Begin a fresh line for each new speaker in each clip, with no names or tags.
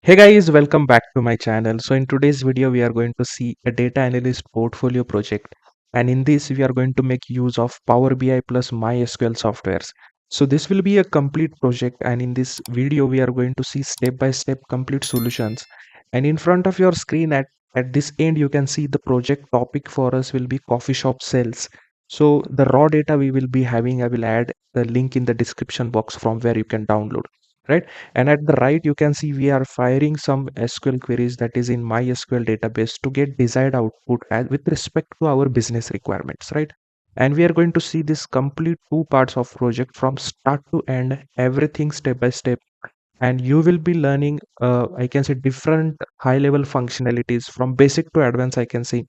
Hey guys, welcome back to my channel. So in today's video, we are going to see a data analyst portfolio project. And in this, we are going to make use of Power BI plus MySQL softwares. So this will be a complete project. And in this video, we are going to see step-by-step complete solutions. And in front of your screen at this end, you can see the project topic for us will be coffee shop sales. So the raw data we will be having, I will add the link in the description box from where you can download, right? And at the right you can see we are firing some SQL queries that is in MySQL database to get desired output with respect to our business requirements, right? And we are going to see this complete two parts of project from start to end, everything step by step. And you will be learning I can say different high level functionalities from basic to advanced, I can say.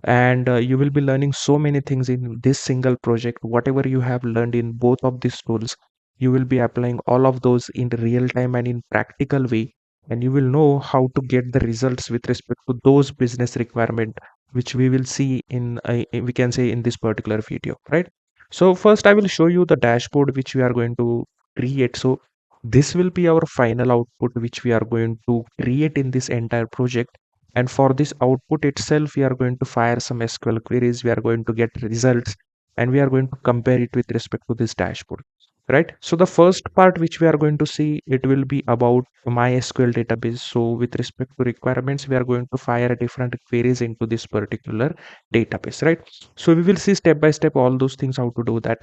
And you will be learning so many things in this single project. Whatever you have learned in both of these tools, you will be applying all of those in real time and in practical way, and you will know how to get the results with respect to those business requirement, which we will see in we can say in this particular video, right? So first I will show you the dashboard which we are going to create. So this will be our final output which we are going to create in this entire project. And for this output itself, we are going to fire some SQL queries. We are going to get results, and we are going to compare it with respect to this dashboard, right? So the first part which we are going to see, it will be about MySQL database. So with respect to requirements, we are going to fire different queries into this particular database, right? So we will see step by step all those things, how to do that.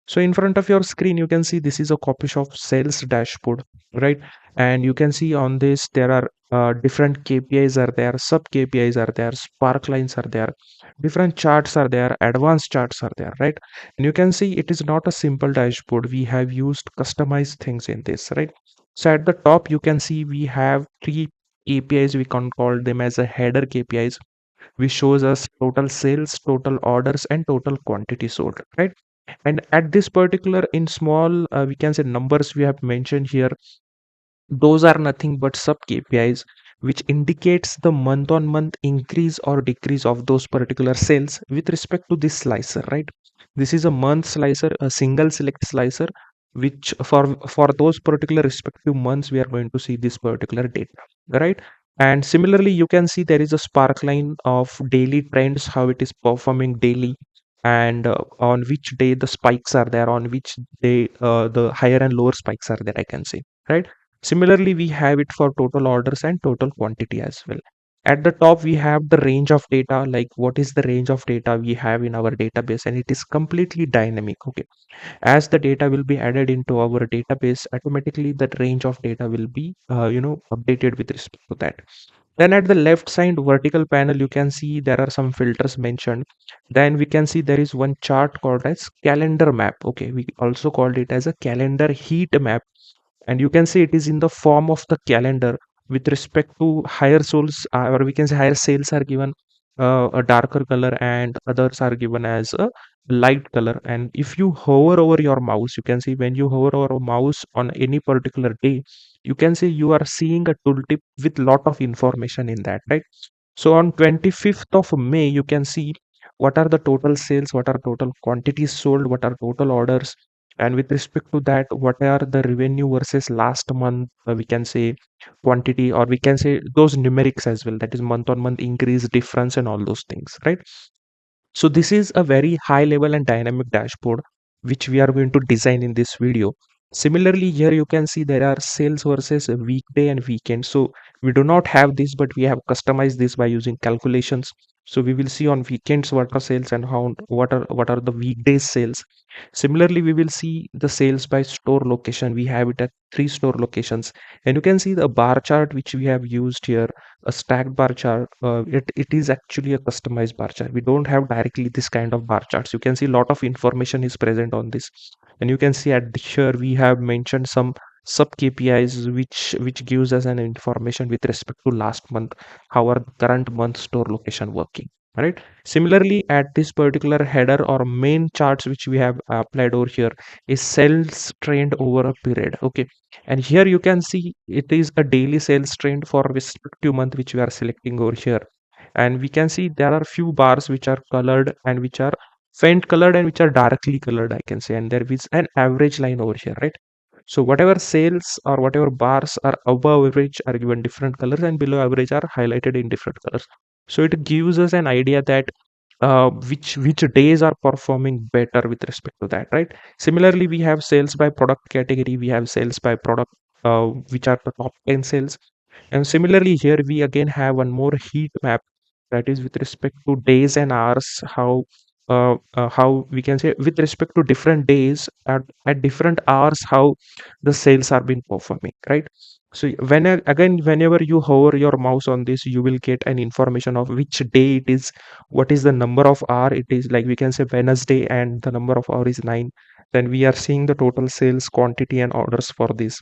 So in front of your screen, you can see this is a copy shop sales dashboard, right? And you can see on this there are different KPIs are there, sub KPIs are there, spark lines are there, different charts are there, advanced charts are there, right? And you can see it is not a simple dashboard. We have used customized things in this, right? So at the top you can see we have three KPIs. We can call them as a header KPIs, which shows us total sales, total orders, and total quantity sold, right? And at this particular in small we can say numbers we have mentioned here, those are nothing but sub KPIs which indicates the month on month increase or decrease of those particular sales with respect to this slicer, right? This is a month slicer, a single select slicer, which for those particular respective months we are going to see this particular data, right? And similarly you can see there is a spark line of daily trends, how it is performing daily, and on which day the spikes are there, on which day the higher and lower spikes are there, I can say, right? Similarly, we have it for total orders and total quantity as well. At the top, we have the range of data, like what is the range of data we have in our database, and it is completely dynamic. Okay, as the data will be added into our database, automatically that range of data will be, updated with respect to that. Then at the left side vertical panel, you can see there are some filters mentioned. Then we can see there is one chart called as calendar map. Okay, we also called it as a calendar heat map, and you can see it is in the form of the calendar with respect to higher souls, or we can say higher sales are given a darker color and others are given as a light color. And if you hover over your mouse, you can see when you hover over a mouse on any particular day, you can see you are seeing a tooltip with lot of information in that, right? So on 25th of May, you can see what are the total sales, what are total quantities sold, what are total orders, and with respect to that, what are the revenue versus last month, we can say quantity, or we can say those numerics as well, that is month on month increase, difference, and all those things, right? So this is a very high level and dynamic dashboard which we are going to design in this video. Similarly, here you can see there are sales versus a weekday and weekend. So we do not have this, but we have customized this by using calculations. So we will see on weekends what are sales and how what are the weekdays sales. Similarly, we will see the sales by store location. We have it at three store locations, and you can see the bar chart which we have used here, a stacked bar chart. It is actually a customized bar chart. We don't have directly this kind of bar charts. You can see a lot of information is present on this, and you can see at here we have mentioned some sub KPIs which gives us an information with respect to last month, how are the current month store location working, right? Similarly, at this particular header or main charts which we have applied over here is sales trend over a period. Okay, and here you can see it is a daily sales trend for respective month which we are selecting over here. And we can see there are few bars which are colored and which are faint colored and which are darkly colored, I can say, and there is an average line over here, right? So whatever sales or whatever bars are above average are given different colors, and below average are highlighted in different colors. So it gives us an idea that which days are performing better with respect to that, right? Similarly, we have sales by product category, we have sales by product, which are the top 10 sales. And similarly, here we again have one more heat map, that is with respect to days and hours, how we can say with respect to different days at different hours, how the sales are been performing, right? So again, whenever you hover your mouse on this, you will get an information of which day it is, what is the number of hour it is. Like we can say Wednesday and the number of hour is 9, then we are seeing the total sales quantity and orders for this.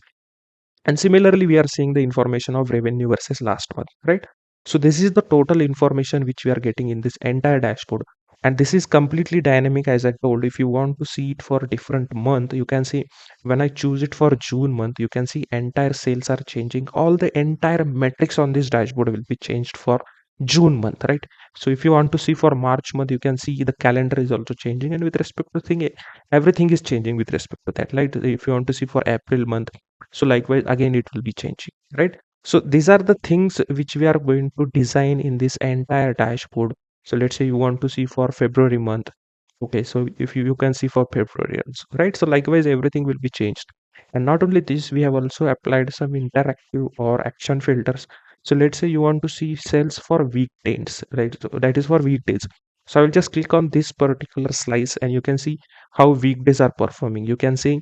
And similarly, we are seeing the information of revenue versus last month, right? So this is the total information which we are getting in this entire dashboard. And this is completely dynamic, as I told. If you want to see it for a different month, you can see when I choose it for June month, you can see entire sales are changing. All the entire metrics on this dashboard will be changed for June month, right? So if you want to see for March month, you can see the calendar is also changing. And with respect to thing, everything is changing with respect to that. Like if you want to see for April month, so likewise again it will be changing, right? So these are the things which we are going to design in this entire dashboard. So let's say you want to see for February month. Okay, so if you can see for February also, right? So likewise everything will be changed. And not only this, we have also applied some interactive or action filters. So let's say you want to see sales for weekdays, right? So that is for weekdays. So I will just click on this particular slice and you can see how weekdays are performing. You can see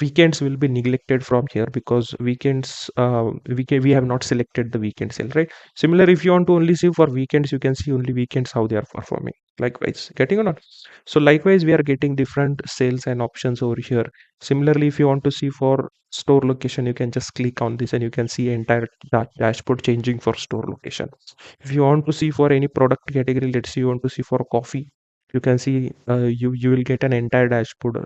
weekends will be neglected from here because weekends, we have not selected the weekend sale, right? Similar, if you want to only see for weekends, you can see only weekends how they are performing. Likewise, getting or not? So likewise, we are getting different sales and options over here. Similarly, if you want to see for store location, you can just click on this and you can see entire dashboard changing for store location. If you want to see for any product category, let's say you want to see for coffee, you can see you will get an entire dashboard,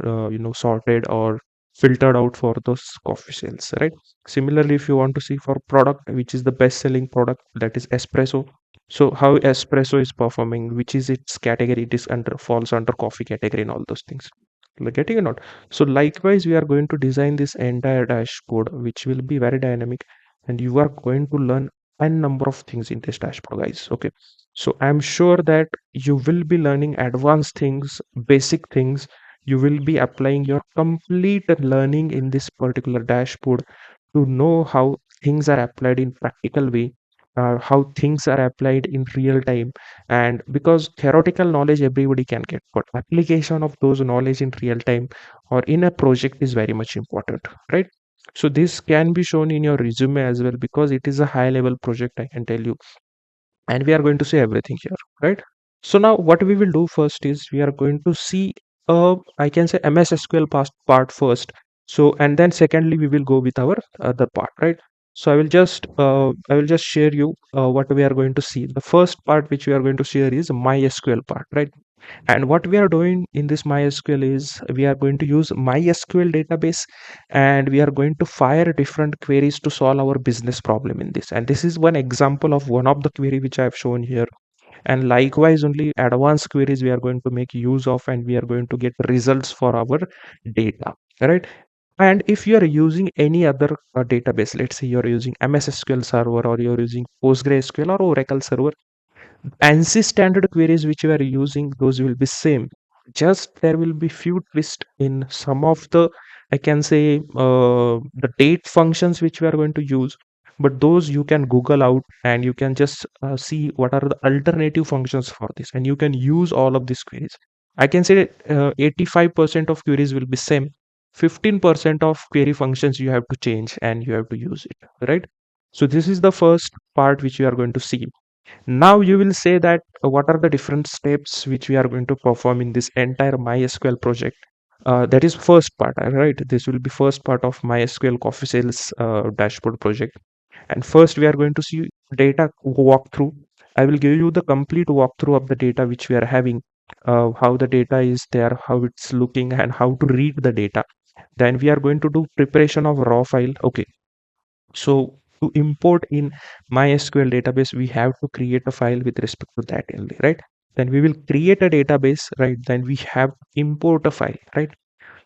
sorted or filtered out for those coffee sales, right? Similarly, if you want to see for product which is the best selling product, that is espresso, so how espresso is performing, which is its category, it is under, falls under coffee category and all those things. Like, getting or not? So likewise, we are going to design this entire dashboard which will be very dynamic, and you are going to learn n number of things in this dashboard, guys. Okay, so I'm sure that you will be learning advanced things, basic things. You will be applying your complete learning in this particular dashboard to know how things are applied in practical way, how things are applied in real time. And because theoretical knowledge everybody can get, but application of those knowledge in real time or in a project is very much important, right? So this can be shown in your resume as well, because it is a high level project, I can tell you. And we are going to see everything here, right? So now what we will do first is we are going to see, I can say MS SQL past part first. So and then secondly we will go with our other part, right? So I will just share you what we are going to see. The first part which we are going to share is MySQL part, right? And what we are doing in this MySQL is we are going to use MySQL database, and we are going to fire different queries to solve our business problem in this. And this is one example of one of the query which I have shown here. And likewise, only advanced queries we are going to make use of, and we are going to get results for our data, right? And if you are using any other database, let's say you're using MS SQL Server, or you're using PostgreSQL or Oracle Server, ANSI standard queries which you are using, those will be same. Just there will be few twist in some of the, I can say, the date functions which we are going to use. But those you can Google out, and you can just see what are the alternative functions for this, and you can use all of these queries. I can say 85% of queries will be same. 15% of query functions you have to change and you have to use it, right? So this is the first part which you are going to see. Now you will say that what are the different steps which we are going to perform in this entire MySQL project. That is first part, right? This will be first part of MySQL coffee sales dashboard project. And first we are going to see data walkthrough. I will give you the complete walkthrough of the data which we are having, how the data is there, how it's looking, and how to read the data. Then we are going to do preparation of raw file. Okay, so to import in MySQL database, we have to create a file with respect to that only, right? Then we will create a database, right? Then we have to import a file, right?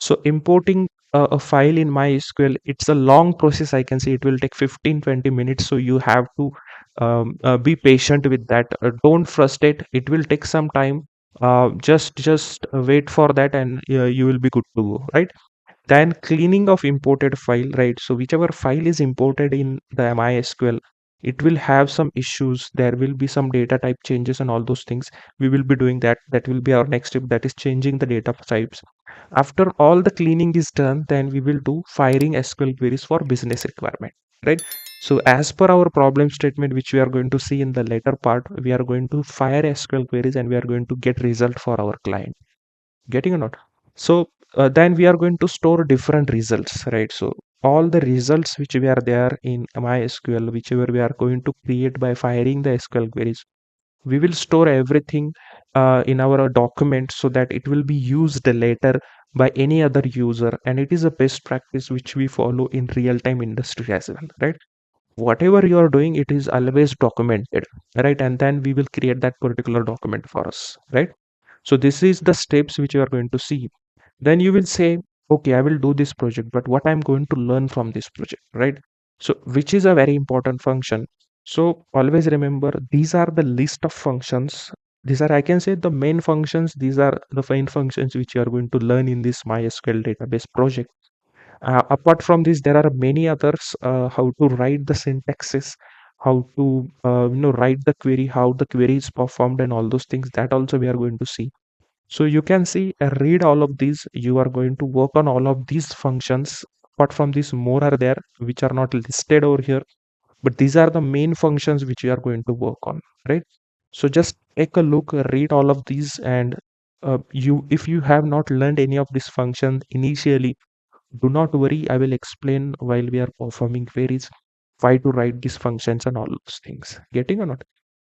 So importing a file in MySQL, it's a long process. I can say it will take 15-20 minutes. So you have to be patient with that. Don't frustrate. It will take some time. Just wait for that, and you will be good to go, right? Then cleaning of imported file, right? So whichever file is imported in the MySQL, it will have some issues. There will be some data type changes and all those things. We will be doing that. That will be our next step, that is changing the data types. After all the cleaning is done, then we will do firing SQL queries for business requirement, right? So as per our problem statement, which we are going to see in the later part, we are going to fire SQL queries and we are going to get result for our client. Getting or not? So then we are going to store different results, right? So all the results which we are there in MySQL, whichever we are going to create by firing the SQL queries, we will store everything in our document so that it will be used later by any other user, and it is a best practice which we follow in real time industry as well, right? Whatever you are doing, it is always documented, right? And then we will create that particular document for us, right? So this is the steps which you are going to see. Then you will say, okay, I will do this project, but what I'm going to learn from this project, right? So which is a very important function. So always remember, these are the list of functions. These are, I can say, the main functions. These are the main functions which you are going to learn in this MySQL database project. Apart from this, there are many others. How to write the syntaxes, how to write the query, how the query is performed, and all those things. That also we are going to see. So you can see, read all of these. You are going to work on all of these functions. Apart from this, more are there which are not listed over here, but these are the main functions which you are going to work on, right? So just take a look, read all of these, and you, if you have not learned any of these functions initially, do not worry. I will explain while we are performing queries why to write these functions and all those things. Getting or not?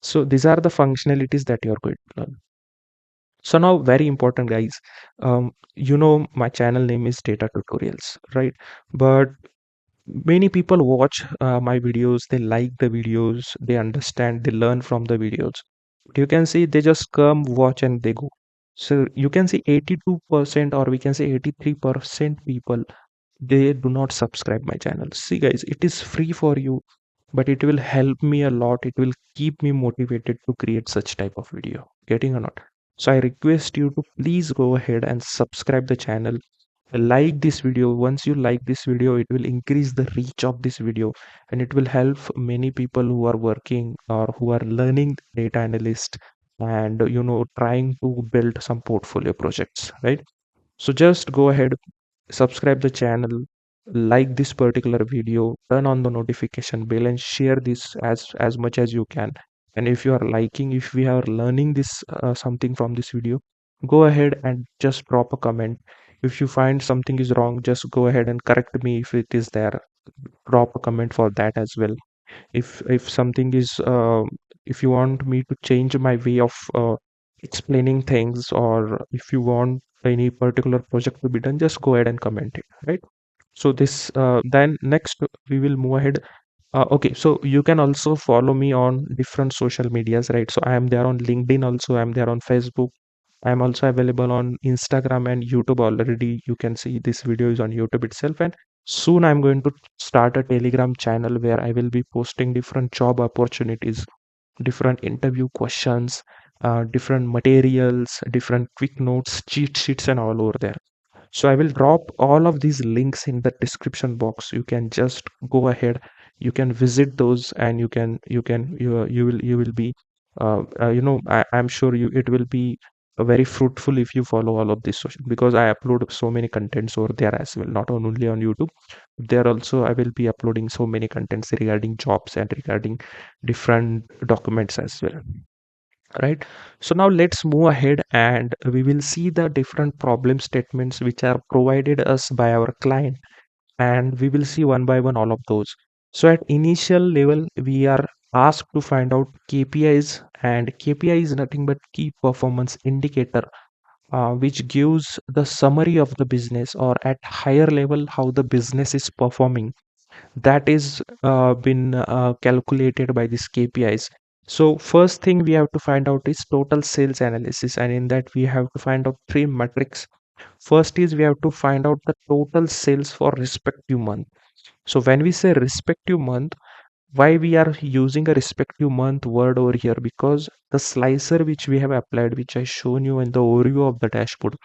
So these are the functionalities that you are going to learn. So now, very important, guys. My channel name is Data Tutorials, right? But many people watch my videos, they like the videos, they understand, they learn from the videos. You can see they just come, watch, and they go. So you can see 82%, or we can say 83% people, they do not subscribe my channel. See, guys, it is free for you, but it will help me a lot. It will keep me motivated to create such type of video. Getting or not? So I request you to please go ahead and subscribe the channel. Like this video. Once you like this video, it will increase the reach of this video, and it will help many people who are working or who are learning data analyst, and trying to build some portfolio projects, right? So just go ahead, subscribe the channel, like this particular video, turn on the notification bell, and share this as much as you can. And if you are liking, if we are learning this something from this video, go ahead and just drop a comment. If you find something is wrong, just go ahead and correct me. If it is there, drop a comment for that as well. If something is if you want me to change my way of explaining things, or if you want any particular project to be done, just go ahead and comment it, right? So this then next we will move ahead. Okay, so you can also follow me on different social medias, right? So I am there on LinkedIn, also I am there on Facebook. I am also available on Instagram and YouTube already. You can see this video is on YouTube itself, and soon I'm going to start a Telegram channel where I will be posting different job opportunities, different interview questions, different materials, different quick notes, cheat sheets, and all over there. So I will drop all of these links in the description box. You can just go ahead, you can visit those, and you will be I'm sure you it will be very fruitful if you follow all of this social, because I upload so many contents over there as well, not only on YouTube. There also I will be uploading so many contents regarding jobs and regarding different documents as well, right? So now let's move ahead, and we will see the different problem statements which are provided us by our client, and we will see one by one all of those. So at initial level, we are asked to find out KPIs, and KPI is nothing but key performance indicator, which gives the summary of the business, or at higher level how the business is performing. That is been calculated by these KPIs. So first thing we have to find out is total sales analysis, and in that we have to find out three metrics. First is we have to find out the total sales for respective month. So when we say respective month, why we are using a respective month word over here? Because the slicer which we have applied, which I shown you in the overview of the dashboard,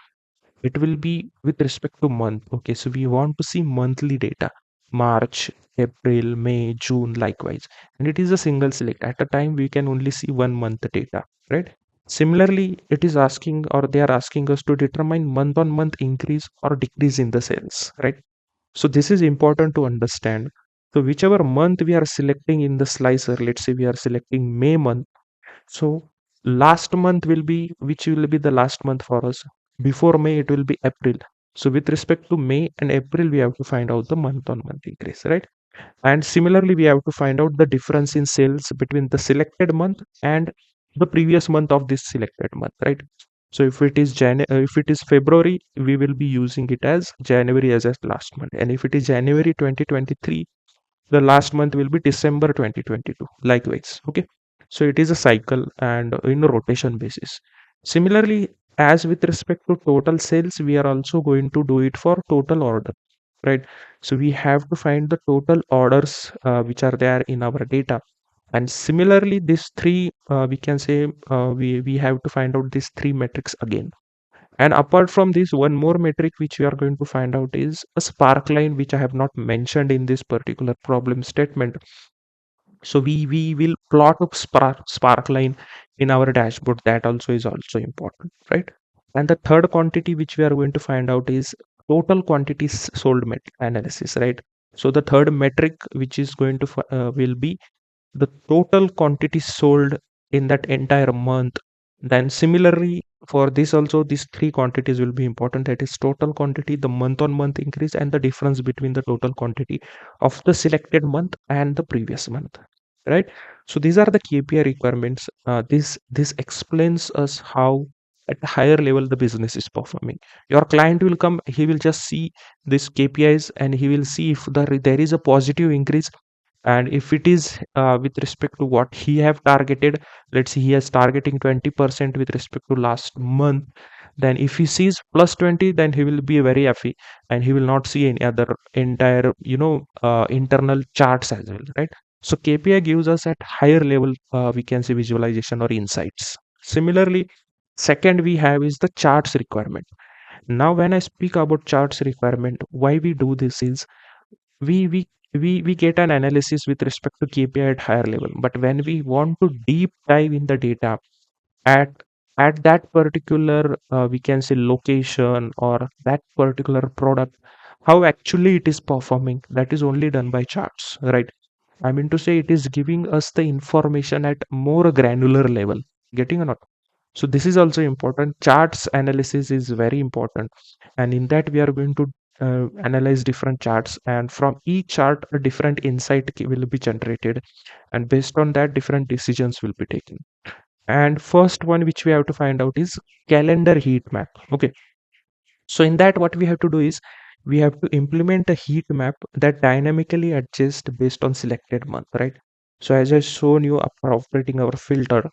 it will be with respect to month. Okay, so we want to see monthly data: March, April, May, June, likewise. And it is a single select. At a time we can only see 1 month data, right? Similarly, it is asking, or they are asking us to determine month on month increase or decrease in the sales, right? So this is important to understand. So whichever month we are selecting in the slicer, let's say we are selecting May month, so last month will be, which will be the last month for us? Before May, it will be April. So with respect to May and April, we have to find out the month on month increase, right? And similarly, we have to find out the difference in sales between the selected month and the previous month of this selected month, right? So if it is if it is February, we will be using it as January as a last month, and if it is January 2023, the last month will be December 2022, likewise. Okay, so it is a cycle and in a rotation basis. Similarly, as with respect to total sales, we are also going to do it for total order, right? So we have to find the total orders which are there in our data. And similarly, these three, we can say, we have to find out these three metrics again. And apart from this, one more metric which we are going to find out is a spark line, which I have not mentioned in this particular problem statement. So we will plot a spark line in our dashboard. That also is also important, right? And the third quantity which we are going to find out is total quantities sold analysis, right? So the third metric which is going to will be the total quantity sold in that entire month. Then similarly, for this also, these three quantities will be important: that is total quantity, the month on month increase, and the difference between the total quantity of the selected month and the previous month, right? So these are the KPI requirements. This explains us how at a higher level the business is performing. Your client will come, he will just see these KPIs and he will see if there is a positive increase, and if it is with respect to what he have targeted. Let's say he is targeting 20% with respect to last month, then if he sees plus 20, then he will be very happy, and he will not see any other entire internal charts as well, right? So KPI gives us at higher level, we can say, visualization or insights. Similarly, second we have is the charts requirement. Now when I speak about charts requirement, why we do this is we we we get an analysis with respect to KPI at higher level, but when we want to deep dive in the data at that particular, we can say, location or that particular product, how actually it is performing, that is only done by charts, right? I mean to say, it is giving us the information at more granular level. Getting or not? So this is also important. Charts analysis is very important, and in that we are going to analyze different charts, and from each chart a different insight will be generated, and based on that different decisions will be taken. And first one which we have to find out is calendar heat map. Okay, so in that what we have to do is we have to implement a heat map that dynamically adjusts based on selected month, right? So as I shown you after operating our filter,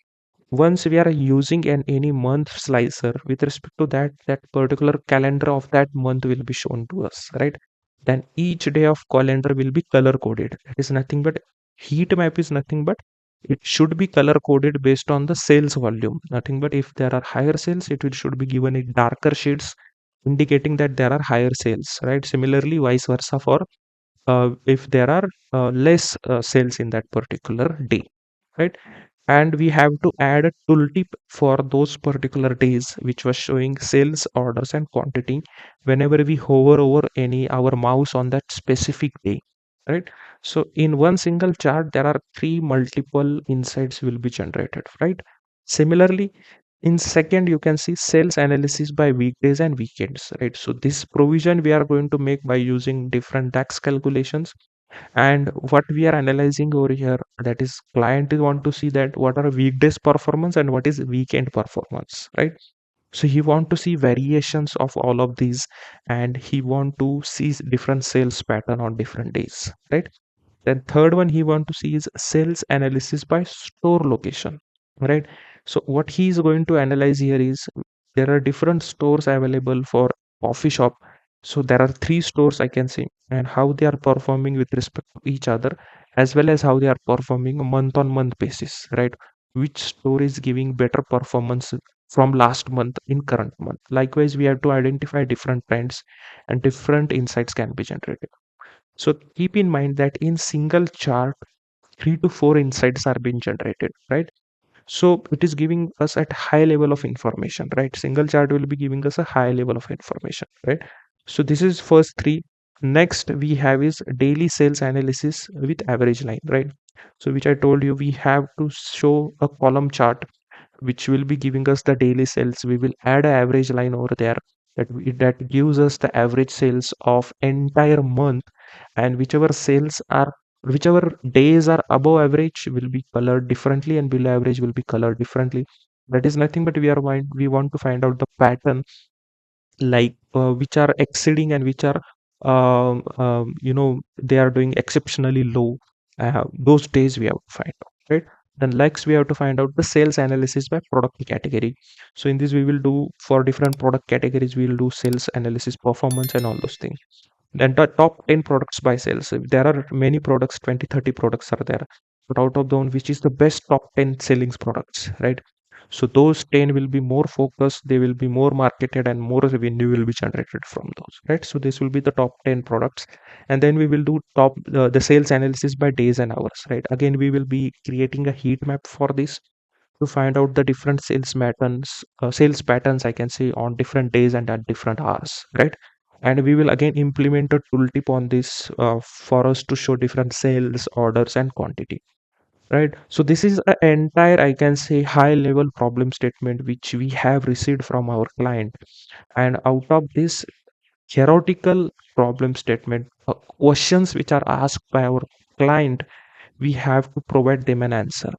once we are using any month slicer, with respect to that particular calendar of that month will be shown to us, right? Then each day of calendar will be color coded. That is nothing but, heat map is nothing but, it should be color coded based on the sales volume. Nothing but, if there are higher sales, it will should be given in darker shades, indicating that there are higher sales, right? Similarly, vice versa for if there are less sales in that particular day, right? And we have to add a tooltip for those particular days which was showing sales, orders, and quantity whenever we hover over any our mouse on that specific day, right? So in one single chart there are three multiple insights will be generated, right? Similarly, in second you can see sales analysis by weekdays and weekends, right? So this provision we are going to make by using different DAX calculations. And what we are analyzing over here, that is client is want to see that what are weekdays performance and what is weekend performance, right? So he want to see variations of all of these, and he want to see different sales pattern on different days, right? Then third one he want to see is sales analysis by store location, right? So what he is going to analyze here is there are different stores available for coffee shop. So there are three stores I can say, and how they are performing with respect to each other, as well as how they are performing month on month basis, right? Which store is giving better performance from last month in current month. Likewise, we have to identify different trends and different insights can be generated. So keep in mind that in single chart, 3 to 4 insights are being generated, right? So it is giving us at high level of information, right? Single chart will be giving us a high level of information, right? So this is first three. Next we have is daily sales analysis with average line, right? So which I told you, we have to show a column chart which will be giving us the daily sales. We will add an average line over there that gives us the average sales of entire month, and whichever days are above average will be colored differently and below average will be colored differently. That is nothing but we want to find out the pattern, like which are exceeding and which are they are doing exceptionally low. Those days we have to find out, right? Then next we have to find out the sales analysis by product category. So in this we will do, for different product categories we will do sales analysis, performance and all those things. Then the top 10 products by sales. There are many products, 20, 30 products are there. But out of them, which is the best top 10 selling products, right? So those 10 will be more focused, they will be more marketed and more revenue will be generated from those, right? So this will be the top 10 products. And then we will do the sales analysis by days and hours, right? Again, we will be creating a heat map for this to find out the different sales patterns I can say on different days and at different hours, right? And we will again implement a tooltip on this for us to show different sales orders and quantity, right? So this is an entire I can say high level problem statement which we have received from our client. And out of this theoretical problem statement, questions which are asked by our client, we have to provide them an answer,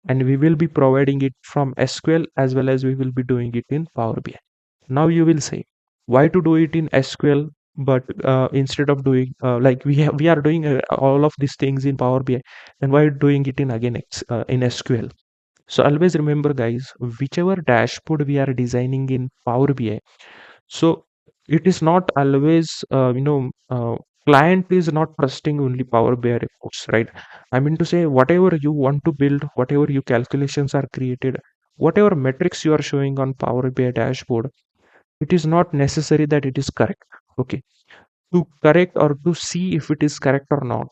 and we will be providing it from SQL as well as we will be doing it in Power BI. Now you will say, why to do it in SQL, but instead of doing we are doing all of these things in Power BI, and why doing it in in SQL? So always remember guys, whichever dashboard we are designing in Power BI, so it is not always client is not trusting only Power BI reports, right? I mean to say, whatever you want to build, whatever your calculations are created, whatever metrics you are showing on Power BI dashboard, it is not necessary that it is correct. Okay, to correct or to see if it is correct or not,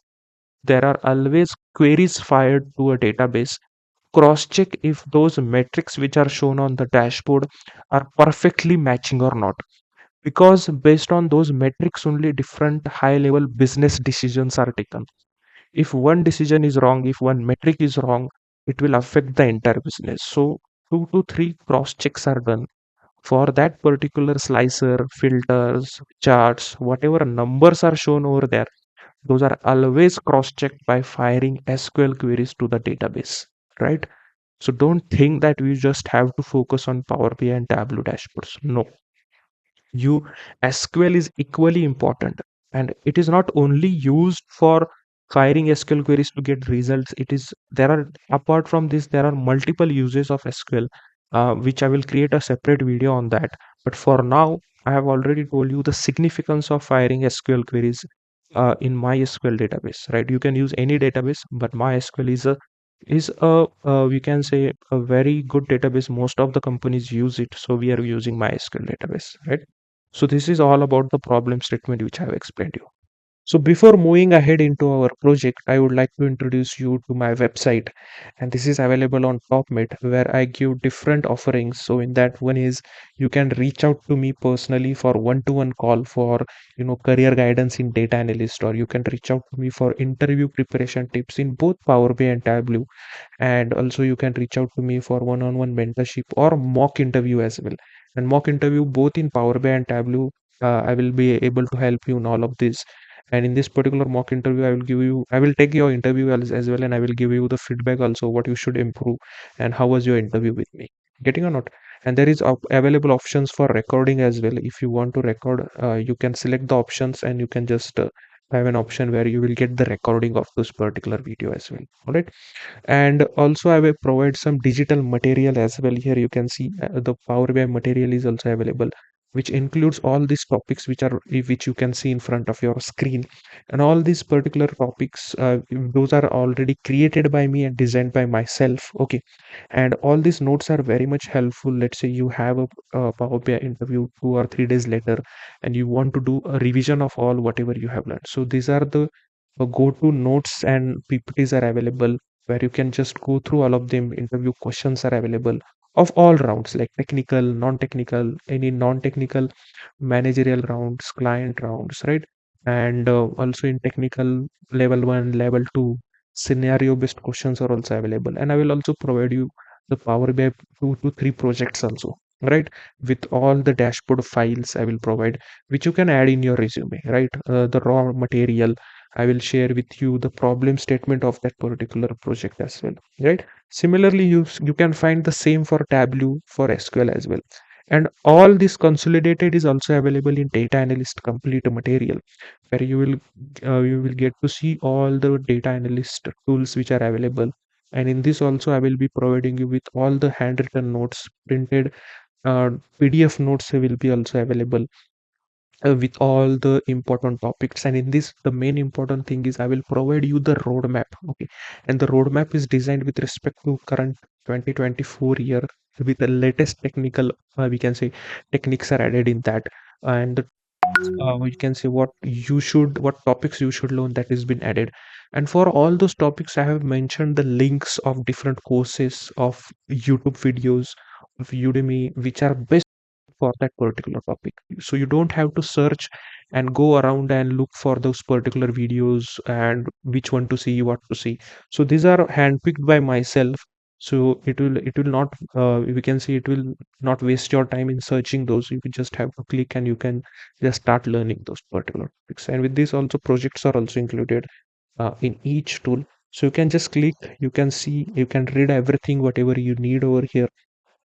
there are always queries fired to a database. Cross check if those metrics which are shown on the dashboard are perfectly matching or not, because based on those metrics only different high level business decisions are taken. If one decision is wrong, if one metric is wrong, it will affect the entire business. So 2 to 3 cross checks are done for that particular slicer, filters, charts, whatever numbers are shown over there. Those are always cross checked by firing SQL queries to the database, right? So don't think that we just have to focus on Power BI and Tableau dashboards. No, you SQL is equally important, and it is not only used for firing SQL queries to get results. It is there are apart from this there are multiple uses of SQL, which I will create a separate video on that. But for now, I have already told you the significance of firing SQL queries in MySQL database, right? You can use any database, but MySQL is a we can say a very good database. Most of the companies use it, so we are using MySQL database, right? So this is all about the problem statement which I have explained you. So before moving ahead into our project, I would like to introduce you to my website, and this is available on TopMate where I give different offerings. So in that one is you can reach out to me personally for one-to-one call for career guidance in data analyst, or you can reach out to me for interview preparation tips in both Power BI and Tableau, and also you can reach out to me for one-on-one mentorship or mock interview as well. And mock interview both in Power BI and Tableau, I will be able to help you in all of this. And in this particular mock interview, I will take your interview as well, and I will give you the feedback also what you should improve and how was your interview with me, getting or not. And there is available options for recording as well. If you want to record, you can select the options and you can just have an option where you will get the recording of this particular video as well. All right. And also I will provide some digital material as well. Here you can see the Power BI material is also available. which includes all these topics which you can see in front of your screen. And all these particular topics, those are already created by me and designed by myself. Okay, and all these notes are very much helpful. Let's say you have a Power BI interview 2 or 3 days later, and you want to do a revision of all whatever you have learned. So these are the go-to notes and PPTs are available, where you can just go through all of them. Interview questions are available of all rounds, like technical, non-technical, any non-technical, managerial rounds, client rounds, right? And also in technical, level 1, level 2, scenario based questions are also available. And I will also provide you the Power BI 2 to 3 projects also, right? With all the dashboard files I will provide, which you can add in your resume, right? The raw material, I will share with you the problem statement of that particular project as well, right? Similarly, you can find the same for Tableau, for SQL as well. And all this consolidated is also available in Data Analyst Complete material, where you will get to see all the data analyst tools which are available. And in this also, I will be providing you with all the handwritten notes, printed PDF notes will be also available, with all the important topics. And in this, the main important thing is I will provide you the roadmap. Okay, and the roadmap is designed with respect to current 2024 year, with the latest technical, we can say, techniques are added in that. And we can say what topics you should learn, that has been added. And for all those topics, I have mentioned the links of different courses, of YouTube videos, of Udemy, which are best for that particular topic. So you don't have to search and go around and look for those particular videos and which one to see, what to see. So these are handpicked by myself. So it will not, we can see, it will not waste your time in searching those. You can just have to click and you can just start learning those particular topics. And with this also, projects are also included in each tool. So you can just click, you can see, you can read everything whatever you need over here.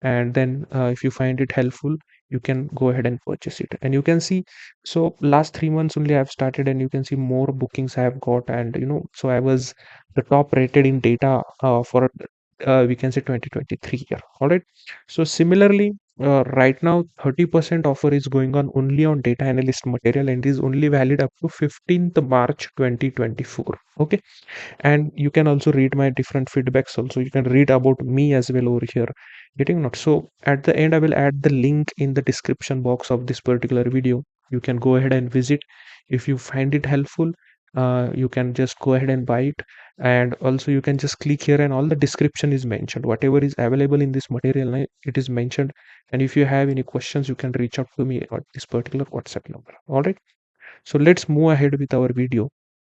And then if you find it helpful, you can go ahead and purchase it. And you can see, so last 3 months only I've started, and you can see more bookings I have got. And so I was the top rated in data for we can say 2023 year. All right. So similarly, right now 30% offer is going on only on data analyst material, and is only valid up to 15th March 2024. Okay, and you can also read my different feedbacks also. You can read about me as well over here, getting not. So at the end, I will add the link in the description box of this particular video. You can go ahead and visit. If you find it helpful, you can just go ahead and buy it. And also you can just click here, and all the description is mentioned, whatever is available in this material, it is mentioned. And if you have any questions, you can reach out to me at this particular WhatsApp number. All right, so let's move ahead with our video.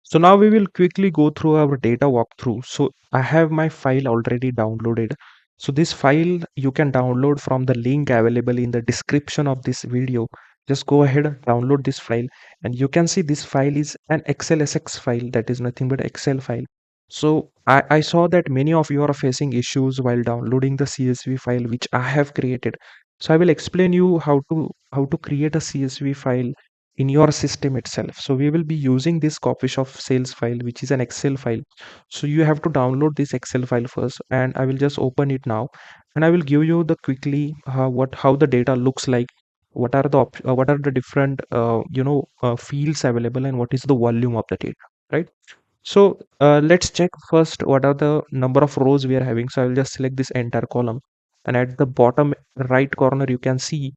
So now we will quickly go through our data walkthrough. So I have my file already downloaded. So this file you can download from the link available in the description of this video. Just go ahead and download this file, and you can see this file is an XLSX file, that is nothing but Excel file. So I saw that many of you are facing issues while downloading the CSV file which I have created. So I will explain you how to create a CSV file in your system itself. So we will be using this copy of sales file, which is an Excel file. So you have to download this Excel file first, and I will just open it now, and I will give you the quickly how the data looks like, what are the different fields available, and what is the volume of the data, right? So let's check first what are the number of rows we are having. So I will just select this entire column, and at the bottom right corner you can see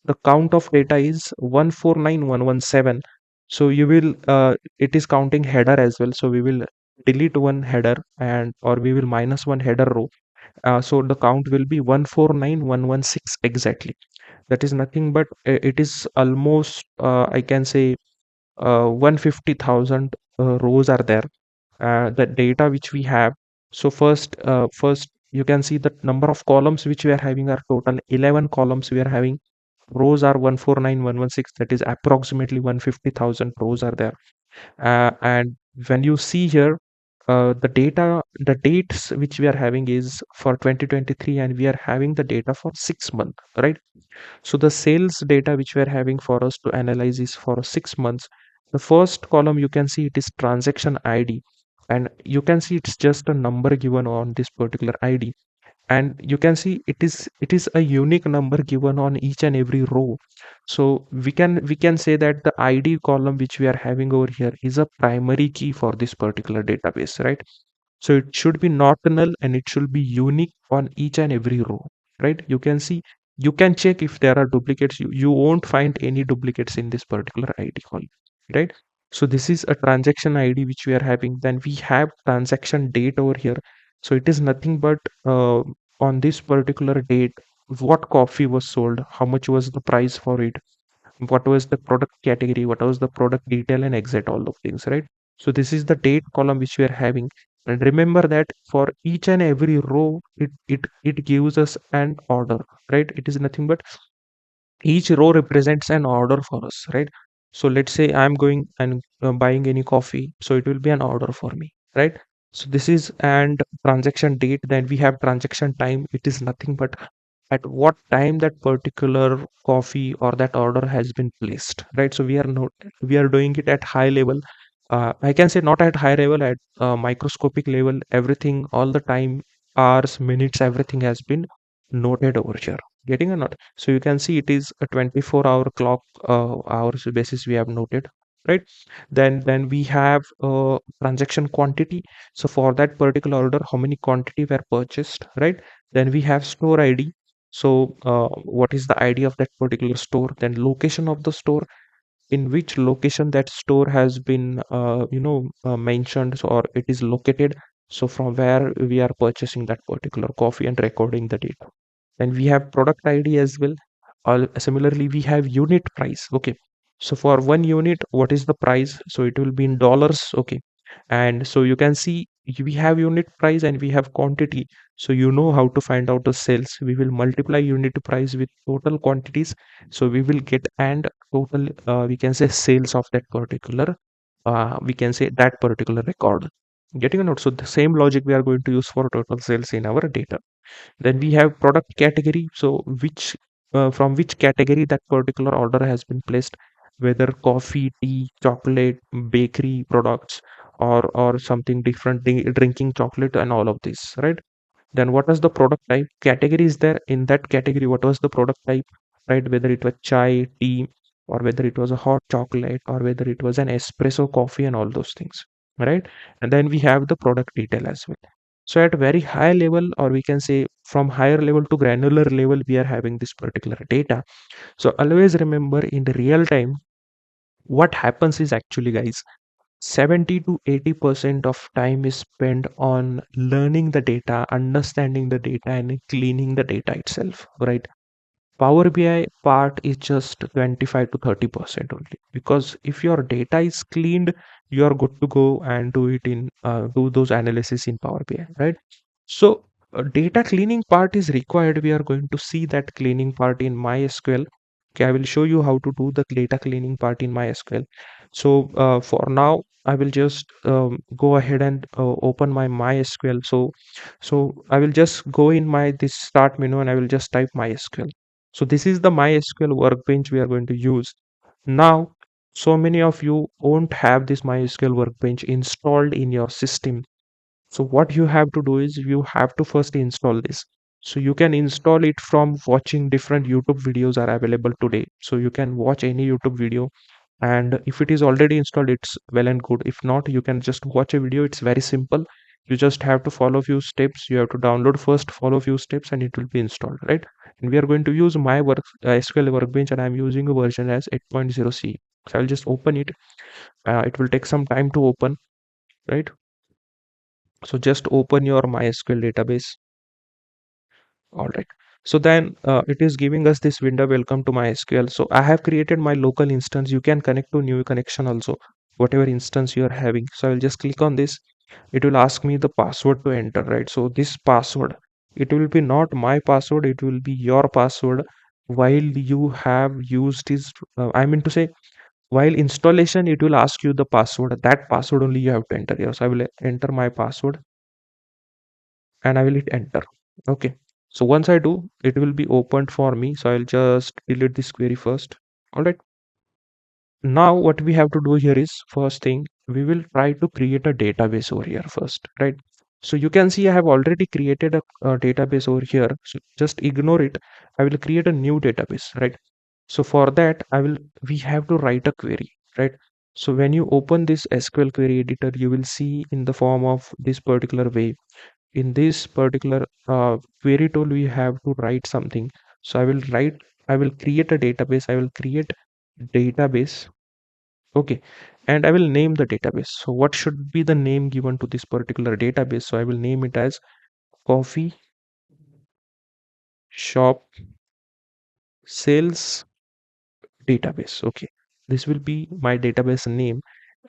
the count of data is 149117. So you will it is counting header as well. So we will delete one header, and or we will minus one header row. So the count will be 149116 exactly. That is nothing but it is almost I can say 150,000 rows are there, the data which we have. So first you can see the number of columns which we are having are total 11 columns we are having. Rows are 149116, that is approximately 150,000 rows are there. And when you see here, the dates which we are having is for 2023, and we are having the data for 6 months, right? So the sales data which we are having for us to analyze is for 6 months. The first column you can see it is transaction ID, and you can see it's just a number given on this particular ID. and you can see it is a unique number given on each and every row. So we can say that the id column which we are having over here is a primary key for this particular database, right? So it should be not null and it should be unique on each and every row, right? You can see, you can check if there are duplicates. You won't find any duplicates in this particular id column, right? So this is a transaction id which we are having. Then we have transaction date over here. So it is nothing but on this particular date, what coffee was sold, how much was the price for it, what was the product category, what was the product detail, and exit all of things, right? So this is the date column which we are having. And remember that for each and every row, it gives us an order, right? It is nothing but each row represents an order for us, right? So let's say I'm going and buying any coffee, so it will be an order for me, right? So this is, and transaction date, then we have transaction time. It is nothing but at what time that particular coffee or that order has been placed, right? So we are doing it at high level. I can say not at high level, at microscopic level. Everything, all the time, hours, minutes, everything has been noted over here. Getting or not? So you can see it is a 24-hour clock, hours basis we have noted, right? Then we have transaction quantity. So for that particular order, how many quantity were purchased, right? Then we have store id. So what is the id of that particular store? Then location of the store, in which location that store has been mentioned, so, or it is located. So from where we are purchasing that particular coffee and recording the data. Then we have product id as well. Similarly, we have unit price. Okay, so for 1 unit, what is the price? So it will be in dollars. Okay, and so you can see we have unit price and we have quantity. So you know how to find out the sales. We will multiply unit price with total quantities, so we will get and total, we can say, sales of that particular, we can say, that particular record. Getting a note? So the same logic we are going to use for total sales in our data. Then we have product category. So which, from which category that particular order has been placed, whether coffee, tea, chocolate, bakery products, or something different, drinking chocolate and all of this, right? Then what was the product type? Category is there. In that category, what was the product type, right? Whether it was chai, tea, or whether it was a hot chocolate, or whether it was an espresso coffee, and all those things, right? And then we have the product detail as well. So at very high level, or we can say from higher level to granular level, we are having this particular data. So always remember, in the real time, what happens is actually, guys, 70 to 80% of time is spent on learning the data, understanding the data, and cleaning the data itself, right? Power BI part is just 25 to 30% only, because if your data is cleaned, you are good to go and do it in, do those analysis in Power BI, right? So data cleaning part is required. We are going to see that cleaning part in MySQL. Okay, I will show you how to do the data cleaning part in MySQL. So for now, I will just go ahead and open my MySQL. So I will just go in my this start menu and I will just type MySQL. So this is the MySQL workbench we are going to use. Now, so many of you won't have this MySQL workbench installed in your system. So what you have to do is you have to first install this. So you can install it from watching different YouTube videos are available today. So you can watch any YouTube video, and if it is already installed, it's well and good. If not, you can just watch a video. It's very simple. You just have to follow few steps. You have to download first, follow few steps, and it will be installed, right? And we are going to use my SQL workbench, and I'm using a version as 8.0 C. So I'll just open it. It will take some time to open, right? So just open your MySQL database. All right. So then it is giving us this window, welcome to MySQL. So I have created my local instance. You can connect to new connection also, whatever instance you are having. So I'll just click on this. It will ask me the password to enter, right? So this password, it will be not my password, it will be your password while you have used this. I mean to say, while installation, it will ask you the password. That password only you have to enter here. So I will enter my password and I will hit enter. Okay. So once I do, it will be opened for me. So I'll just delete this query first. All right. Now what we have to do here is, first thing, we will try to create a database over here first, right? So you can see I have already created a database over here. So just ignore it. I will create a new database, right? So for that, we have to write a query, right? So when you open this SQL query editor, you will see in the form of this particular way. In this particular query tool, we have to write something. So I will create a database. I will create database. Okay. And I will name the database. So what should be the name given to this particular database? So I will name it as coffee shop sales database. Okay, this will be my database name,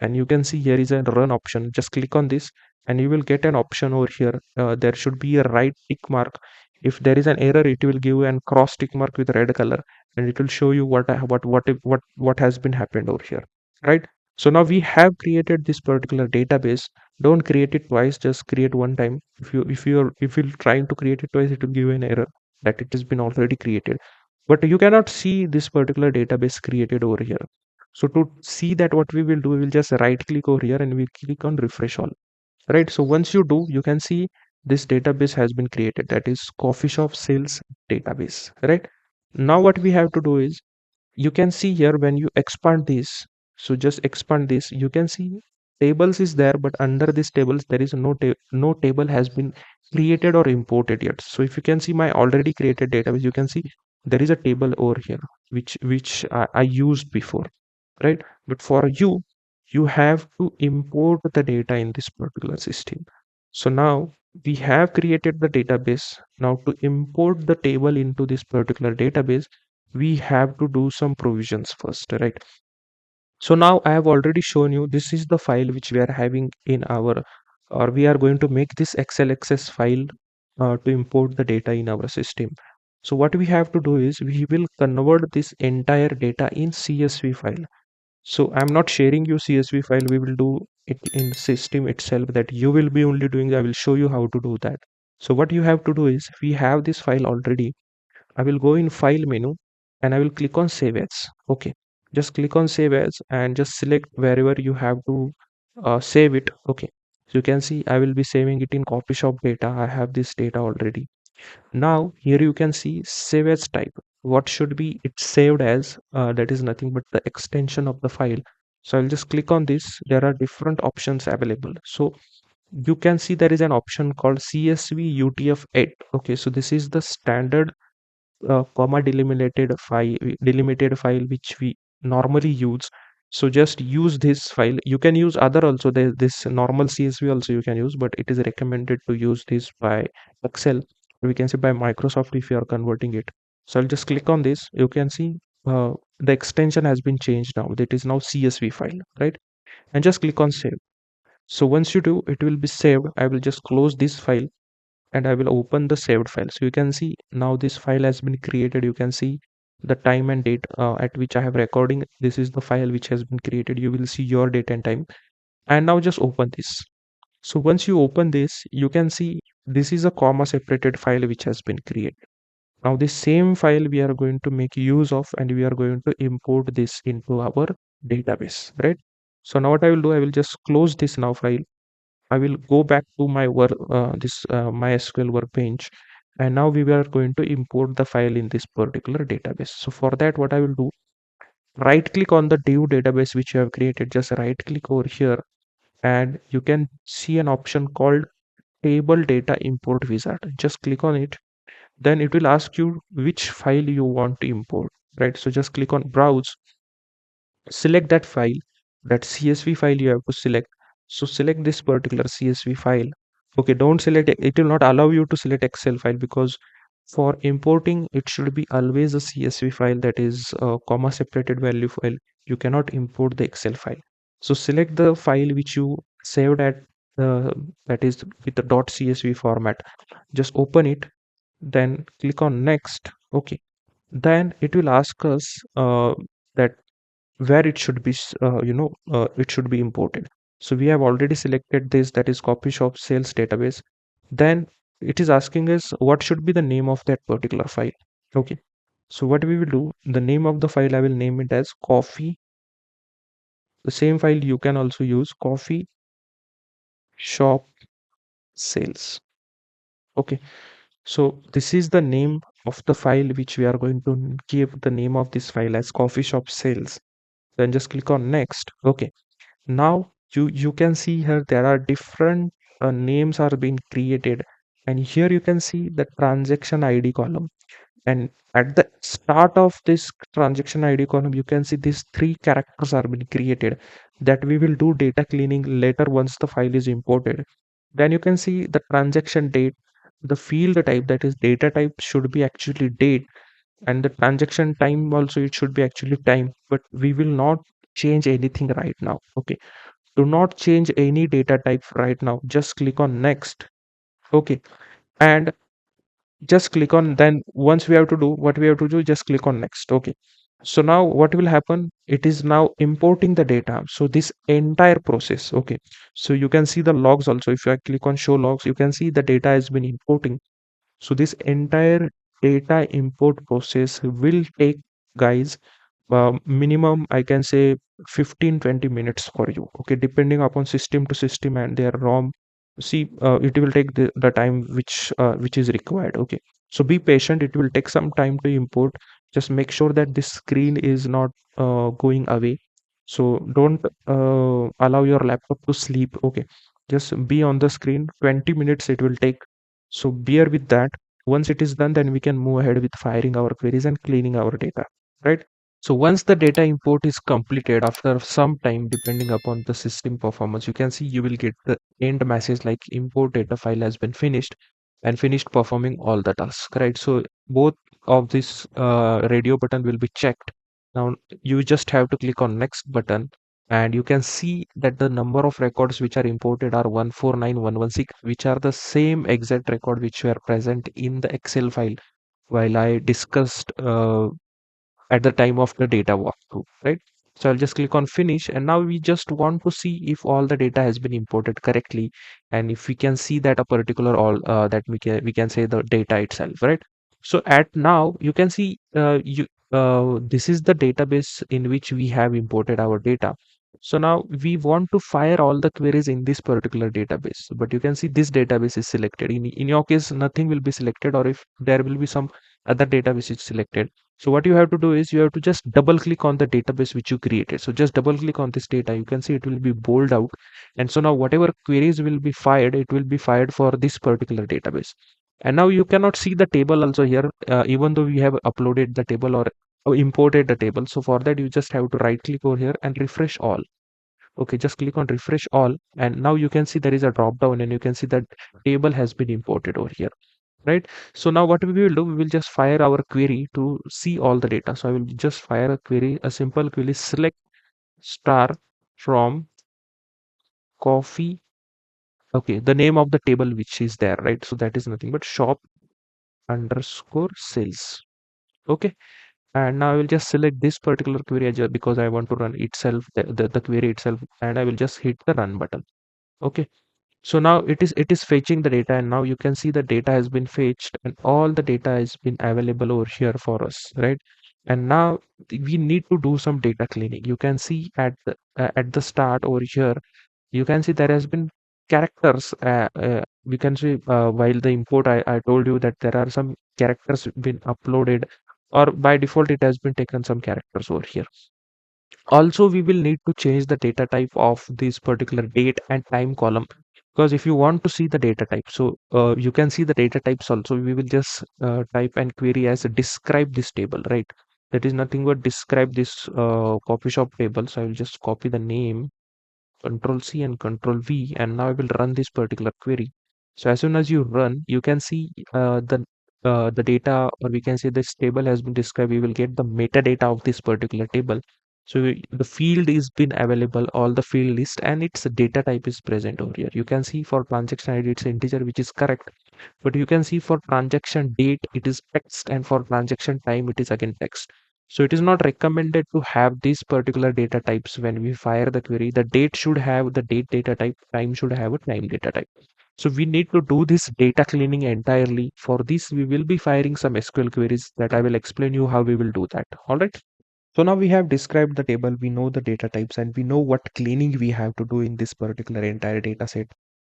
and you can see here is a run option. Just click on this and you will get an option over here. There should be a right tick mark. If there is an error, it will give an cross tick mark with red color, and it will show you what has been happened over here, right? So now we have created this particular database. Don't create it twice, just create one time. If you're trying to create it twice, it will give you an error that it has been already created, but you cannot see this particular database created over here. So to see that, what we will do, we will just right click over here and we click on refresh all, right? So once you do, you can see this database has been created, that is coffee shop sales database, right? Now what we have to do is, you can see here when you expand this, so just expand this, you can see tables is there, but under this tables there is no table has been created or imported yet. So if you can see my already created database, you can see there is a table over here which I used before, right? But for you have to import the data in this particular system. So now we have created the database. Now to import the table into this particular database, we have to do some provisions first, right? So now I have already shown you, this is the file which we are having in our, or we are going to make this Excel access file to import the data in our system. So what we have to do is, we will convert this entire data in CSV file. So I'm not sharing you CSV file. We will do it in system itself, that you will be only doing. I will show you how to do that. So what you have to do is, we have this file already. I will go in file menu and I will click on save as. Okay. Just click on save as and just select wherever you have to save it. Okay. So you can see I will be saving it in copy shop data. I have this data already. Now here you can see save as type. What should be it saved as? That is nothing but the extension of the file. So I'll just click on this. There are different options available. So you can see there is an option called CSV UTF-8. Okay, so this is the standard comma delimited file which we normally use. So just use this file. You can use other also. There this normal CSV also you can use, but it is recommended to use this by Excel, we can say by Microsoft, if you are converting it. So I'll just click on this. You can see the extension has been changed now. That is now CSV file, right? And just click on save. So once you do, it will be saved. I will just close this file and I will open the saved file. So you can see now this file has been created. You can see the time and date at which I have recording. This is the file which has been created. You will see your date and time. And now just open this. So once you open this, you can see this is a comma separated file which has been created. Now this same file we are going to make use of, and we are going to import this into our database, right? So now what I will do, I will just close this now file. I will go back to my work, this MySQL workbench, and now we are going to import the file in this particular database. So for that, what I will do, right click on the div database which you have created, just right click over here, and you can see an option called table data import wizard. Just click on it. Then it will ask you which file you want to import, right? So just click on browse, select that file, that CSV file you have to select. So select this particular CSV file. Okay, don't select it. It will not allow you to select Excel file, because for importing it should be always a CSV file, that is a comma separated value file. You cannot import the Excel file. So select the file which you saved at that is with the .csv format. Just open it, then click on next. Okay, then it will ask us that where it should be it should be imported. So we have already selected this, that is copy shop sales database. Then it is asking us what should be the name of that particular file. Okay, so what we will do, the name of the file I will name it as coffee. The same file you can also use, coffee shop sales. Okay, so this is the name of the file which we are going to give the name of this file as coffee shop sales. Then just click on next. Okay, now you can see here there are different names are being created, and here you can see the transaction ID column. And at the start of this transaction ID column, you can see these three characters are being created that we will do data cleaning later once the file is imported. Then you can see the transaction date, the field type, that is data type, should be actually date, and the transaction time also it should be actually time, but we will not change anything right now. Okay, do not change any data type right now, just click on next. Okay, and just click on, then once we have to do what we have to do, just click on next. Okay, so now what will happen, it is now importing the data. So this entire process, okay, so you can see the logs also. If I click on show logs, you can see the data has been importing. So this entire data import process will take, guys, minimum I can say 15-20 minutes for you. Okay, depending upon system to system and their ROM. See, it will take the time which is required. Okay, so be patient, it will take some time to import. Just make sure that this screen is not going away. So don't allow your laptop to sleep. Okay, just be on the screen. 20 minutes it will take, so bear with that. Once it is done, then we can move ahead with firing our queries and cleaning our data, right? So once the data import is completed, after some time, depending upon the system performance, you can see you will get the end message like import data file has been finished and finished performing all the tasks, right? So both of this radio button will be checked. Now you just have to click on next button, and you can see that the number of records which are imported are 149116, which are the same exact record which were present in the Excel file while I discussed at the time of the data walkthrough, right? So I'll just click on finish, and now we just want to see if all the data has been imported correctly, and if we can see that a particular all that we can say the data itself, right? So at now you can see you this is the database in which we have imported our data. So now we want to fire all the queries in this particular database, but you can see this database is selected. In your case, nothing will be selected, or if there will be some other database is selected. So what you have to do is you have to just double click on the database which you created. So just double click on this data. You can see it will be bold out. And so now whatever queries will be fired, it will be fired for this particular database. And now you cannot see the table also here, even though we have uploaded the table or imported the table. So for that, you just have to right click over here and refresh all. Okay, just click on refresh all. And now you can see there is a drop down, and you can see that table has been imported over here, right? So now what we will do, we will just fire our query to see all the data. So I will just fire a query, a simple query, select star from coffee. Okay, the name of the table which is there, right? So that is nothing but shop underscore sales. Okay, and now I will just select this particular query as well because I want to run itself, the query itself, and I will just hit the run button. Okay, so now it is fetching the data, and now you can see the data has been fetched and all the data has been available over here for us, right? And now we need to do some data cleaning. You can see at the start over here, you can see there has been characters. We can see while the import, I told you that there are some characters been uploaded, or by default it has been taken some characters over here. Also, we will need to change the data type of this particular date and time column, because if you want to see the data type, so you can see the data types also. We will just type and query as describe this table, right? That is nothing but describe this coffee shop table. So I will just copy the name, Control C and Control V, and now I will run this particular query. So as soon as you run, you can see the data, or we can say this table has been described. We will get the metadata of this particular table. So the field is been available, all the field list, and its data type is present over here. You can see for transaction ID it's integer, which is correct, but you can see for transaction date it is text, and for transaction time it is again text. So it is not recommended to have these particular data types when we fire the query. The date should have the date data type, time should have a time data type. So we need to do this data cleaning entirely. For this, we will be firing some SQL queries that I will explain you how we will do that. All right. So now we have described the table, we know the data types, and we know what cleaning we have to do in this particular entire data set.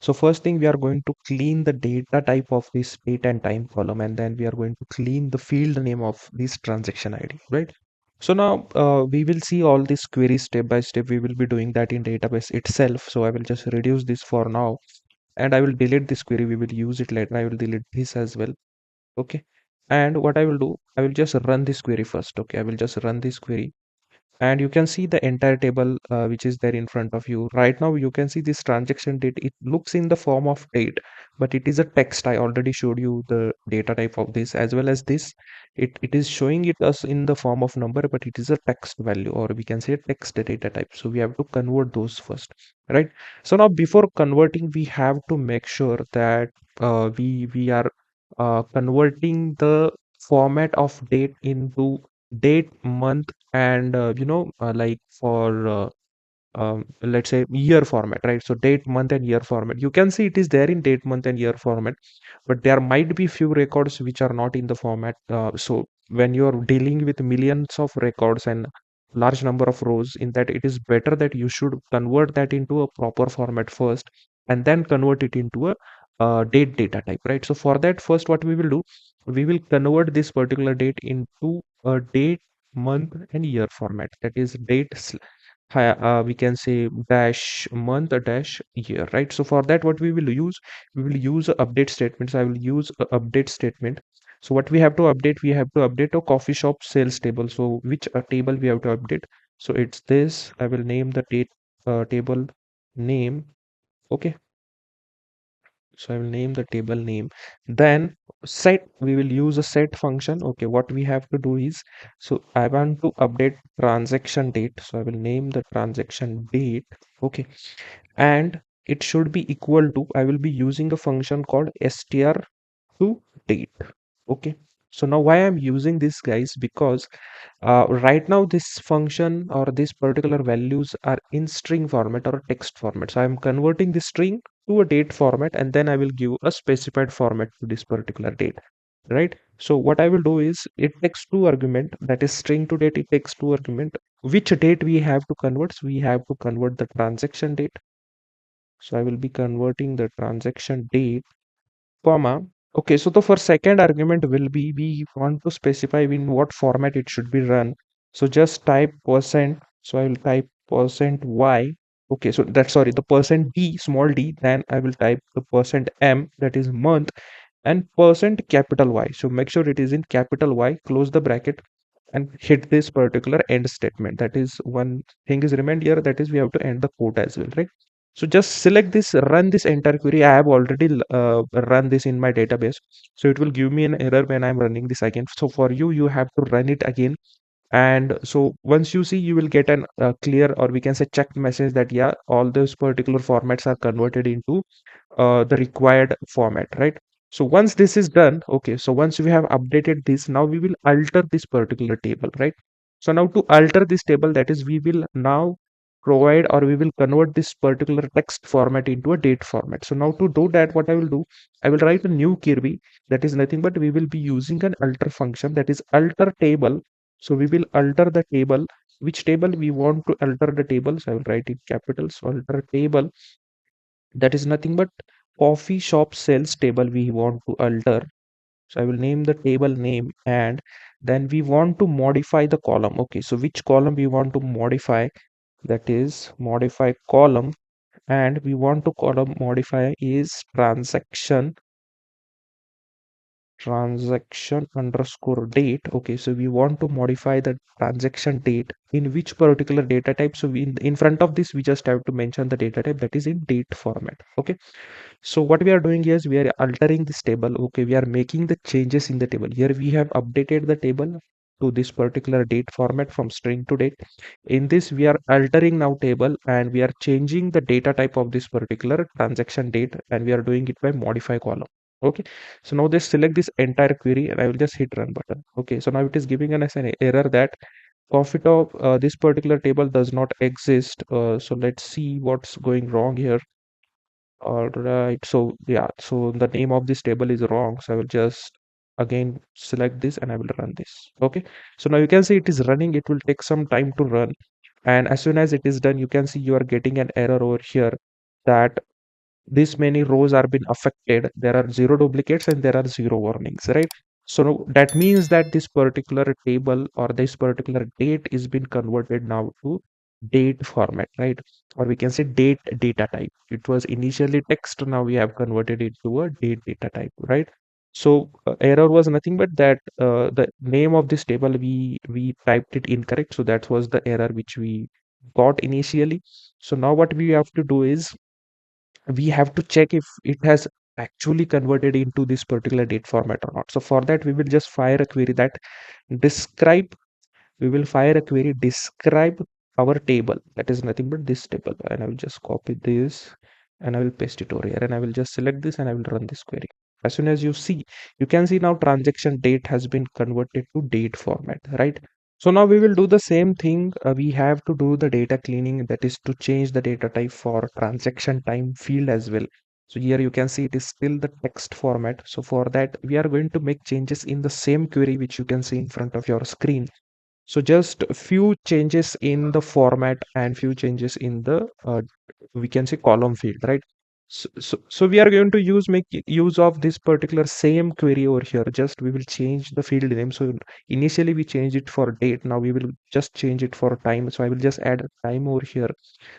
So first thing, we are going to clean the data type of this date and time column, and then we are going to clean the field name of this transaction ID, right? So now we will see all these queries step by step. We will be doing that in database itself. So I will just reduce this for now, and I will delete this query. We will use it later. I will delete this as well. Okay. And what I will do, I will just run this query first. Okay. I will just run this query, and you can see the entire table which is there in front of you right now. You can see this transaction date. It looks in the form of date, but it is a text. I already showed you the data type of this, as well as this. It is showing it us in the form of number, but it is a text value, or we can say text data type. So we have to convert those first, right? So now before converting, we have to make sure that we are converting the format of date into date, month, and like for let's say year format, right? So date, month, and year format, you can see it is there in date, month, and year format, but there might be few records which are not in the format. So when you are dealing with millions of records and large number of rows in that, it is better that you should convert that into a proper format first, and then convert it into a date data type, right? So for that, first what we will do, we will convert this particular date into a date, month, and year format. That is date we can say dash month dash year, right? So for that, what we will use a update statement. So I will use a update statement. So what we have to update, we have to update a coffee shop sales table. So which table we have to update? So it's this. I will name the date table name. Okay, so I will name the table name. Then set, we will use a set function. Okay, what we have to do is, so I want to update transaction date. So I will name the transaction date. Okay, and it should be equal to, I will be using a function called str to date. Okay, so now why I'm using this, guys, because right now this function or this particular values are in string format or text format. So I'm converting the string to a date format, and then I will give a specified format to this particular date, right? So what I will do is, it takes two argument, that is string to date. It takes two argument. Which date we have to convert? So we have to convert the transaction date. So I will be converting the transaction date, comma. Okay, so the for second argument will be, we want to specify in what format it should be run. So just type percent. So I will type percent y. Okay, so that's, sorry, the percent d, small d. Then I will type the percent m, that is month, and percent capital Y. So make sure it is in capital Y, close the bracket, and hit this particular end statement. That is one thing is remained here, that is we have to end the code as well, right? So just select this, run this entire query. I have already run this in my database. So it will give me an error when I'm running this again. So for you, you have to run it again. And so once you see, you will get an clear, or we can say checked message that yeah, all those particular formats are converted into the required format, right? So once this is done, okay, so once we have updated this, now we will alter this particular table, right? So now to alter this table, that is we will now provide, or we will convert this particular text format into a date format. So now to do that, what I will do, I will write a new query. That is nothing but we will be using an alter function, that is alter table. So we will alter the table. Which table we want to alter the table? So I will write in capitals, alter table. That is nothing but coffee shop sales table we want to alter. So I will name the table name, and then we want to modify the column. Okay, so which column we want to modify? That is modify column, and we want to column modify is transaction underscore date. Okay, so we want to modify the transaction date in which particular data type. So we, in front of this, we just have to mention the data type, that is in date format. Okay, so what we are doing is we are altering this table. Okay, we are making the changes in the table. Here we have updated the table to this particular date format from string to date. In this, we are altering now table, and we are changing the data type of this particular transaction date, and we are doing it by modify column. Okay, so now just select this entire query, and I will just hit run button. Okay, so now it is giving us an error that coffee top, this particular table does not exist. So let's see what's going wrong here. All right, so yeah, so the name of this table is wrong. So I will just again select this, and I will run this. Okay, so now you can see it is running. It will take some time to run, and as soon as it is done, you can see you are getting an error over here that this many rows are been affected, there are zero duplicates and there are zero warnings, right? So that means that this particular table or this particular date is been converted now to date format, right? Or we can say date data type. It was initially text, now we have converted it to a date data type, right? So error was nothing but that the name of this table we typed it incorrect, so that was the error which we got initially. So now what we have to do is we have to check if it has actually converted into this particular date format or not. So for that we will just fire a query that describe, we will fire a query describe our table, that is nothing but this table, and I will just copy this and I will paste it over here, and I will just select this and I will run this query. As soon as you see, you can see now transaction date has been converted to date format, right? So now we will do the same thing. We have to do the data cleaning, that is to change the data type for transaction time field as well. So here you can see it is still the text format. So for that we are going to make changes in the same query which you can see in front of your screen. So just a few changes in the format and few changes in the we can say column field, right? So we are going to make use of this particular same query over here. Just we will change the field name. So initially we changed it for date. Now we will just change it for time. So I will just add time over here.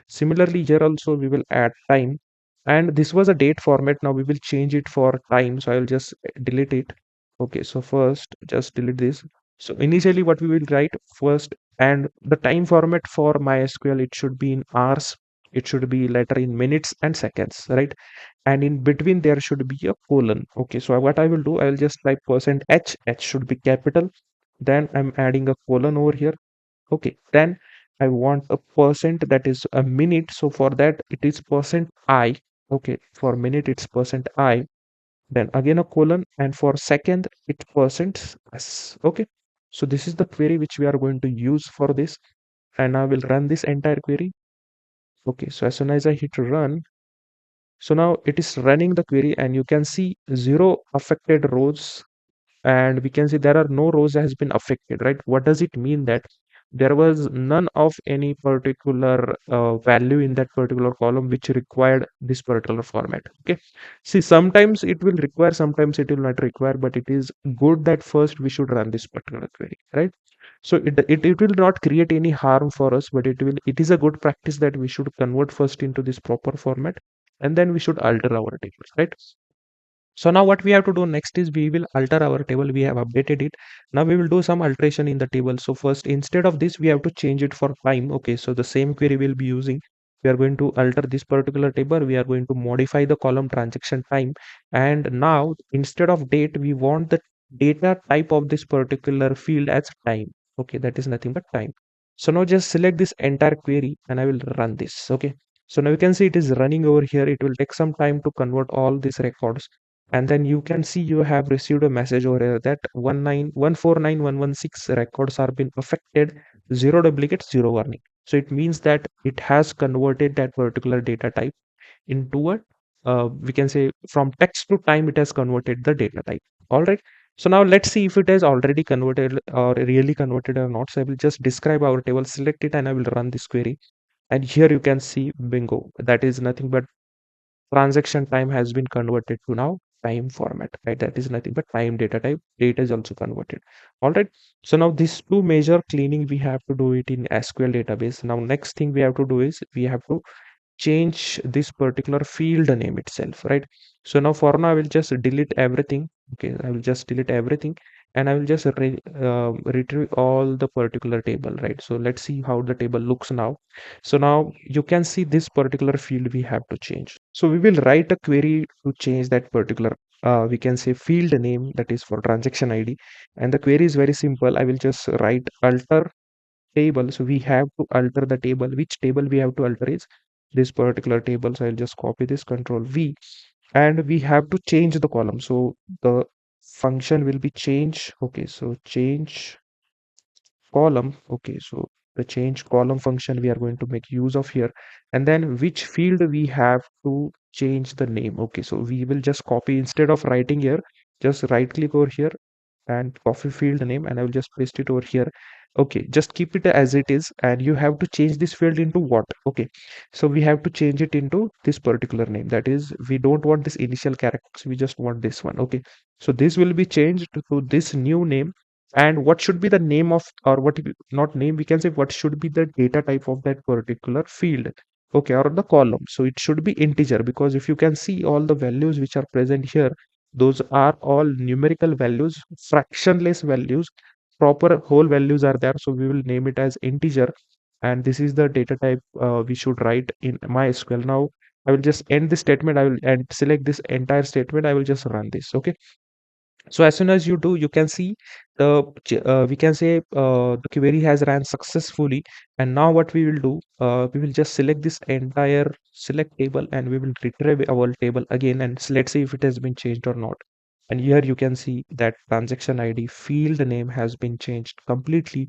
Similarly, here also we will add time. And this was a date format. Now we will change it for time. So I will just delete it. Okay, so first just delete this. So initially what we will write first, and the time format for MySQL, it should be in hours, it should be letter in minutes and seconds, right? And in between there should be a colon. Okay, so what I will do, I will just type percent %h, h should be capital, then I'm adding a colon over here. Okay, then I want a percent, that is a minute, so for that it is percent %I. Okay, for minute it's percent %I, then again a colon, and for second it's percent %s. Okay, so this is the query which we are going to use for this, and I will run this entire query. Okay, so as soon as I hit run, so now it is running the query, and you can see zero affected rows, and we can see there are no rows has been affected, right? What does it mean? That there was none of any particular value in that particular column which required this particular format. Okay, see, sometimes it will require, sometimes it will not require, but it is good that first we should run this particular query, right? So it will not create any harm for us, but it is a good practice that we should convert first into this proper format, and then we should alter our tables, right? So now what we have to do next is we will alter our table. We have updated it. Now we will do some alteration in the table. So first, instead of this, we have to change it for time. Okay, so the same query we'll be using. We are going to alter this particular table. We are going to modify the column transaction time. And now instead of date, we want the data type of this particular field as time. Okay, that is nothing but time. So now just select this entire query and I will run this. Okay. So now you can see it is running over here. It will take some time to convert all these records, and then you can see you have received a message over here that 19149,116 records are been affected, zero duplicates, zero warning. So it means that it has converted that particular data type into a we can say from text to time, it has converted the data type. All right, so now let's see if it has already converted or really converted or not. So I will just describe our table, select it, and I will run this query, and here you can see bingo, that is nothing but transaction time has been converted to now time format, right? That is nothing but time data type, data is also converted. All right, so now these two major cleaning we have to do it in SQL database. Now next thing we have to do is we have to change this particular field name itself, right? So now for now I will just delete everything. Okay, I will just delete everything, and I will just retrieve all the particular table, right? So let's see how the table looks now. So now you can see this particular field we have to change. So we will write a query to change that particular we can say field name, that is for transaction ID, and the query is very simple. I will just write alter table. So we have to alter the table. Which table we have to alter is this particular table. So I'll just copy this, control V, and we have to change the column. So the function will be change. Okay, so change column. Okay, so the change column function we are going to make use of here, and then which field we have to change the name. Okay, so we will just copy, instead of writing here, just right click over here, and coffee field name, and I will just paste it over here. Okay, just keep it as it is, and you have to change this field into what? Okay, so we have to change it into this particular name. That is, we don't want this initial characters, we just want this one. Okay, so this will be changed to this new name. And what should be the name of, or what, not name, we can say what should be the data type of that particular field, okay, or the column. So it should be integer, because if you can see all the values which are present here, those are all numerical values, fractionless values, proper whole values are there. So we will name it as integer, and this is the data type we should write in MySQL. Now I will just end this statement, I will and select this entire statement, I will just run this. Okay, so as soon as you do, you can see we can say the query has ran successfully. And now what we will do, we will just select this entire select table, and we will retrieve our table again, and let's see if it has been changed or not. And here you can see that transaction ID field name has been changed completely.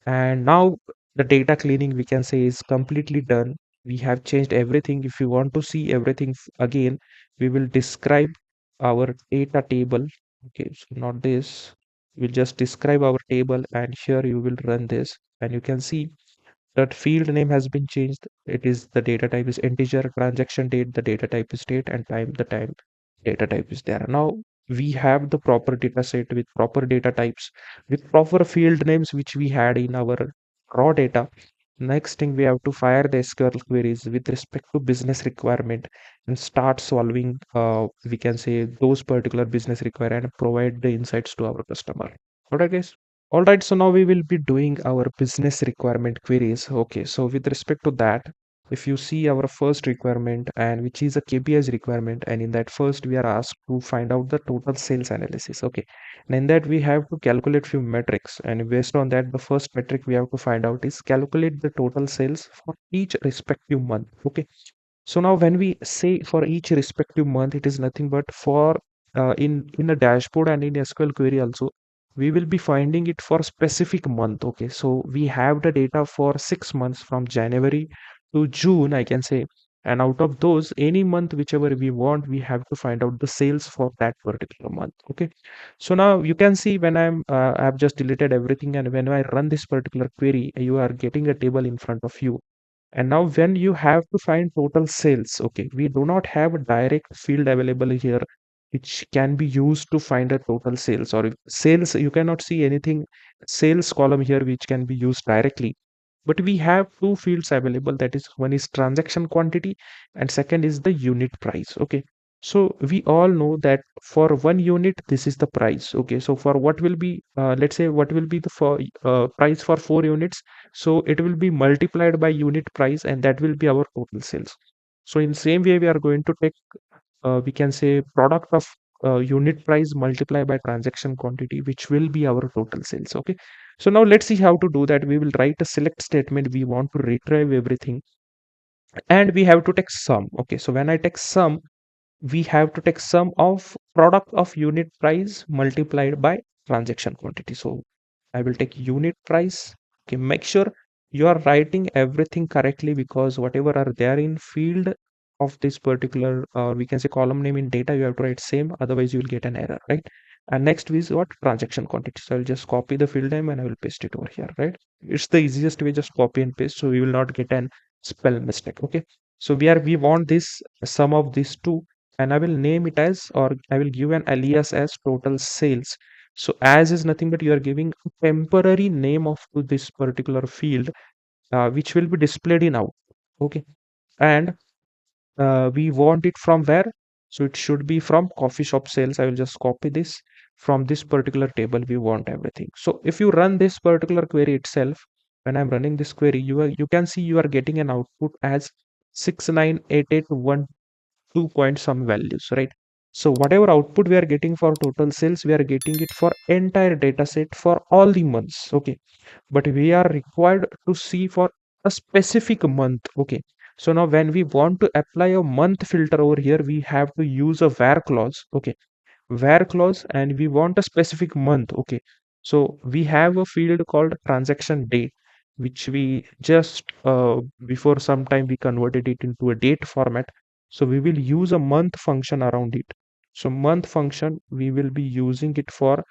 And now the data cleaning, we can say, is completely done. We have changed everything. If you want to see everything again, we will describe our data table. Okay, so not this, we'll just describe our table, and here you will run this, and you can see that field name has been changed. It is, the data type is integer, transaction date, the data type is date, and time, the time data type is there. Now we have the proper data set with proper data types, with proper field names which we had in our raw data. Next thing, we have to fire the SQL queries with respect to business requirement, and start solving, we can say, those particular business requirement, and provide the insights to our customer. Alright guys. All right, so now we will be doing our business requirement queries. Okay, so with respect to that, if you see our first requirement, and which is a KPIs requirement, and in that first we are asked to find out the total sales analysis. Okay, and in that we have to calculate few metrics, and based on that, the first metric we have to find out is calculate the total sales for each respective month. Okay, so now when we say for each respective month, it is nothing but for in a dashboard and in SQL query also, we will be finding it for specific month. Okay, so we have the data for 6 months from January to June, I can say, and out of those, any month whichever we want, we have to find out the sales for that particular month. Okay, so now you can see when I've just deleted everything, and when I run this particular query, you are getting a table in front of you. And now when you have to find total sales, okay, we do not have a direct field available here which can be used to find a total sales, or if sales, you cannot see anything sales column here which can be used directly. But we have two fields available, that is, one is transaction quantity, and second is the unit price. Okay, so we all know that for 1 unit, this is the price. Okay, so for what will be, let's say, what will be the price for 4 units, so it will be multiplied by unit price, and that will be our total sales. So in same way, we are going to take, we can say, product of unit price multiplied by transaction quantity, which will be our total sales. Okay, so now let's see how to do that. We will write a select statement, we want to retrieve everything, and we have to take sum. Okay, so when I take sum, we have to take sum of product of unit price multiplied by transaction quantity. So I will take unit price. Okay, make sure you are writing everything correctly, because whatever are there in field of this particular, we can say, column name in data, you have to write same, otherwise you will get an error, right? And next is what? Transaction quantity. So I'll just copy the field name and I will paste it over here, right? It's the easiest way, just copy and paste, so we will not get an spell mistake. Okay, so we want this sum of these two, and I will name it as, or I will give an alias as total sales. So as is nothing but you are giving a temporary name of to this particular field, which will be displayed in out. Okay, and we want it from where? So it should be from coffee shop sales. I will just copy this from this particular table. We want everything. So if you run this particular query itself, when I'm running this query, you can see you are getting an output as 69881 2 point some values, right? So whatever output we are getting for total sales, we are getting it for entire data set for all the months. Okay, but we are required to see for a specific month. Okay, so now when we want to apply a month filter over here, we have to use a where clause. Okay, where clause, and we want a specific month. Okay, so we have a field called transaction date, which we just before some time we converted it into a date format. So we will use a month function around it. So month function, we will be using it for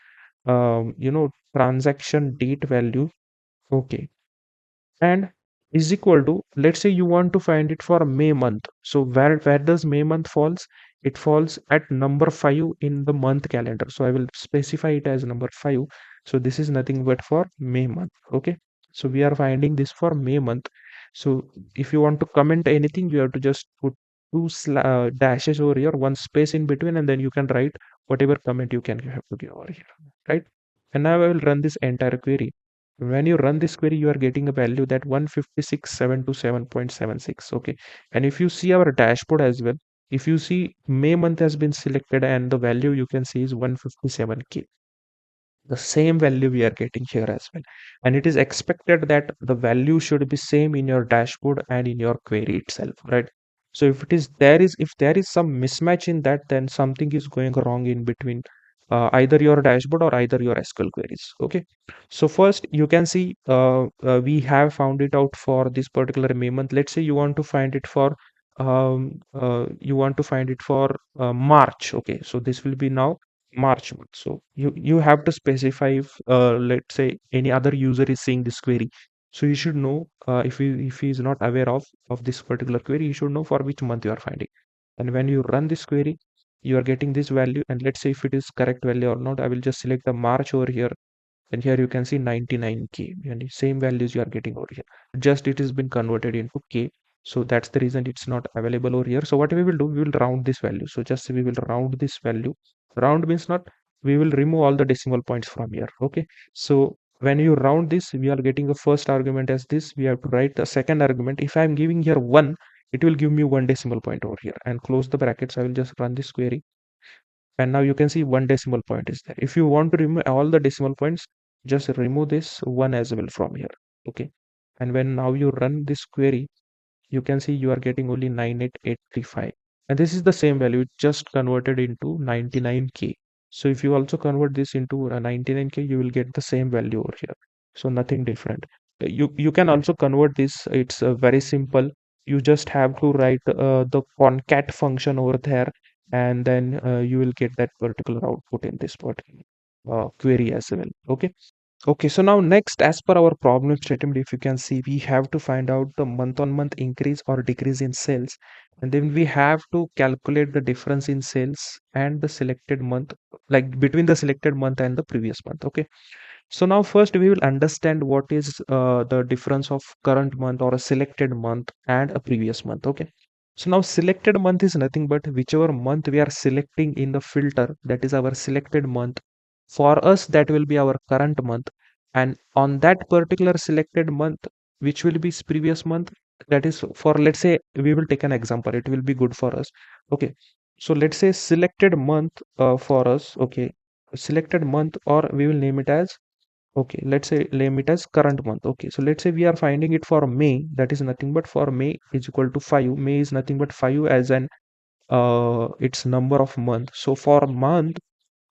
transaction date value. Okay, and is equal to, let's say you want to find it for May month. So where does May month falls? It falls at number 5 in the month calendar. So I will specify it as number 5. So this is nothing but for May month. Okay, so we are finding this for May month. So if you want to comment anything, you have to just put dashes over here, one space in between, and then you can write whatever comment you can have to give over here, right? And now I will run this entire query. When you run this query, you are getting a value that 156,727.76. Okay, and if you see our dashboard as well, if you see May month has been selected and the value you can see is 157k, the same value we are getting here as well, and it is expected that the value should be same in your dashboard and in your query itself, right? So if there is some mismatch in that, then something is going wrong in between either your dashboard or either your SQL queries. Okay, so first you can see we have found it out for this particular May month. Let's say you want to find it for March. Okay, so this will be now March month. So you have to specify if let's say any other user is seeing this query. So you should know if he is not aware of this particular query, you should know for which month you are finding. And when you run this query, you are getting this value. And let's say if it is correct value or not, I will just select the March over here, and here you can see 99k, and the same values you are getting over here, just it has been converted into k. So that's the reason it's not available over here. So what we will do, we will round this value. So just we will round this value. Round means not, we will remove all the decimal points from here. Okay, so when you round this, we are getting a first argument as this. We have to write the second argument. If I am giving here 1, it will give me 1 decimal point over here, and close the brackets. I will just run this query, and now you can see 1 decimal point is there. If you want to remove all the decimal points, just remove this 1 as well from here. Okay, and when now you run this query, you can see you are getting only 98835, and this is the same value, it just converted into 99k. So if you also convert this into a 99k, you will get the same value over here. So nothing different. You can also convert this. It's very simple. You just have to write the concat function over there, and then you will get that particular output in this particular query as well. Okay. Okay, so now next, as per our problem statement, if you can see, we have to find out the month-on-month increase or decrease in sales, and then we have to calculate the difference in sales and the selected month, like between the selected month and the previous month. Okay, so now first we will understand what is the difference of current month or a selected month and a previous month. Okay, so now selected month is nothing but whichever month we are selecting in the filter, that is our selected month. For us, that will be our current month, and on that particular selected month, which will be previous month, that is for, let's say we will take an example, it will be good for us. Okay, so let's say selected month for us. Okay, selected month, or we will name it as, okay, let's say name it as current month. Okay, so let's say we are finding it for May, that is nothing but for May is equal to 5. May is nothing but 5 as an its number of month. So for month,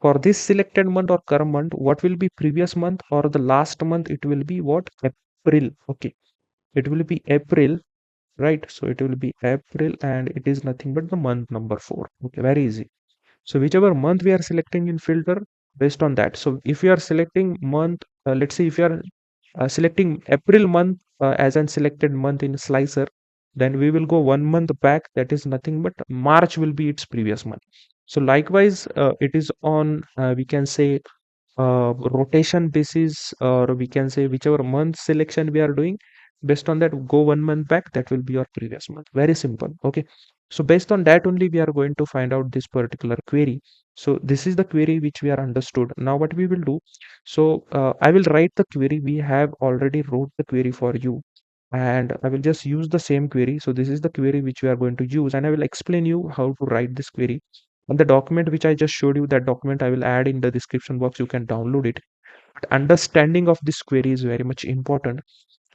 for this selected month or current month, what will be previous month or the last month? It will be what? April. Okay, it will be April, right? So it will be April, and it is nothing but the month number 4. Okay, very easy. So whichever month we are selecting in filter, based on that. So if we are selecting month, let's say if you are selecting April month as an selected month in slicer, then we will go 1 month back, that is nothing but March will be its previous month. So likewise, it is on we can say rotation basis, or we can say whichever month selection we are doing, based on that, go 1 month back, that will be your previous month. Very simple. Okay, so based on that only we are going to find out this particular query. So this is the query which we are understood. Now what we will do, so I will write the query. We have already wrote the query for you, and I will just use the same query. So this is the query which we are going to use, and I will explain you how to write this query. And the document which I just showed you, that document I will add in the description box. You can download it. But understanding of this query is very much important.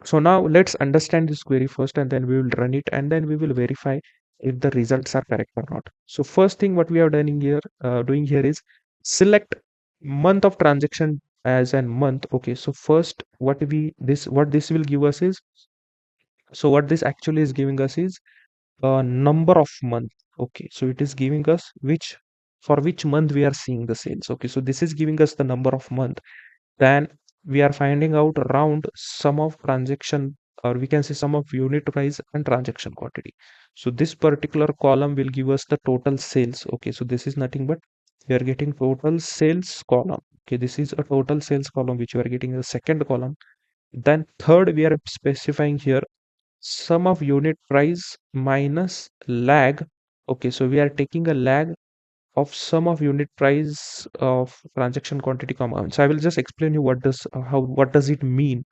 So now let's understand this query first, and then we will run it, and then we will verify if the results are correct or not. So first thing what we have done in here, doing here is select month of transaction as a month. Okay, so first what this will give us is, so what this actually is giving us is number of month. Okay, so it is giving us which for which month we are seeing the sales. Okay, so this is giving us the number of month. Then we are finding out around sum of transaction, or we can say sum of unit price and transaction quantity. So this particular column will give us the total sales. Okay, so this is nothing but we are getting total sales column. Okay, this is a total sales column which we are getting the second column. Then third, we are specifying here sum of unit price minus lag. Okay, so we are taking a lag of sum of unit price of transaction quantity comma. So I will just explain you what does it mean.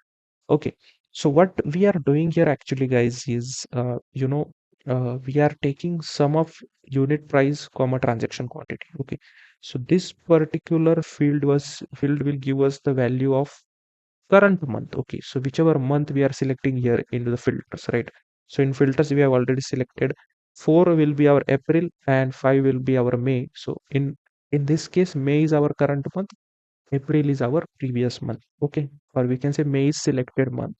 Okay, so what we are doing here actually, guys, is we are taking sum of unit price comma transaction quantity. Okay, so this particular field will give us the value of current month. Okay, so whichever month we are selecting here into the filters, right? So in filters we have already selected 4 will be our April and 5 will be our May. So in this case, May is our current month, April is our previous month. Okay, or we can say May is selected month.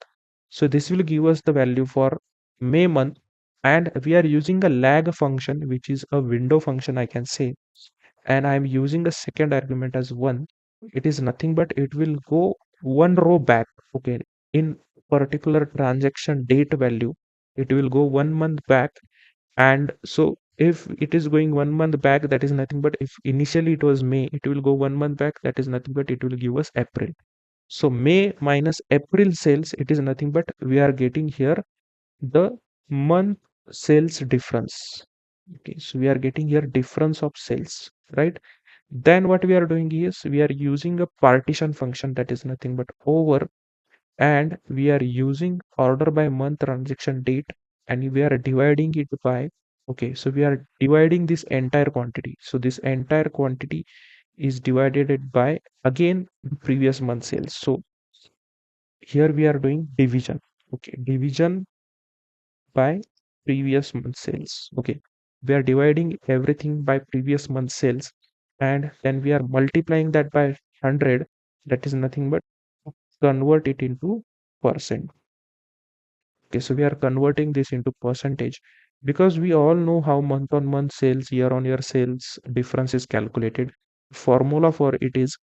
So this will give us the value for May month, and we are using a lag function, which is a window function, I can say, and I'm using a second argument as 1. It is nothing but it will go one row back. Okay, in particular transaction date value, it will go 1 month back. And so if it is going 1 month back, that is nothing but if initially it was May, it will go 1 month back, that is nothing but it will give us April. So May minus April sales, it is nothing but we are getting here the month sales difference. Okay, so we are getting here difference of sales, right? Then what we are doing is we are using a partition function, that is nothing but over, and we are using order by month transaction date, and we are dividing it by, okay, so we are dividing this entire quantity. So this entire quantity is divided it by again previous month sales. So here we are doing division. Okay, division by previous month sales. Okay, we are dividing everything by previous month sales, and then we are multiplying that by 100. That is nothing but convert it into percent. Okay, so we are converting this into percentage, because we all know how month on month sales, year on year sales difference is calculated. Formula for it is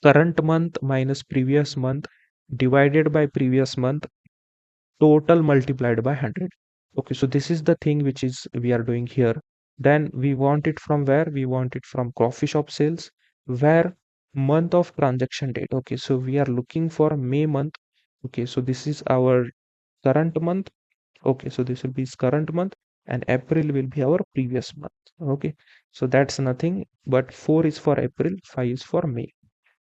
current month minus previous month divided by previous month total multiplied by 100. Okay, so this is the thing which is we are doing here. Then we want it from where? We want it from coffee shop sales, where month of transaction date. Okay, so we are looking for May month. Okay, so this is our current month. Okay, so this will be current month, and April will be our previous month. Okay, so that's nothing but 4 is for April, 5 is for May.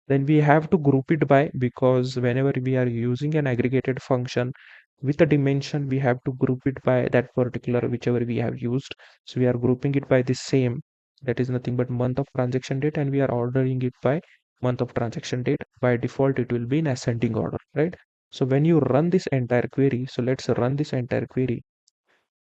Then we have to group it by, because whenever we are using an aggregated function with a dimension, we have to group it by that particular whichever we have used. So we are grouping it by the same, that is nothing but month of transaction date, and we are ordering it by month of transaction date. By default it will be in ascending order, right? So when you run this entire query, so let's run this entire query,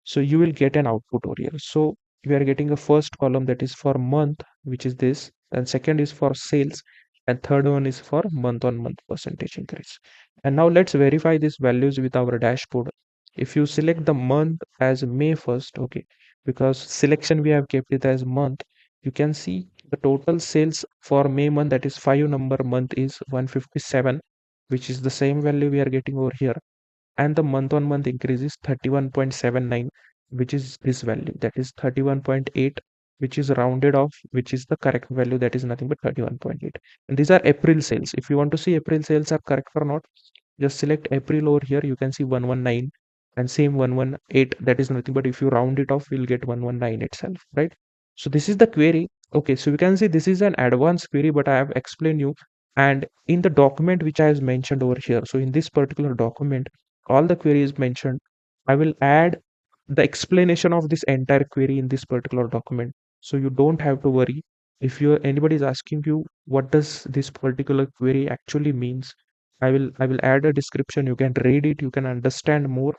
so you will get an output over here. So we are getting a first column that is for month, which is this, and second is for sales, and third one is for month on month percentage increase. And now let's verify these values with our dashboard. If you select the month as May 1st, okay, because selection we have kept it as month, you can see the total sales for May month, that is 5 number month, is 157, which is the same value we are getting over here, and the month on month increase is 31.79, which is this value, that is 31.8, which is rounded off, which is the correct value, that is nothing but 31.8. And these are April sales. If you want to see April sales are correct or not, just select April over here, you can see 119, and same 118, that is nothing but if you round it off, you'll get 119 itself, right? So this is the query. Okay, so we can see this is an advanced query, but I have explained you. And in the document which I have mentioned over here, so in this particular document, all the query is mentioned. I will add the explanation of this entire query in this particular document, so you don't have to worry. If you anybody is asking you what does this particular query actually means, I will add a description. You can read it, you can understand more,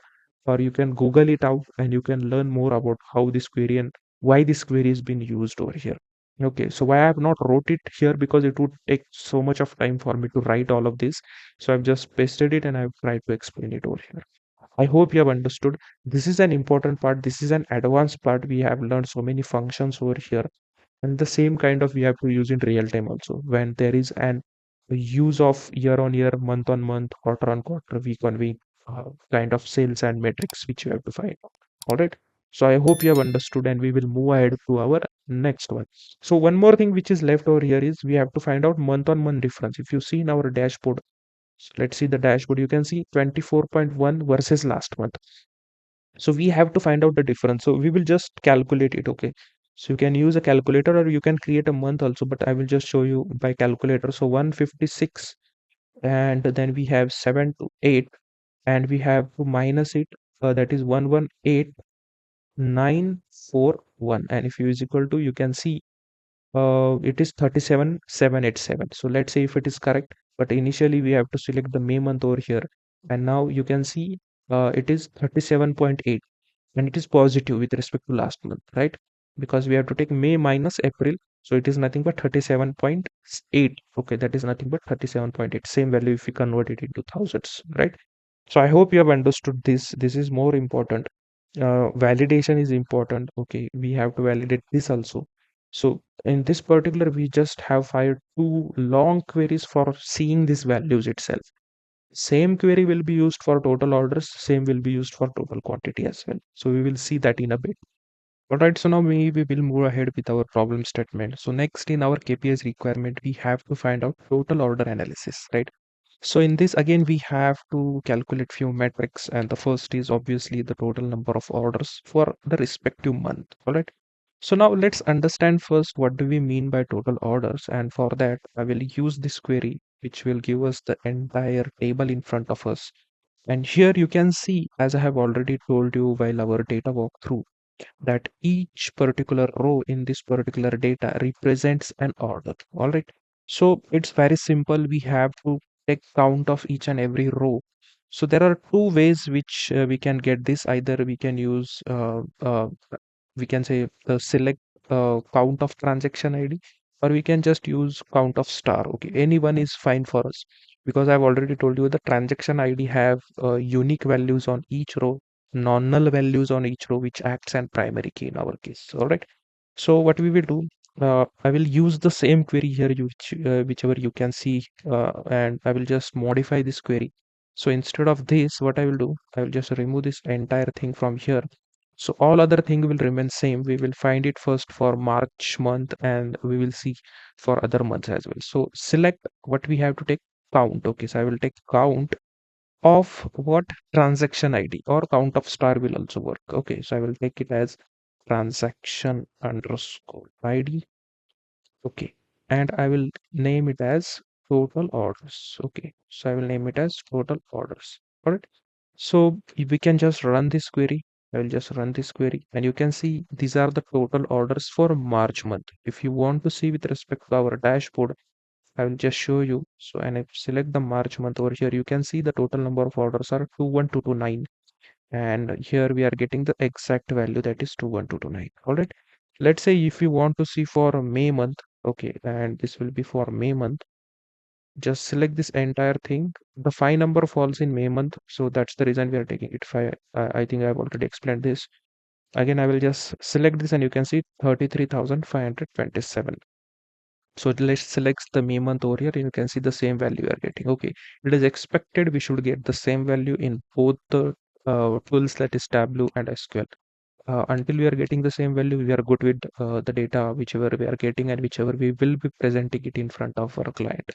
or you can Google it out and you can learn more about how this query and why this query is being used over here. Okay, so why I have not wrote it here, because it would take so much of time for me to write all of this. So I've just pasted it and I've tried to explain it over here. I hope you have understood. This is an important part. This is an advanced part. We have learned so many functions over here. And the same kind of we have to use in real time also when there is an use of year on year, month on month, quarter on quarter, week on week kind of sales and metrics which you have to find out. All right. So I hope you have understood, and we will move ahead to our next one. So one more thing which is left over here is we have to find out month on month difference. If you see in our dashboard, so let's see the dashboard, you can see 24.1 versus last month. So we have to find out the difference. So we will just calculate it. Okay. So you can use a calculator or you can create a month also, but I will just show you by calculator. So 156, and then we have 7 to 8, and we have to minus it. That is 118941. And if u is equal to, you can see it is 37,787. So let's say if it is correct, but initially we have to select the May month over here. And now you can see it is 37.8, and it is positive with respect to last month, right? Because we have to take May minus April. So it is nothing but 37.8. Okay, that is nothing but 37.8. Same value if we convert it into thousands, right? So I hope you have understood this. This is more important. Validation is important. Okay, we have to validate this also. So in this particular, we just have fired two long queries for seeing these values itself. Same query will be used for total orders, same will be used for total quantity as well. So we will see that in a bit. Alright, so now we will move ahead with our problem statement. So next in our KPIs requirement, we have to find out total order analysis, right? So in this again, we have to calculate few metrics, and the first is obviously the total number of orders for the respective month. Alright. So now let's understand first what do we mean by total orders, and for that I will use this query which will give us the entire table in front of us. And here you can see, as I have already told you while our data walkthrough, that each particular row in this particular data represents an order. All right. So it's very simple. We have to take count of each and every row. So there are two ways which we can get this. Either we can use we can say the select count of transaction ID, or we can just use count of star. Okay, any one is fine for us, because I've already told you the transaction ID have unique values on each row, non-null values on each row, which acts as primary key in our case. All right. So what we will do, I will use the same query here, whichever you can see, and I will just modify this query. So instead of this, what I will do, I will just remove this entire thing from here. So all other thing will remain same. We will find it first for March month, and we will see for other months as well. So select what we have to take, count. Okay, so I will take count of what, transaction ID, or count of star will also work. Okay, so I will take it as transaction underscore ID. Okay, and I will name it as total orders. Okay, so I will name it as total orders. All right. So we can just run this query. I will just run this query, and you can see these are the total orders for March month. If you want to see with respect to our dashboard, I will just show you. So, and if select the March month over here, you can see the total number of orders are 21229. And here we are getting the exact value, that is 21229. All right. Let's say if you want to see for May month, okay, and this will be for May month, just select this entire thing. The 5 number falls in May month, so that's the reason we are taking it 5. I think I've already explained this. Again, I will just select this, and you can see 33,527. So let's select the May month over here, and you can see the same value we are getting. Okay, it is expected we should get the same value in both the tools, that is Tableau and SQL. Until we are getting the same value, we are good with the data whichever we are getting and whichever we will be presenting it in front of our client.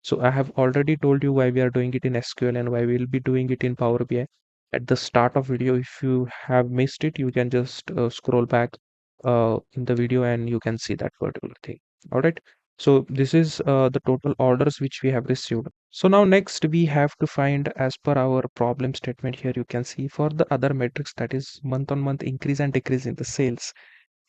So I have already told you why we are doing it in SQL and why we will be doing it in Power BI at the start of video. If you have missed it, you can just scroll back in the video and you can see that particular thing. All right. So this is the total orders which we have received. So now next we have to find, as per our problem statement here, you can see for the other metrics, that is month on month increase and decrease in the sales,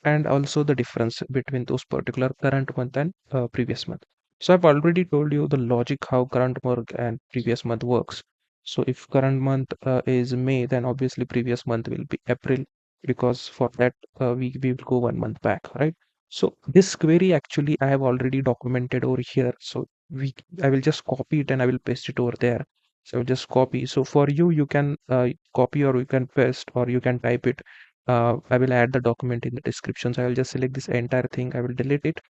and also the difference between those particular current month and previous month. So I've already told you the logic how current month and previous month works. So if current month is May, then obviously previous month will be April, because for that we will go 1 month back, right? So this query actually I have already documented over here. So I will just copy it and I will paste it over there. So just copy. So for you, you can copy or you can paste or you can type it I will add the document in the description. So I will just select this entire thing. I will delete it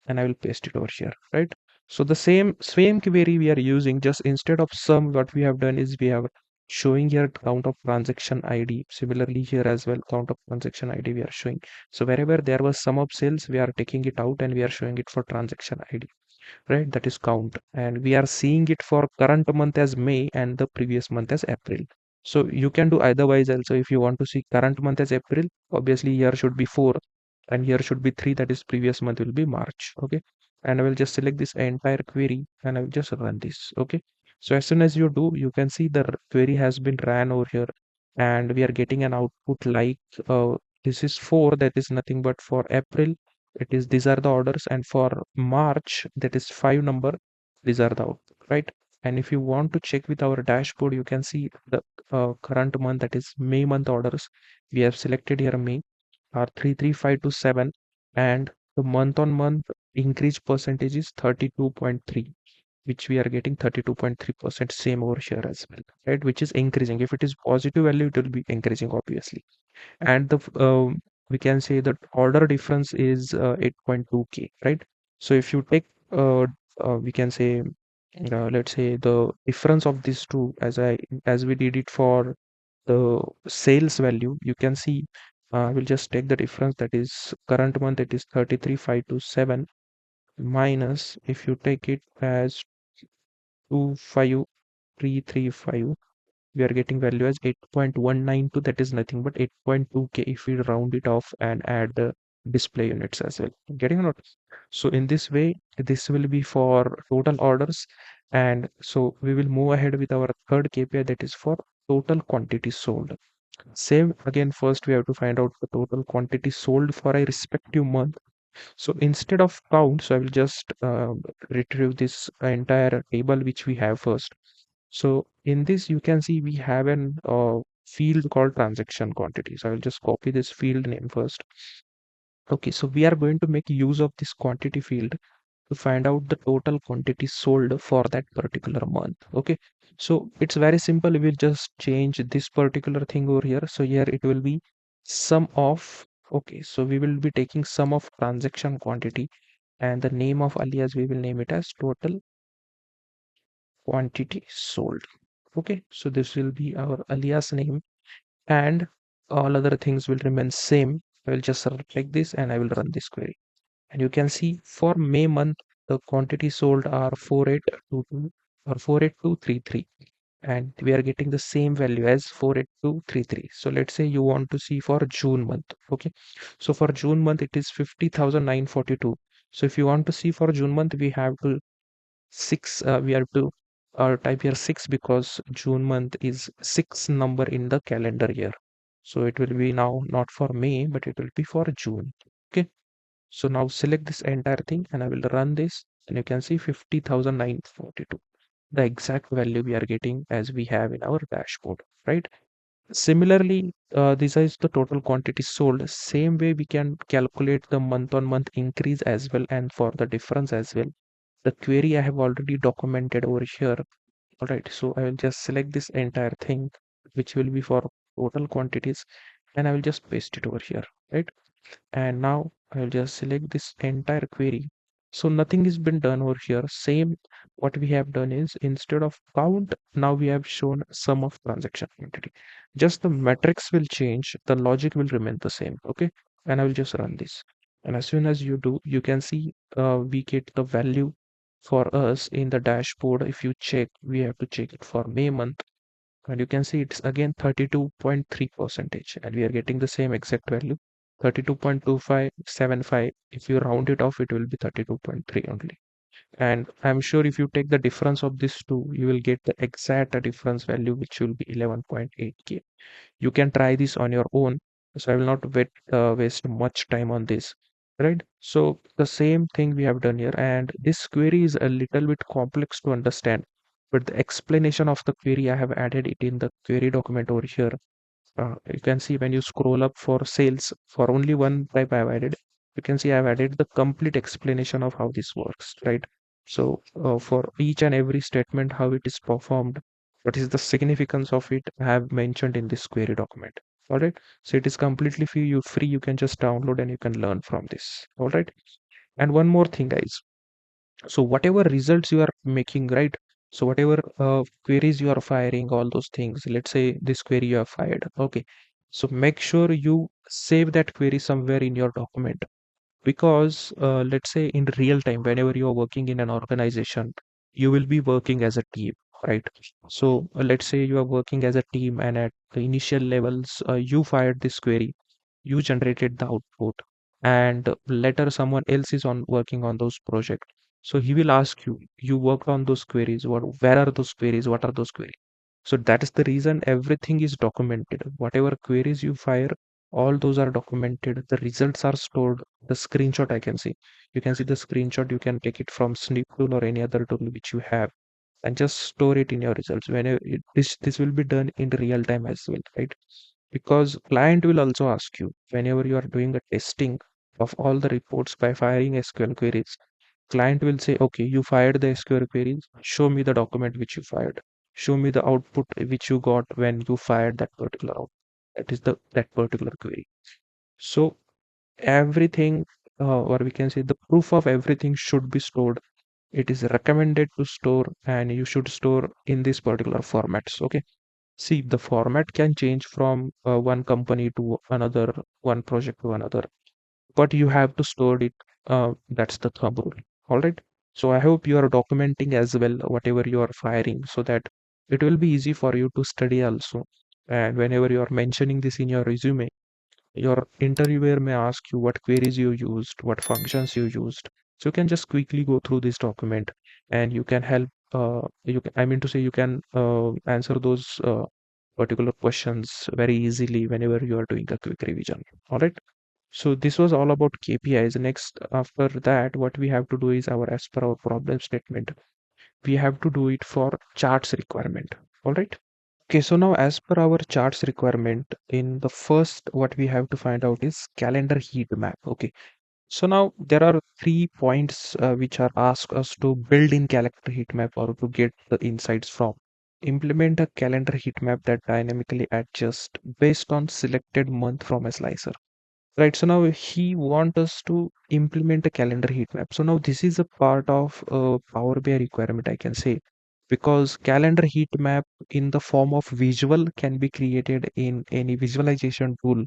and I will paste it over here, right? So the same query we are using, just instead of sum, what we have done is we have showing here count of transaction ID. Similarly here as well, count of transaction ID we are showing. So wherever there was sum of sales, we are taking it out and we are showing it for transaction ID, right? That is count, and we are seeing it for current month as May and the previous month as April. So you can do otherwise also. If you want to see current month as April, obviously here should be 4 and here should be 3, that is previous month will be March. Okay, and I will just select this entire query and I will just run this. Okay, so as soon as you do, you can see the query has been ran over here and we are getting an output like this is 4, that is nothing but for April it is, these are the orders, and for March that is 5 number, these are the output, right? And if you want to check with our dashboard, you can see the current month, that is May month orders. We have selected here May are 33527, and the month on month increase percentage is 32.3, which we are getting 32.3%, same over here as well, right? Which is increasing. If it is positive value, it will be increasing obviously. And the we can say that order difference is 8.2k, right? So if you take we can say let's say the difference of these two, as we did it for the sales value, you can see we'll just take the difference, that is current month, it is 33527 minus, if you take it as 25335, we are getting value as 8.192, that is nothing but 8.2k if we round it off and add the display units as well. Getting or not? So in this way, this will be for total orders, and so we will move ahead with our third KPI, that is for total quantity sold. Same again, first we have to find out the total quantity sold for a respective month. So instead of count, so I will just retrieve this entire table which we have first. So in this, you can see we have an field called transaction quantity. So I will just copy this field name first. Okay, so we are going to make use of this quantity field to find out the total quantity sold for that particular month. Okay, so it's very simple. We will just change this particular thing over here. So here it will be sum of, okay, so we will be taking sum of transaction quantity, and the name of alias we will name it as total quantity sold. Okay, so this will be our alias name, and all other things will remain same. I will just select this and I will run this query. And you can see for May month, the quantity sold are 4822 or 48233. And we are getting the same value as 48233. So let's say you want to see for June month. Okay. So for June month, it is 50,942. So if you want to see for June month, we have to we have to type here 6, because June month is 6 number in the calendar year. So it will be now not for May, but it will be for June. Okay. So now select this entire thing and I will run this, and you can see 50,942, the exact value we are getting as we have in our dashboard, right? Similarly, this is the total quantity sold. Same way we can calculate the month on month increase as well, and for the difference as well. The query I have already documented over here. All right, so I will just select this entire thing, which will be for total quantities, and I will just paste it over here, right? And now I'll just select this entire query. So nothing has been done over here. Same, what we have done is instead of count, now we have shown sum of transaction quantity. Just the metrics will change, the logic will remain the same. Okay, and I will just run this. And as soon as you do, you can see we get the value for us in the dashboard. If you check, we have to check it for May month, and you can see it's again 32.3 percentage, and we are getting the same exact value, 32.2575. If you round it off, it will be 32.3 only. And I'm sure if you take the difference of these two, you will get the exact difference value, which will be 11.8k. You can try this on your own, so I will not waste much time on this, right? So the same thing we have done here, and this query is a little bit complex to understand, but the explanation of the query, I have added it in the query document over here. You can see when you scroll up for sales, for only one type I have added, you can see I have added the complete explanation of how this works, right? So for each and every statement, how it is performed, what is the significance of it, I have mentioned in this query document. All right. So it is completely free. You can just download and you can learn from this. All right. And one more thing, guys. So whatever results you are making, right? So whatever queries you are firing, all those things. Let's say this query you have fired. Okay. So make sure you save that query somewhere in your document, because let's say in real time, whenever you are working in an organization, you will be working as a team, right? So let's say you are working as a team, and at the initial levels, you fired this query, you generated the output, and later someone else is on working on those projects. So he will ask you, you worked on those queries, where are those queries, what are those queries? So that is the reason everything is documented. Whatever queries you fire, all those are documented, the results are stored. The screenshot I can see, you can see the screenshot, you can take it from snip tool or any other tool which you have, and just store it in your results. Whenever this will be done in real time as well, right? Because client will also ask you whenever you are doing a testing of all the reports by firing SQL queries. Client will say, okay, you fired the SQL queries, show me the document which you fired, show me the output which you got when you fired that particular output, that is the that particular query. So everything, or we can say the proof of everything should be stored. It is recommended to store, and you should store in this particular formats. Okay. See, the format can change from one company to another, one project to another, but you have to store it. That's the thumb rule. All right. So I hope you are documenting as well whatever you are firing, so that it will be easy for you to study also. And whenever you are mentioning this in your resume, your interviewer may ask you what queries you used, what functions you used. So you can just quickly go through this document, and you can help. I mean to say, you can answer those particular questions very easily whenever you are doing a quick revision. All right. So this was all about KPIs. Next, after that, what we have to do is our as per our problem statement, we have to do it for charts requirement. All right. Okay, so now as per our charts requirement, in the first, what we have to find out is calendar heat map. Okay, so now there are 3 points which are asked us to build in calendar heat map or to get the insights from. Implement a calendar heat map that dynamically adjusts based on selected month from a slicer. Right, so now he want us to implement a calendar heat map. So now this is a part of Power BI requirement, I can say, because calendar heat map in the form of visual can be created in any visualization tool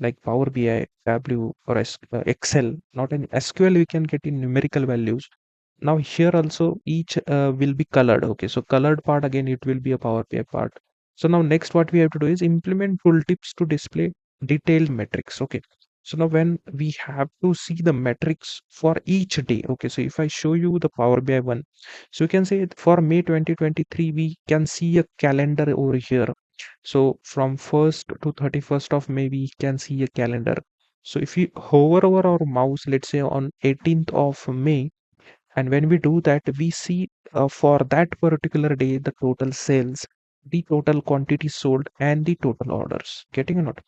like Power BI, Tableau, or Excel. Not in SQL, we can get in numerical values. Now here also each will be colored. Okay, so colored part again, it will be a Power BI part. So now next what we have to do is implement tooltips to display detailed metrics. Okay, so now when we have to see the metrics for each day. Okay, so if I show you the Power BI one, so you can say for May 2023, we can see a calendar over here. So from 1st to 31st of May, we can see a calendar. So if we hover over our mouse, let's say on 18th of May, and when we do that, we see for that particular day the total sales, the total quantity sold, and the total orders. Getting or not?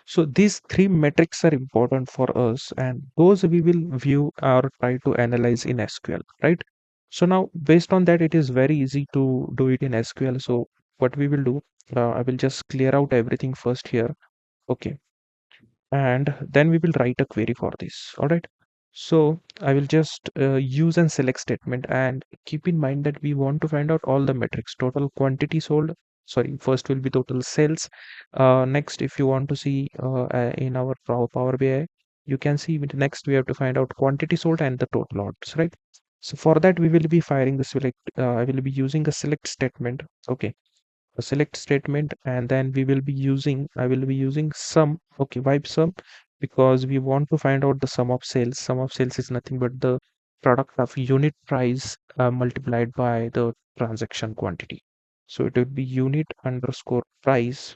So these three metrics are important for us, and those we will view or try to analyze in SQL, right? So now, based on that, it is very easy to do it in SQL. So what we will do, I will just clear out everything first here. Okay, and then we will write a query for this. All right. So I will just use and select statement, and keep in mind that we want to find out all the metrics: total quantity sold. Sorry, first will be total sales. Next, if you want to see in our Power BI, you can see next we have to find out quantity sold and the total orders, right? So for that we will be firing the select. I will be using a select statement. Okay, a select statement, and then we will be using, I will be using sum. Okay, why sum? Because we want to find out the sum of sales. Sum of sales is nothing but the product of unit price multiplied by the transaction quantity. So it will be unit underscore price,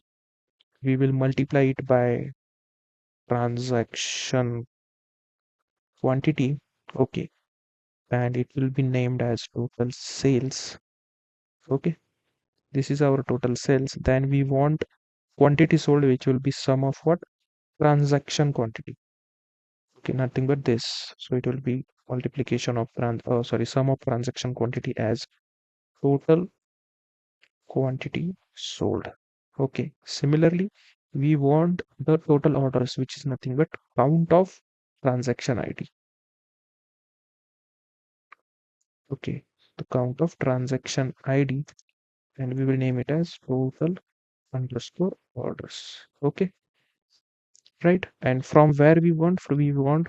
we will multiply it by transaction quantity. Okay, and it will be named as total sales. Okay, this is our total sales. Then we want quantity sold, which will be sum of what? Transaction quantity. Okay, nothing but this. So it will be multiplication of sum of transaction quantity as total quantity sold. Okay, similarly we want the total orders, which is nothing but count of transaction ID. Okay, the count of transaction ID, and we will name it as total underscore orders. Okay, right? And from where we want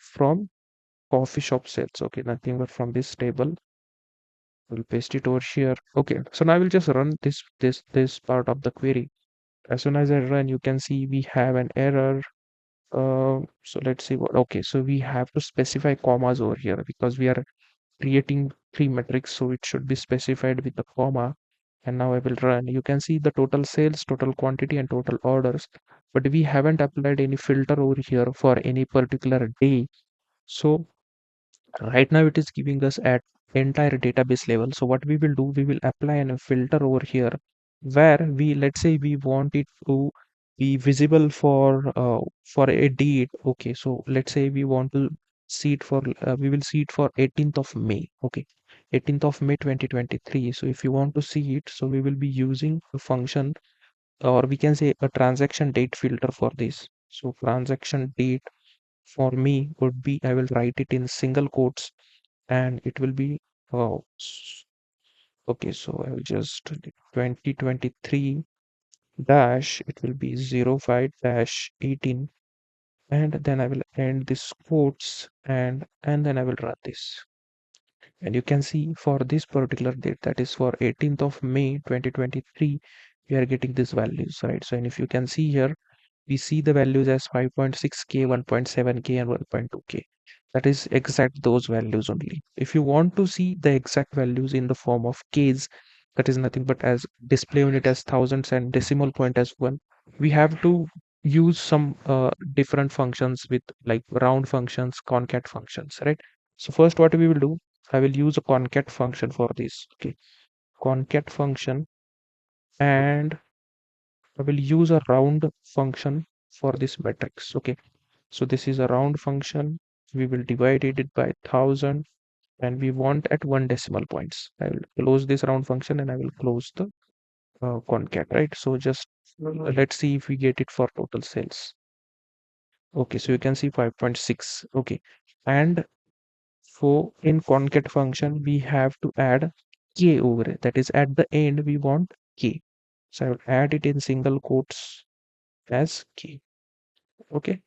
from coffee shop sales. Okay, nothing but from this table. We'll paste it over here. Okay, so now I will just run this part of the query. As soon as I run, you can see we have an error. So let's see what. Okay, so we have to specify commas over here because we are creating three metrics, so it should be specified with the comma. And now I will run. You can see the total sales, total quantity, and total orders, but we haven't applied any filter over here for any particular day. So right now it is giving us at entire database level. So what we will do, we will apply a filter over here where we, let's say we want it to be visible for a date. Okay, so let's say we want to see it for we will see it for 18th of May. Okay, 18th of May 2023. So if you want to see it, so we will be using a function, or we can say a transaction date filter for this. So transaction date for me would be, I will write it in single quotes, and it will be okay, so I will just 2023 dash, it will be 05 dash 18, and then I will end this quotes, and then I will run this. And you can see for this particular date, that is for 18th of May 2023, we are getting these values, right? So and if you can see here, we see the values as 5.6k, 1.7k, and 1.2k. That is exact those values only. If you want to see the exact values in the form of k's, that is nothing but as display unit as thousands and decimal point as one, we have to use some different functions with like round functions, concat functions, right? So first what we will do, I will use a concat function for this. Okay, concat function, and I will use a round function for this matrix. Okay, so this is a round function. We will divide it by 1000, and we want at one decimal points. I will close this round function and I will close the concat, right? So just let's see if we get it for total sales. Okay, so you can see 5.6. Okay, and for in concat function we have to add k over it. That is at the end we want k. So I will add it in single quotes as k. Okay,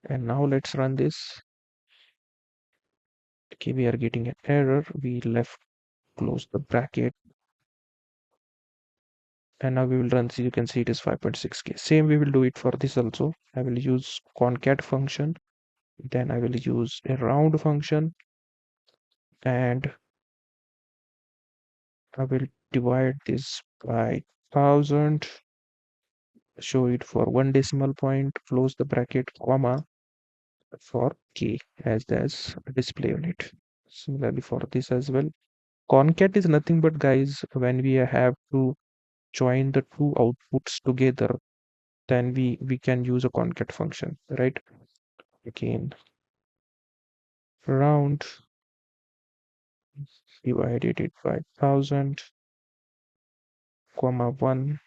and now let's run this. Okay, we are getting an error. We left close the bracket, and now we will run. So you can see it is 5.6k. Same we will do it for this also. I will use concat function, then I will use a round function, and I will divide this by 1000, show it for one decimal point, close the bracket, comma, for k as display unit. Similarly for this as well. Concat is nothing but, guys, when we have to join the two outputs together, then we can use a concat function, right? Again, round, divided it by 1000, comma 1,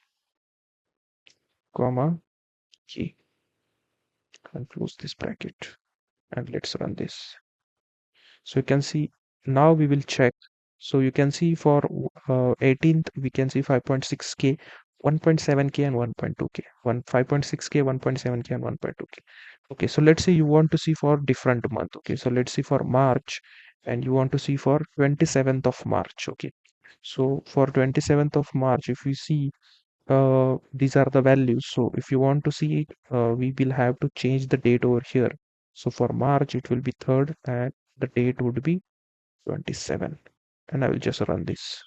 comma k, and close this bracket, and let's run this. So you can see now we will check. So you can see for 18th we can see 5.6k, 1.7k, and 1.2k. 5.6k, 1.7k, and 1.2k. Okay, so let's say you want to see for different month. Okay, so let's see for March, and you want to see for 27th of March. Okay, so for 27th of March, if we see these are the values. So if you want to see it, we will have to change the date over here. So for March it will be 3rd, and the date would be 27, and I will just run this.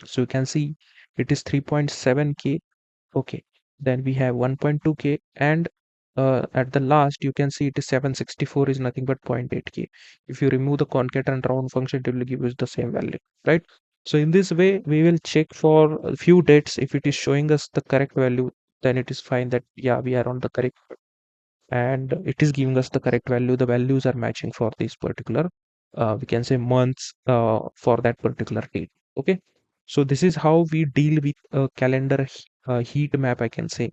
So you can see it is 3.7k. Okay, then we have 1.2k, and at the last you can see it is 764 is nothing but 0.8k. If you remove the concat and round function, it will give us the same value, right? So in this way we will check for a few dates. If it is showing us the correct value, then it is fine, that yeah, we are on the correct, and it is giving us the correct value. The values are matching for this particular we can say months for that particular date. Okay, so this is how we deal with a calendar heat map, I can say.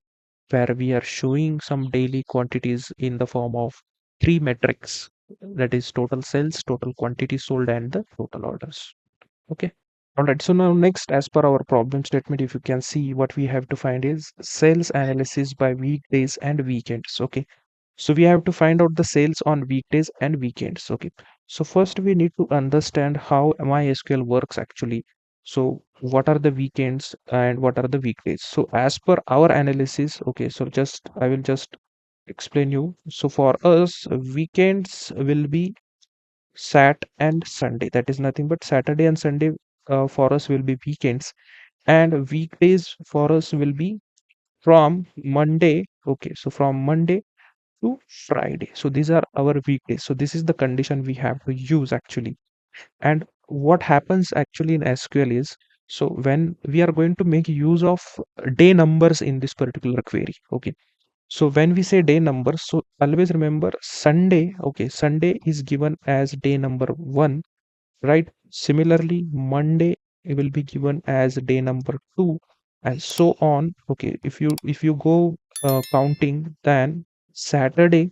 where we are showing some daily quantities in the form of three metrics, that is total sales, total quantity sold, and the total orders. Okay. All right. So now next, as per our problem statement, if you can see, what we have to find is sales analysis by weekdays and weekends. Okay. So we have to find out the sales on weekdays and weekends. Okay. So first we need to understand how MySQL works actually. So what are the weekends and what are the weekdays? So as per our analysis, okay, so just I will just explain you. So for us, weekends will be Sat and Sunday. That is nothing but Saturday and Sunday for us will be weekends, and weekdays for us will be from Monday. Okay, so from Monday to Friday. So these are our weekdays. So this is the condition we have to use actually. And what happens actually in SQL is, so when we are going to make use of day numbers in this particular query. Okay. So when we say day number, so always remember Sunday. Okay, Sunday is given as day number one, right? Similarly, Monday will be given as day number two, and so on. Okay, if you go counting, then Saturday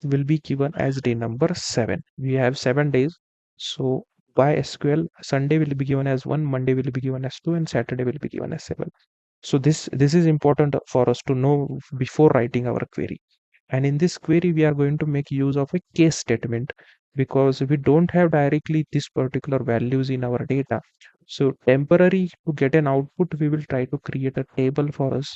will be given as day number 7. We have 7 days. So by SQL, Sunday will be given as 1, Monday will be given as 2, and Saturday will be given as 7. So this is important for us to know before writing our query. And in this query, we are going to make use of a case statement because we don't have directly this particular values in our data. So temporary to get an output, we will try to create a table for us,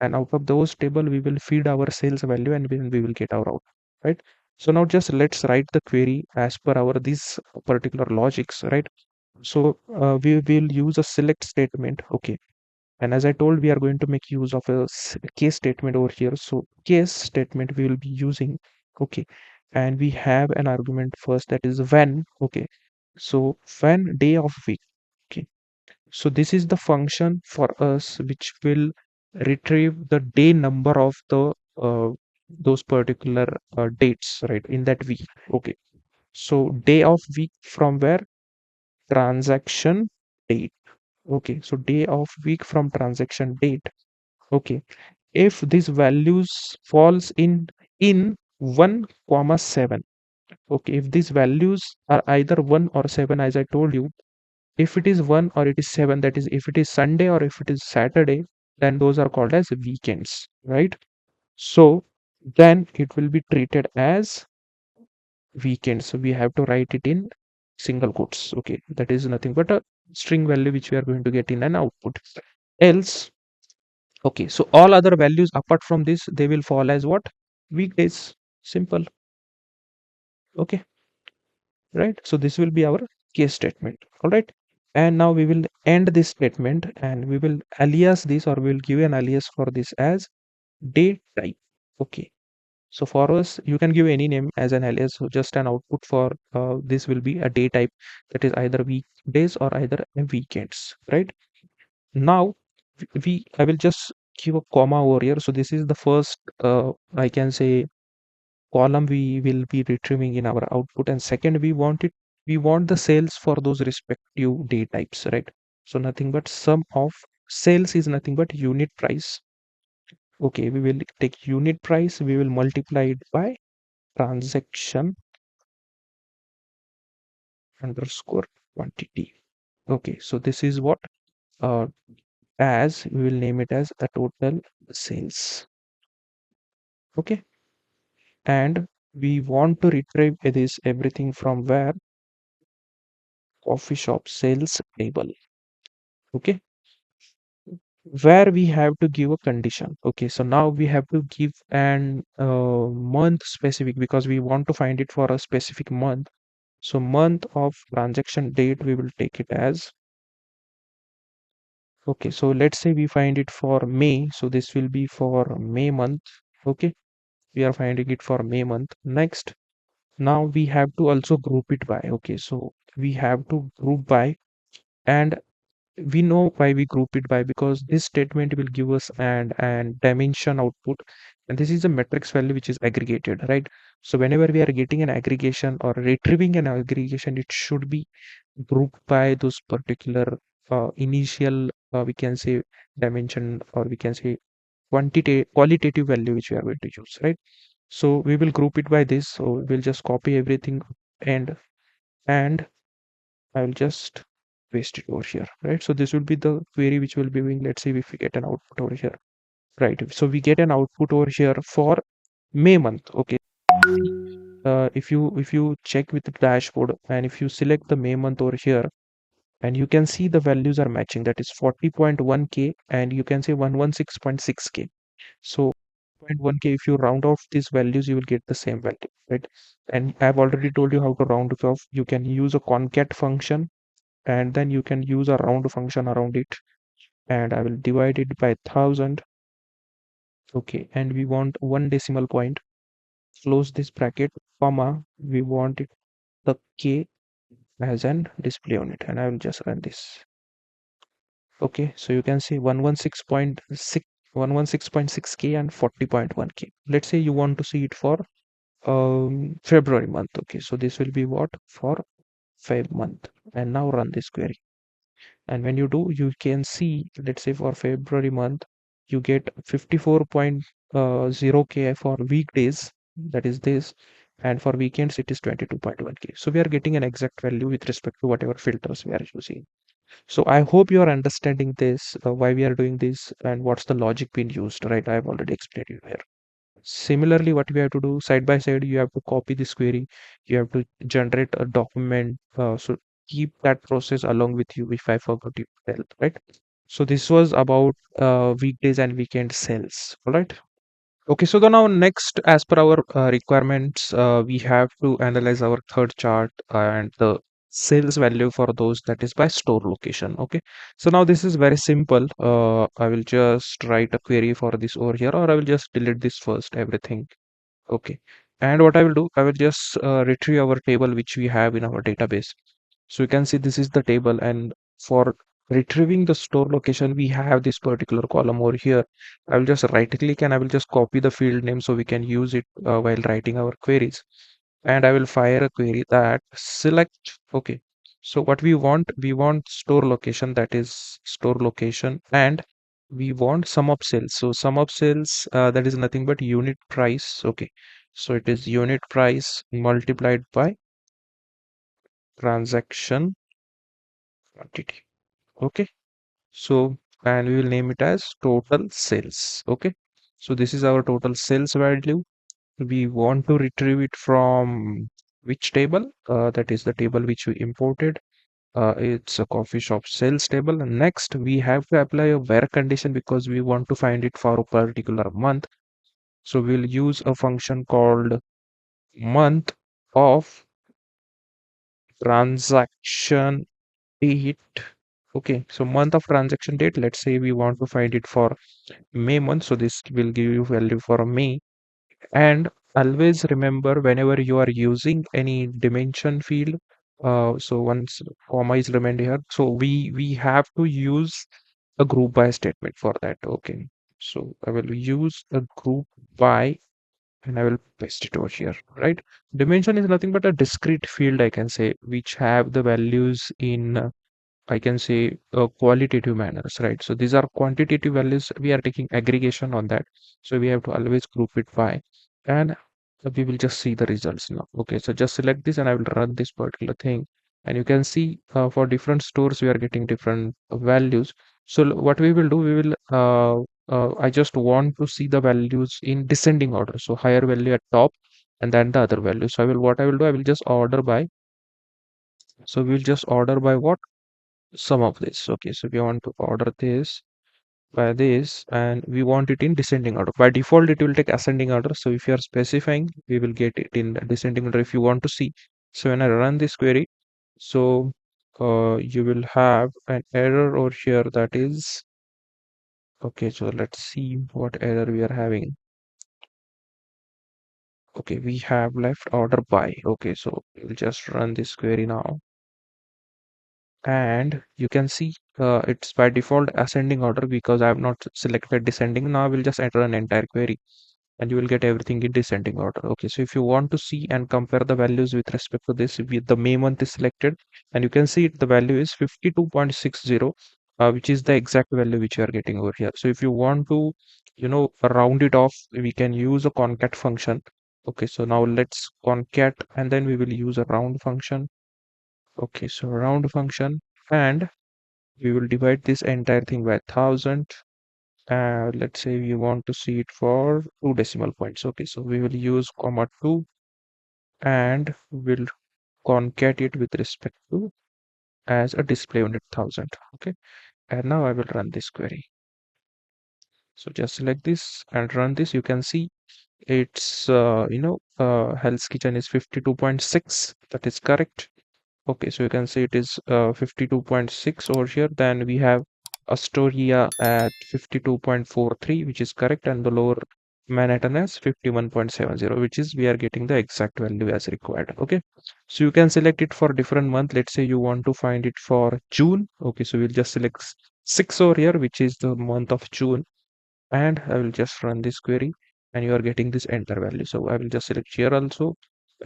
and out of those table we will feed our sales value, and then we will get our output, right? So now just let's write the query as per our this particular logics, right? So we will use a select statement. Okay, and as I told, we are going to make use of a case statement over here. So case statement we will be using. Okay, and we have an argument first, that is when. Okay, so when day of week. Okay, so this is the function for us which will retrieve the day number of the those particular dates, right, in that week. Okay, so day of week from where? Transaction date. Okay, so day of week from transaction date. Okay, if these values falls in 1 comma 7. Okay, if these values are either 1 or 7, as I told you, if it is 1 or it is 7, that is if it is Sunday or if it is Saturday, then those are called as weekends, right? So then it will be treated as weekend. So we have to write it in single quotes. Okay, that is nothing but a string value which we are going to get in an output. Else, okay, so all other values apart from this, they will fall as what? Weekdays. Simple. Okay, right? So this will be our case statement. All right. And now we will end this statement and we will alias this, or we will give an alias for this as day type. Okay. So for us, you can give any name as an alias. So just an output for this will be a day type, that is either weekdays or either weekends, right? Now I will just give a comma over here. So this is the first I can say column we will be retrieving in our output, and second we want the sales for those respective day types, right? So nothing but sum of sales is nothing but unit price. Okay, we will take unit price, we will multiply it by transaction underscore quantity. Okay, so this is what uh, as we will name it as a total sales. Okay, and we want to retrieve this everything from where? Coffee shop sales table. Okay, where we have to give a condition. Okay, so now we have to give an month specific because we want to find it for a specific month. So month of transaction date we will take it as. Okay, so let's say we find it for May, so this will be for May month. Okay, we are finding it for May month. Next, now we have to also group it by. Okay, so we have to group by, and we know why we group it by, because this statement will give us and dimension output, and this is a matrix value which is aggregated, right? So whenever we are getting an aggregation or retrieving an aggregation, it should be grouped by those particular initial we can say dimension, or we can say qualitative value which we are going to use, right? So we will group it by this. So we'll just copy everything and I will just paste it over here, right? So this would be the query which will be doing. Let's see if we get an output over here, right? So we get an output over here for May month. Okay. If you check with the dashboard and if you select the May month over here, and you can see the values are matching, that is 40.1k and you can say 116.6k. So 0.1k, if you round off these values you will get the same value, right? And I've already told you how to round it off. You can use a concat function and then you can use a round function around it, and I will divide it by 1000. Okay, and we want one decimal point, close this bracket, comma, we want it the k as an display on it, and I will just run this. Okay, so you can see 116.6k and 40.1k. Let's say you want to see it for February month. Okay, so this will be what for Feb month, and now run this query. And when you do, you can see, let's say for February month you get 54.0k for weekdays, that is this, and for weekends it is 22.1k. So we are getting an exact value with respect to whatever filters we are using. So I hope you are understanding this, why we are doing this and what's the logic being used, right? I've already explained you here. Similarly, what we have to do side by side, you have to copy this query, you have to generate a document. So keep that process along with you if I forgot to tell, right? So this was about weekdays and weekend sales. All right. Okay, so now next, as per our requirements, we have to analyze our third chart and the sales value for those, that is by store location. Okay, so now this is very simple. I will just write a query for this over here, or I will just delete this first, everything. Okay, and what I will do, I will just retrieve our table which we have in our database. So you can see this is the table, and for retrieving the store location, we have this particular column over here. I will just right click and I will just copy the field name so we can use it while writing our queries. And I will fire a query that select. Okay, so what we want store location, that is store location, and we want sum of sales. So sum of sales, that is nothing but unit price. Okay, so it is unit price multiplied by transaction quantity. Okay, so and we will name it as total sales. Okay, so this is our total sales value. We want to retrieve it from which table? That is the table which we imported. It's a coffee shop sales table. And next we have to apply a where condition because we want to find it for a particular month. So we'll use a function called month of transaction date. Okay, so month of transaction date, let's say we want to find it for May month, so this will give you value for May. And always remember, whenever you are using any dimension field, so once comma is remained here, so we have to use a group by statement for that. Okay, so I will use a group by and I will paste it over here, right? Dimension is nothing but a discrete field, I can say, which have the values in I can say qualitative manners, right? So these are quantitative values. We are taking aggregation on that. So we have to always group it by, and we will just see the results now. Okay, so just select this and I will run this particular thing. And you can see for different stores, we are getting different values. So what we will do, we will, I just want to see the values in descending order. So higher value at top and then the other value. So what I will do, I will just order by. So we will just order by what? Some of this. Okay, so we want to order this by this and we want it in descending order. By default it will take ascending order, so if you are specifying we will get it in descending order if you want to see. So when I run this query, so you will have an error over here, that is okay. So let's see what error we are having. Okay, we have left order by. Okay, so we'll just run this query now, and you can see it's by default ascending order because I have not selected descending. Now I will just enter an entire query and you will get everything in descending order. Okay, so if you want to see and compare the values with respect to this, the May month is selected and you can see the value is 52.60, which is the exact value which you are getting over here. So if you want to round it off, we can use a concat function. Okay, so now let's concat and then we will use a round function. Okay, so round function, and we will divide this entire thing by 1000. Let's say we want to see it for 2 decimal points. Okay, so we will use comma 2 and we'll concat it with respect to as a display unit 1000. Okay, and now I will run this query. So just select this and run this. You can see it's Hell's Kitchen is 52.6. That is correct. Okay, so you can see it is 52.6 over here. Then we have Astoria at 52.43, which is correct, and the lower Manhattan as 51.70, which is we are getting the exact value as required. Okay, so you can select it for different month. Let's say you want to find it for June. Okay, so we'll just select 6 over here, which is the month of June, and I will just run this query and you are getting this enter value. So I will just select here also,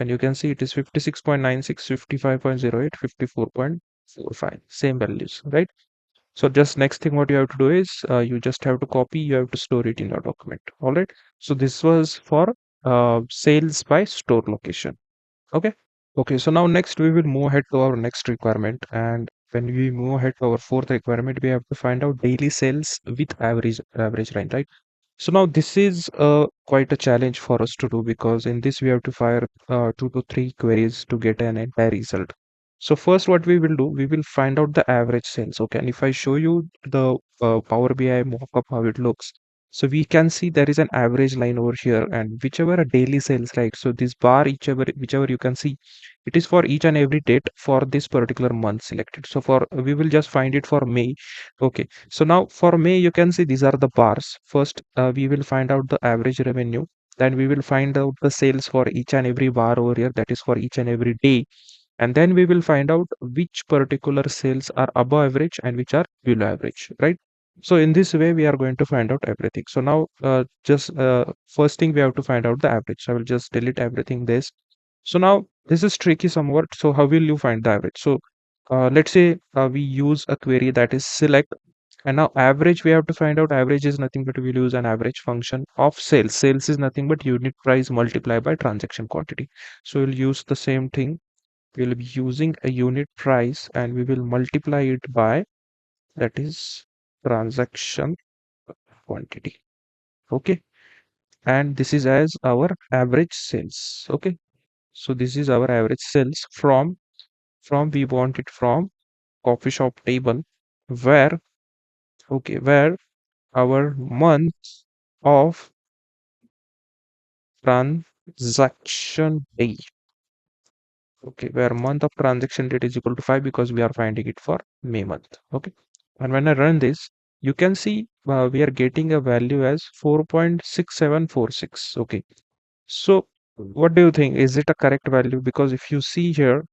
and you can see it is 56.96, 55.08, 54.45, same values, right? So just next thing what you have to do is you just have to copy, you have to store it in your document. All right, so this was for sales by store location. Okay. Okay, so now next we will move ahead to our next requirement, and when we move ahead to our fourth requirement, we have to find out daily sales with average line, right? So now this is quite a challenge for us to do, because in this we have to fire 2 to 3 queries to get an entire result. So first what we will do, we will find out the average sales. Okay, and if I show you the Power BI mockup how it looks, so we can see there is an average line over here, and whichever a daily sales, right? So this bar, whichever you can see, it is for each and every date for this particular month selected. So for we will just find it for May. Okay, so now for May, you can see these are the bars. First, we will find out the average revenue. Then we will find out the sales for each and every bar over here, that is for each and every day. And then we will find out which particular sales are above average and which are below average, right? So in this way, we are going to find out everything. So now, just first thing we have to find out the average. So I will just delete everything this. So now this is tricky somewhat. So how will you find the average? So let's say we use a query that is select, and now average, we have to find out average is nothing but we'll use an average function of sales. Sales is nothing but unit price multiplied by transaction quantity. So we'll use the same thing. We'll be using a unit price and we will multiply it by, that is, transaction quantity. Okay. And this is as our average sales. Okay. So this is our average sales from we want it from coffee shop table, where, okay, where our month of transaction day, okay, where month of transaction date is equal to 5, because we are finding it for May month. Okay, and when I run this, you can see we are getting a value as 4.6746. Okay, so what do you think, is it a correct value? Because if you see here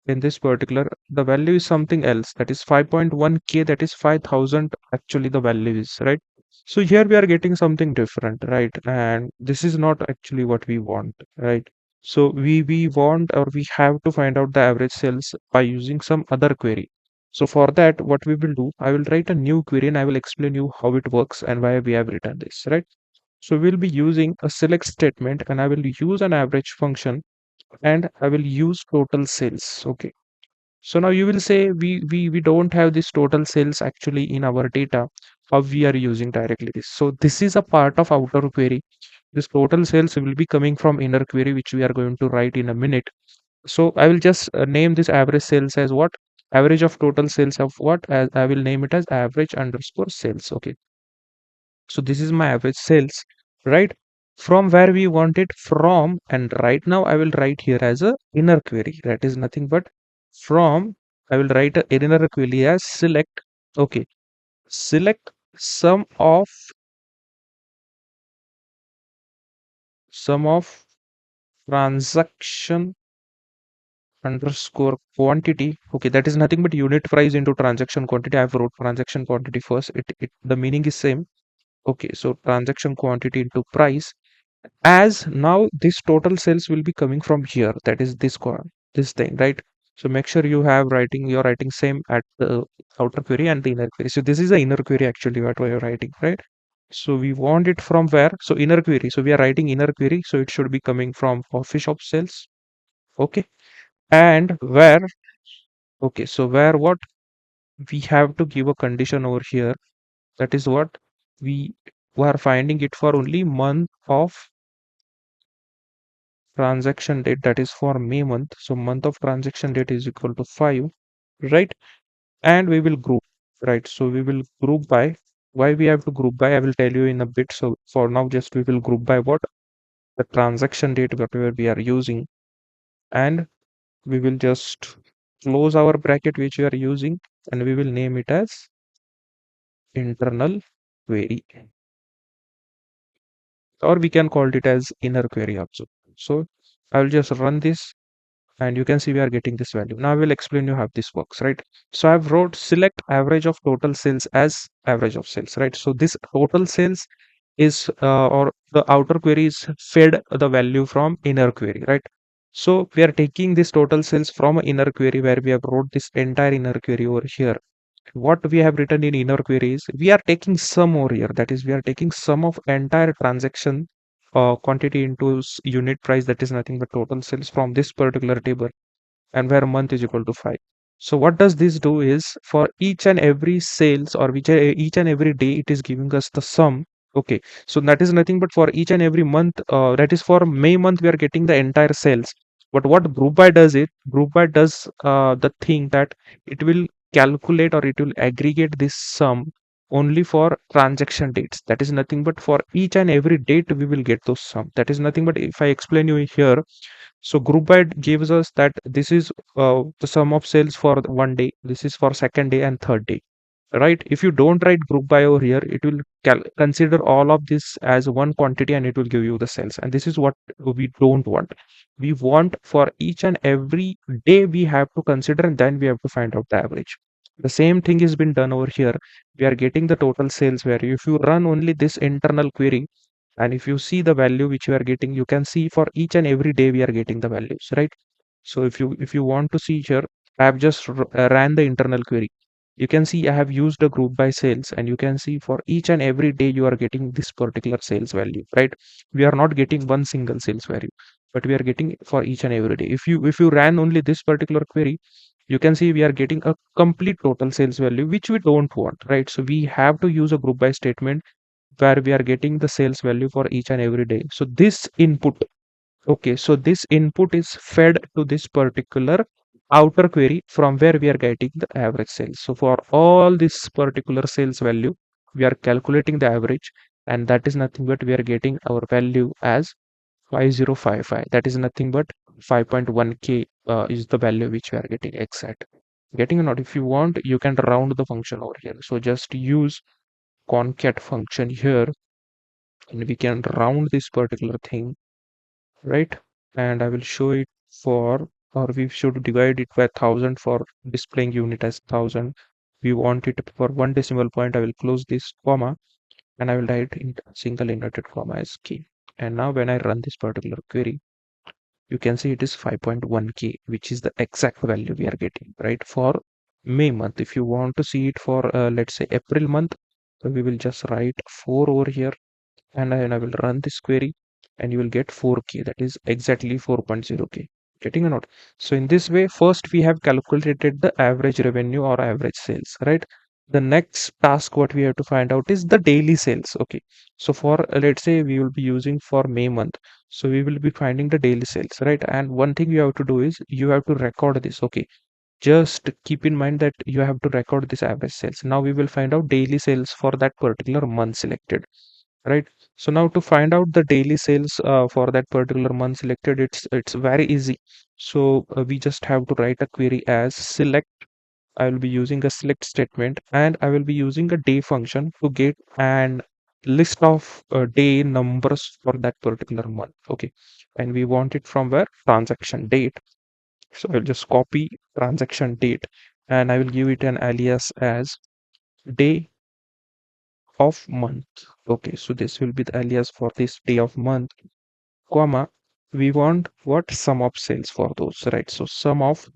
in this particular, the value is something else, that is 5.1k, that is 5000 actually the value is, right? So here we are getting something different, right? And this is not actually what we want, right? So we want, or we have to find out the average sales by using some other query. So for that, what we will do, I will write a new query and I will explain you how it works and why we have written this, right? So we'll be using a select statement and I will use an average function and I will use total sales. Okay, so now you will say we don't have this total sales actually in our data. How we are using directly this? So this is a part of outer query. This total sales will be coming from inner query, which we are going to write in a minute. So I will just name this average sales as what? Average of total sales of what? As I will name it as average underscore sales. Okay. So this is my average sales, right? From where we want it from, and right now I will write here as a inner query. That is nothing but from. I will write a inner query as select. Okay, select sum of transaction underscore quantity. Okay, that is nothing but unit price into transaction quantity. I've wrote transaction quantity first. It the meaning is same. Okay, so transaction quantity into price, as now this total sales will be coming from here, that is this thing, right? So make sure you're writing same at the outer query and the inner query. So this is the inner query actually what you're writing, right? So we want it from where? So inner query. So we are writing inner query. So it should be coming from coffee shop sales. Okay. And where? Okay. So where what? We have to give a condition over here. That is what we are finding it for only month of transaction date. That is for May month. So month of transaction date is equal to 5, right? And we will group, right? So we will group by, why we have to group by, I will tell you in a bit. So for now, just we will group by what? The transaction date, whatever we are using, and we will just close our bracket which we are using, and we will name it as internal query, or we can call it as inner query also. So I will just run this, and you can see we are getting this value. Now I will explain you how this works, right? So I've wrote select average of total sales as average of sales, right? So this total sales is or the outer query is fed the value from inner query, right? So we are taking this total sales from inner query where we have wrote this entire inner query over here. What we have written in inner query is we are taking sum over here. That is, we are taking sum of entire transaction quantity into unit price. That is nothing but total sales from this particular table, and where month is equal to 5. So what does this do is for each and every sales, or each and every day it is giving us the sum. Okay, so that is nothing but for each and every month, that is for May month we are getting the entire sales. But what group by does, it group by does the thing that it will calculate or it will aggregate this sum only for transaction dates. That is nothing but for each and every date we will get those sum. That is nothing but, if I explain you here, so group by gives us that this is the sum of sales for one day, this is for second day and third day, right? If you don't write group by over here, it will consider all of this as one quantity and it will give you the sales. And this is what we don't want. We want for each and every day we have to consider, and then we have to find out the average. The same thing has been done over here. We are getting the total sales value. If you run only this internal query, and if you see the value which you are getting, you can see for each and every day we are getting the values, right? So if you want to see here, I have just ran the internal query. You can see I have used a group by sales, and you can see for each and every day you are getting this particular sales value, right? We are not getting one single sales value, but we are getting for each and every day. If you ran only this particular query, you can see we are getting a complete total sales value, which we don't want, right? So we have to use a group by statement where we are getting the sales value for each and every day. So this input, okay, so this input is fed to this particular outer query from where we are getting the average sales. So for all this particular sales value, we are calculating the average, and that is nothing but we are getting our value as 5055. That is nothing but 5.1k is the value which we are getting exact. Getting or not? If you want, you can round the function over here. So just use concat function here, and we can round this particular thing, right? And I will show it for, or we should divide it by 1000 for displaying unit as 1000. We want it for one decimal point. I will close this comma, and I will write in single inverted comma as key. And now when I run this particular query, you can see it is 5.1k, which is the exact value we are getting, right? For May month. If you want to see it for let's say April month, so we will just write 4 over here, and I will run this query, and you will get 4k, that is exactly 4.0k. Getting or not? So in this way, first we have calculated the average revenue or average sales, right? The next task what we have to find out is the daily sales. Okay, so for let's say we will be using for May month, so we will be finding the daily sales, right? And one thing you have to do is you have to record this. Okay, just keep in mind that you have to record this average sales. Now we will find out daily sales for that particular month selected, right? So now to find out the daily sales for that particular month selected, it's very easy. So we just have to write a query as select. I will be using a select statement, and I will be using a day function to get an list of day numbers for that particular month. Okay, and we want it from where? Transaction date. So I'll just copy transaction date, and I will give it an alias as day of month. Okay, so this will be the alias for this day of month, comma, we want what? Sum of sales for those, right? So sum of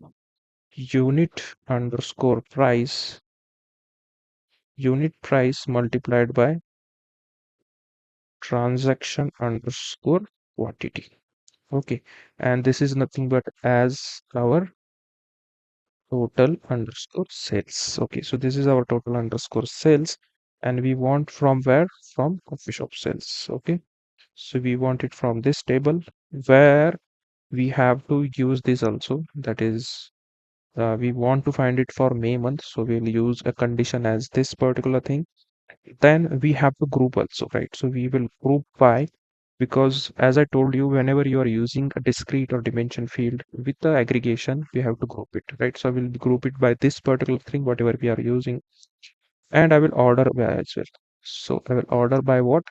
unit underscore price, unit price multiplied by transaction underscore quantity. Okay, and this is nothing but as our total underscore sales. Okay, so this is our total underscore sales, and we want from where? From coffee shop sales. Okay, so we want it from this table where we have to use this also. That is, we want to find it for May month, so we'll use a condition as this particular thing. Then we have to group also, right? So we will group by, because as I told you, whenever you are using a discrete or dimension field with the aggregation, we have to group it, right? So I will group it by this particular thing, whatever we are using, and I will order by as well. So I will order by what?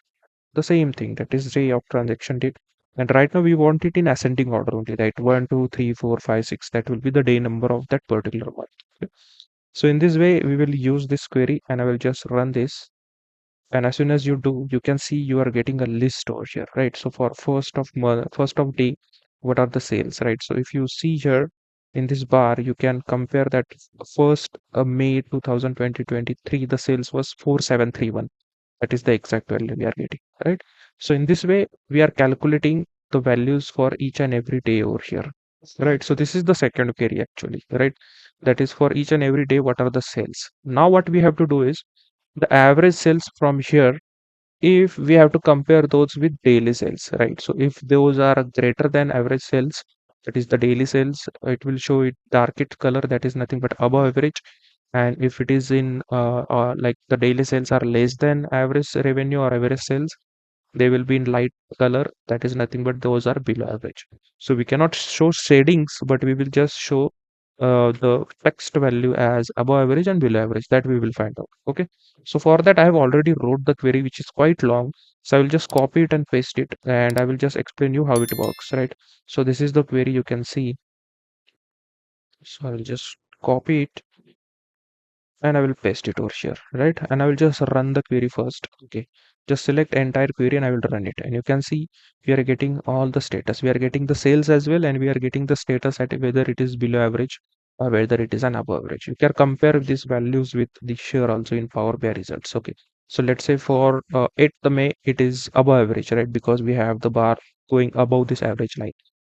The same thing, that is day of transaction date. And right now we want it in ascending order only, right? 1, 2, 3, 4, 5, 6. That will be the day number of that particular month. Okay. So in this way, we will use this query, and I will just run this. And as soon as you do, you can see you are getting a list over here, right? So for first of month, first of day, what are the sales, right? So if you see here in this bar, you can compare that first May 2023, the sales was 4731. That is the exact value we are getting, right? So in this way, we are calculating the values for each and every day over here, right? So this is the second query actually, right? That is for each and every day, what are the sales? Now what we have to do is the average sales from here, if we have to compare those with daily sales, right? So if those are greater than average sales, that is the daily sales, it will show it dark color, that is nothing but above average. And if it is in like the daily sales are less than average revenue or average sales, they will be in light color, that is nothing but those are below average. So we cannot show shadings, but we will just show the text value as above average and below average, that we will find out. Okay, so for that I have already wrote the query, which is quite long, so I will just copy it and paste it, and I will just explain you how it works, right? So this is the query, you can see. So I will just copy it and I will paste it over here, right? And I will just run the query first. Okay, just select entire query and I will run it. And you can see we are getting all the status. We are getting the sales as well, and we are getting the status at whether it is below average or whether it is an above average. You can compare these values with the share also in Power BI results. Okay, so let's say for 8th May, it is above average, right? Because we have the bar going above this average line.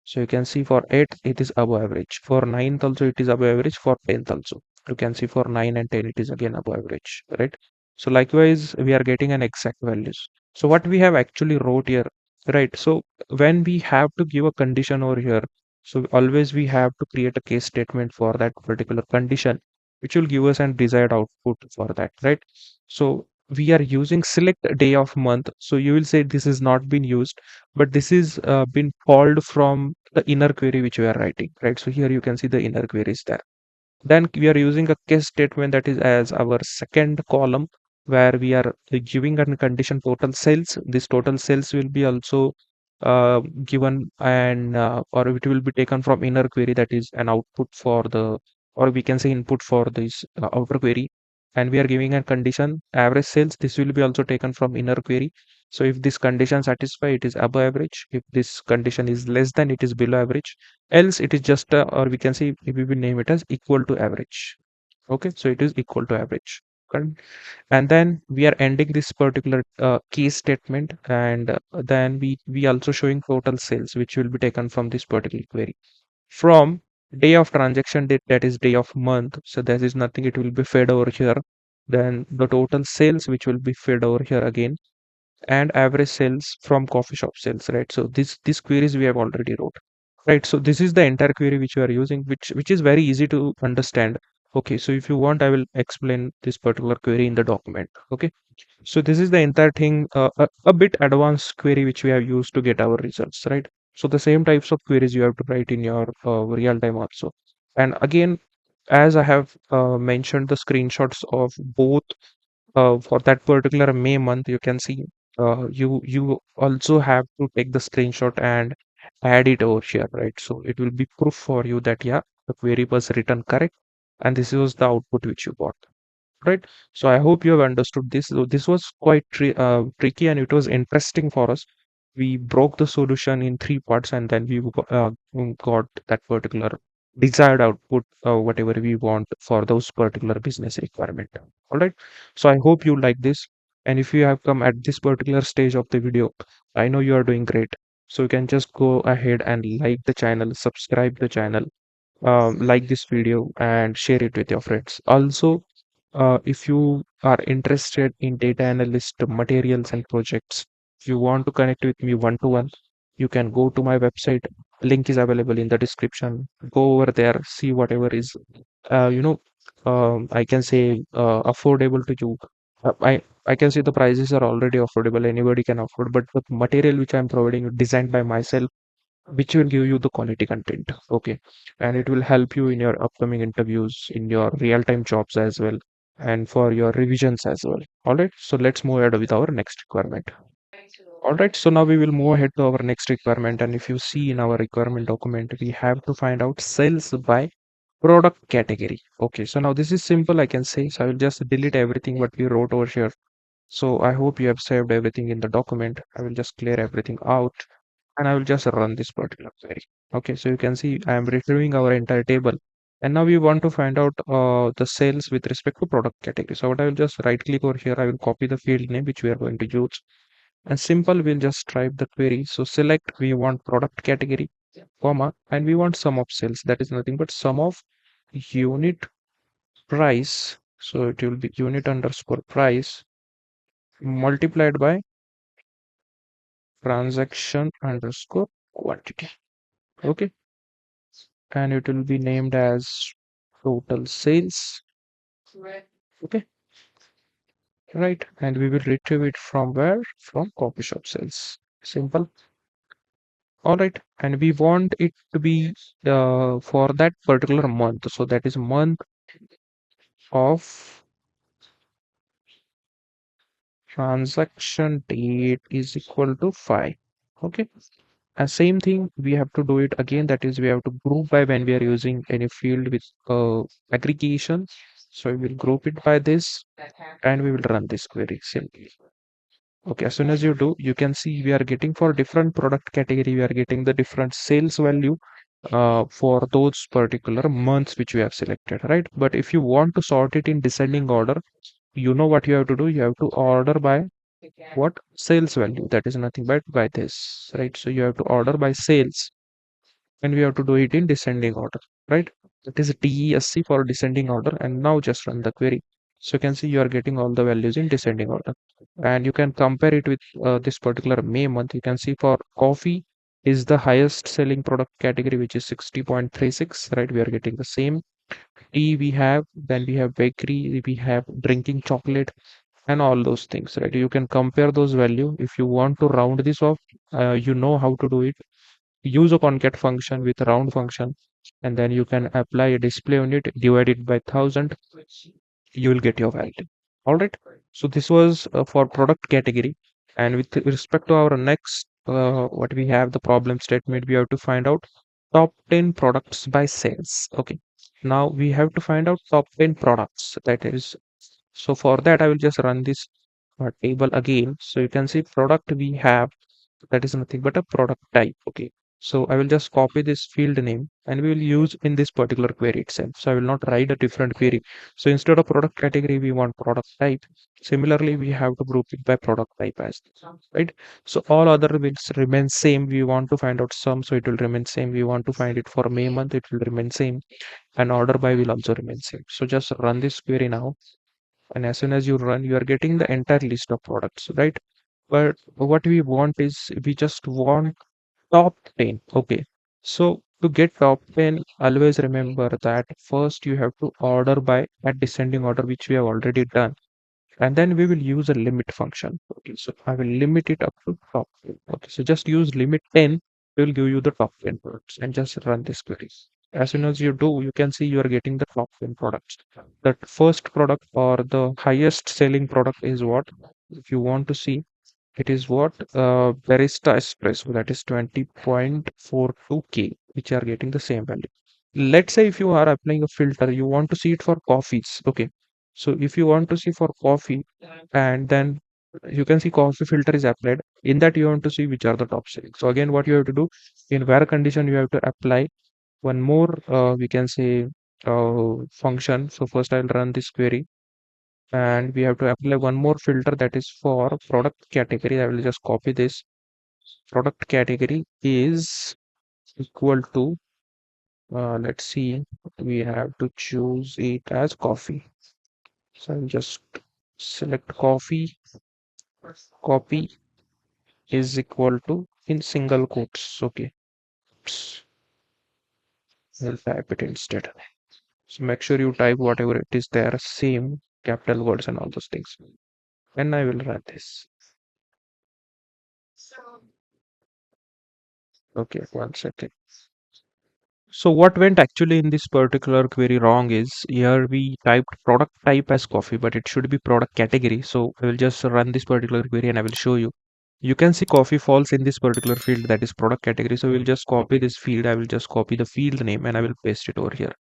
So you can see for 8th it is above average. For 9th also it is above average. For 10th also. You can see for 9 and 10 it is again above average, right? So likewise we are getting an exact values. So what we have actually wrote here, right? So when we have to give a condition over here, so always we have to create a case statement for that particular condition, which will give us an desired output for that, right? So we are using select day of month. So you will say this has not been used, but this is been called from the inner query which we are writing, right? So here you can see the inner query is there. Then we are using a case statement, that is as our second column, where we are giving a condition total sales. This total sales will be also given, and or it will be taken from inner query, that is an output for the, or we can say input for this outer query. And we are giving a condition average sales. This will be also taken from inner query. So if this condition satisfy, it is above average. If this condition is less than, it is below average. Else it is just or we can say, if we will name it as equal to average. Okay, so it is equal to average, correct? And then we are ending this particular case statement, and then we also showing total sales, which will be taken from this particular query from day of transaction date, that is day of month. So there is nothing, it will be fed over here. Then the total sales, which will be fed over here again, and average sales from coffee shop sales, right? So these queries we have already wrote, right? So this is the entire query which we are using, which is very easy to understand. Okay, so if you want, I will explain this particular query in the document. Okay, so this is the entire thing, a bit advanced query which we have used to get our results, right? So the same types of queries you have to write in your real time also. And again, as I have mentioned the screenshots of both for that particular May month, you can see you also have to take the screenshot and add it over here, right? So it will be proof for you that yeah, the query was written correct, and this was the output which you got, right? So I hope you have understood this. So this was quite tricky, and it was interesting for us. We broke the solution in three parts, and then we got that particular desired output, whatever we want for those particular business requirement. All right. So I hope you like this. And if you have come at this particular stage of the video, I know you are doing great. So you can just go ahead and like the channel, subscribe the channel, like this video and share it with your friends. Also, if you are interested in data analyst materials and projects, if you want to connect with me one to one, you can go to my website. Link is available in the description. Go over there, see whatever is, uh, you know, I can say affordable to you. I can say the prices are already affordable. Anybody can afford, but the material which I'm providing is designed by myself, which will give you the quality content. Okay, and it will help you in your upcoming interviews, in your real-time jobs as well, and for your revisions as well. All right, so let's move ahead with our next requirement. All right, so now we will move ahead to our next requirement, and if you see in our requirement document, we have to find out sales by product category. Okay, so now this is simple, I can say. So I will just delete everything what we wrote over here. So I hope you have saved everything in the document. I will just clear everything out and I will just run this particular query. Okay, so you can see I am retrieving our entire table. And now we want to find out the sales with respect to product category. So what I will just right click over here, I will copy the field name which we are going to use. And simple, we'll just type the query. So select, we want product category, comma, and we want sum of sales. That is nothing but sum of unit price. So it will be unit underscore price multiplied by transaction underscore quantity. Okay, and it will be named as total sales. Okay, right, and we will retrieve it from where? From copy shop sales. Simple. All right, and we want it to be for that particular month. So that is month of transaction date is equal to 5. Okay, and same thing we have to do it again. That is, we have to group by when we are using any field with aggregation. So we will group it by this and we will run this query simply. Okay, as soon as you do, you can see we are getting for different product category, we are getting the different sales value for those particular months which we have selected, right? But if you want to sort it in descending order, you know what you have to do. You have to order by what? Sales value. That is nothing but by this, right? So you have to order by sales and we have to do it in descending order, right? That is DESC for descending order. And now just run the query. So you can see you are getting all the values in descending order. And you can compare it with this particular May month. You can see for coffee is the highest selling product category, which is 60.36, right? We are getting the same. Tea we have, then we have bakery, we have drinking chocolate, and all those things, right? You can compare those value. If you want to round this off, you know how to do it. Use a concat function with round function, and then you can apply a display unit, divide it by 1000, you will get your value. All right, so this was for product category. And with respect to our next what we have, the problem statement, we have to find out top 10 products by sales. Okay, now we have to find out top 10 products. That is, so for that I will just run this table again. So you can see product we have, that is nothing but a product type. Okay, so I will just copy this field name and we will use in this particular query itself. So I will not write a different query. So instead of product category, we want product type. Similarly, we have to group it by product type as well, right? So all other will remain same. We want to find out sum, so it will remain same. We want to find it for May month, it will remain same. And order by will also remain same. So just run this query now. And as soon as you run, you are getting the entire list of products, right? But what we want is we just want top 10. Okay, so to get top 10, always remember that first you have to order by at descending order, which we have already done, and then we will use a limit function. Okay, so I will limit it up to top 10. Okay, so just use limit 10, it will give you the top 10 products, and just run this query. As soon as you do, you can see you are getting the top 10 products. The first product or the highest selling product is what? If you want to see, it is what? Barista Espresso, that is 20.42K, which are getting the same value. Let's say if you are applying a filter, you want to see it for coffees. Okay, so if you want to see for coffee, and then you can see coffee filter is applied, in that you want to see which are the top selling. So again, what you have to do, in where condition you have to apply one more we can say function. So first I'll run this query. and we have to apply one more filter that is for product category. I will just copy this. Product category is equal to, let's see, we have to choose it as coffee. So I'll just select coffee. Copy is equal to in single quotes. Okay, I'll type it instead. So make sure you type whatever it is there, same capital words and all those things. And I will run this. Okay, one second. So what went actually in this particular query wrong is here we typed product type as coffee, but it should be product category. So I will just run this particular query and I will show you. You can see coffee falls in this particular field, that is product category. So we'll just copy this field. I will just copy the field name and I will paste it over here.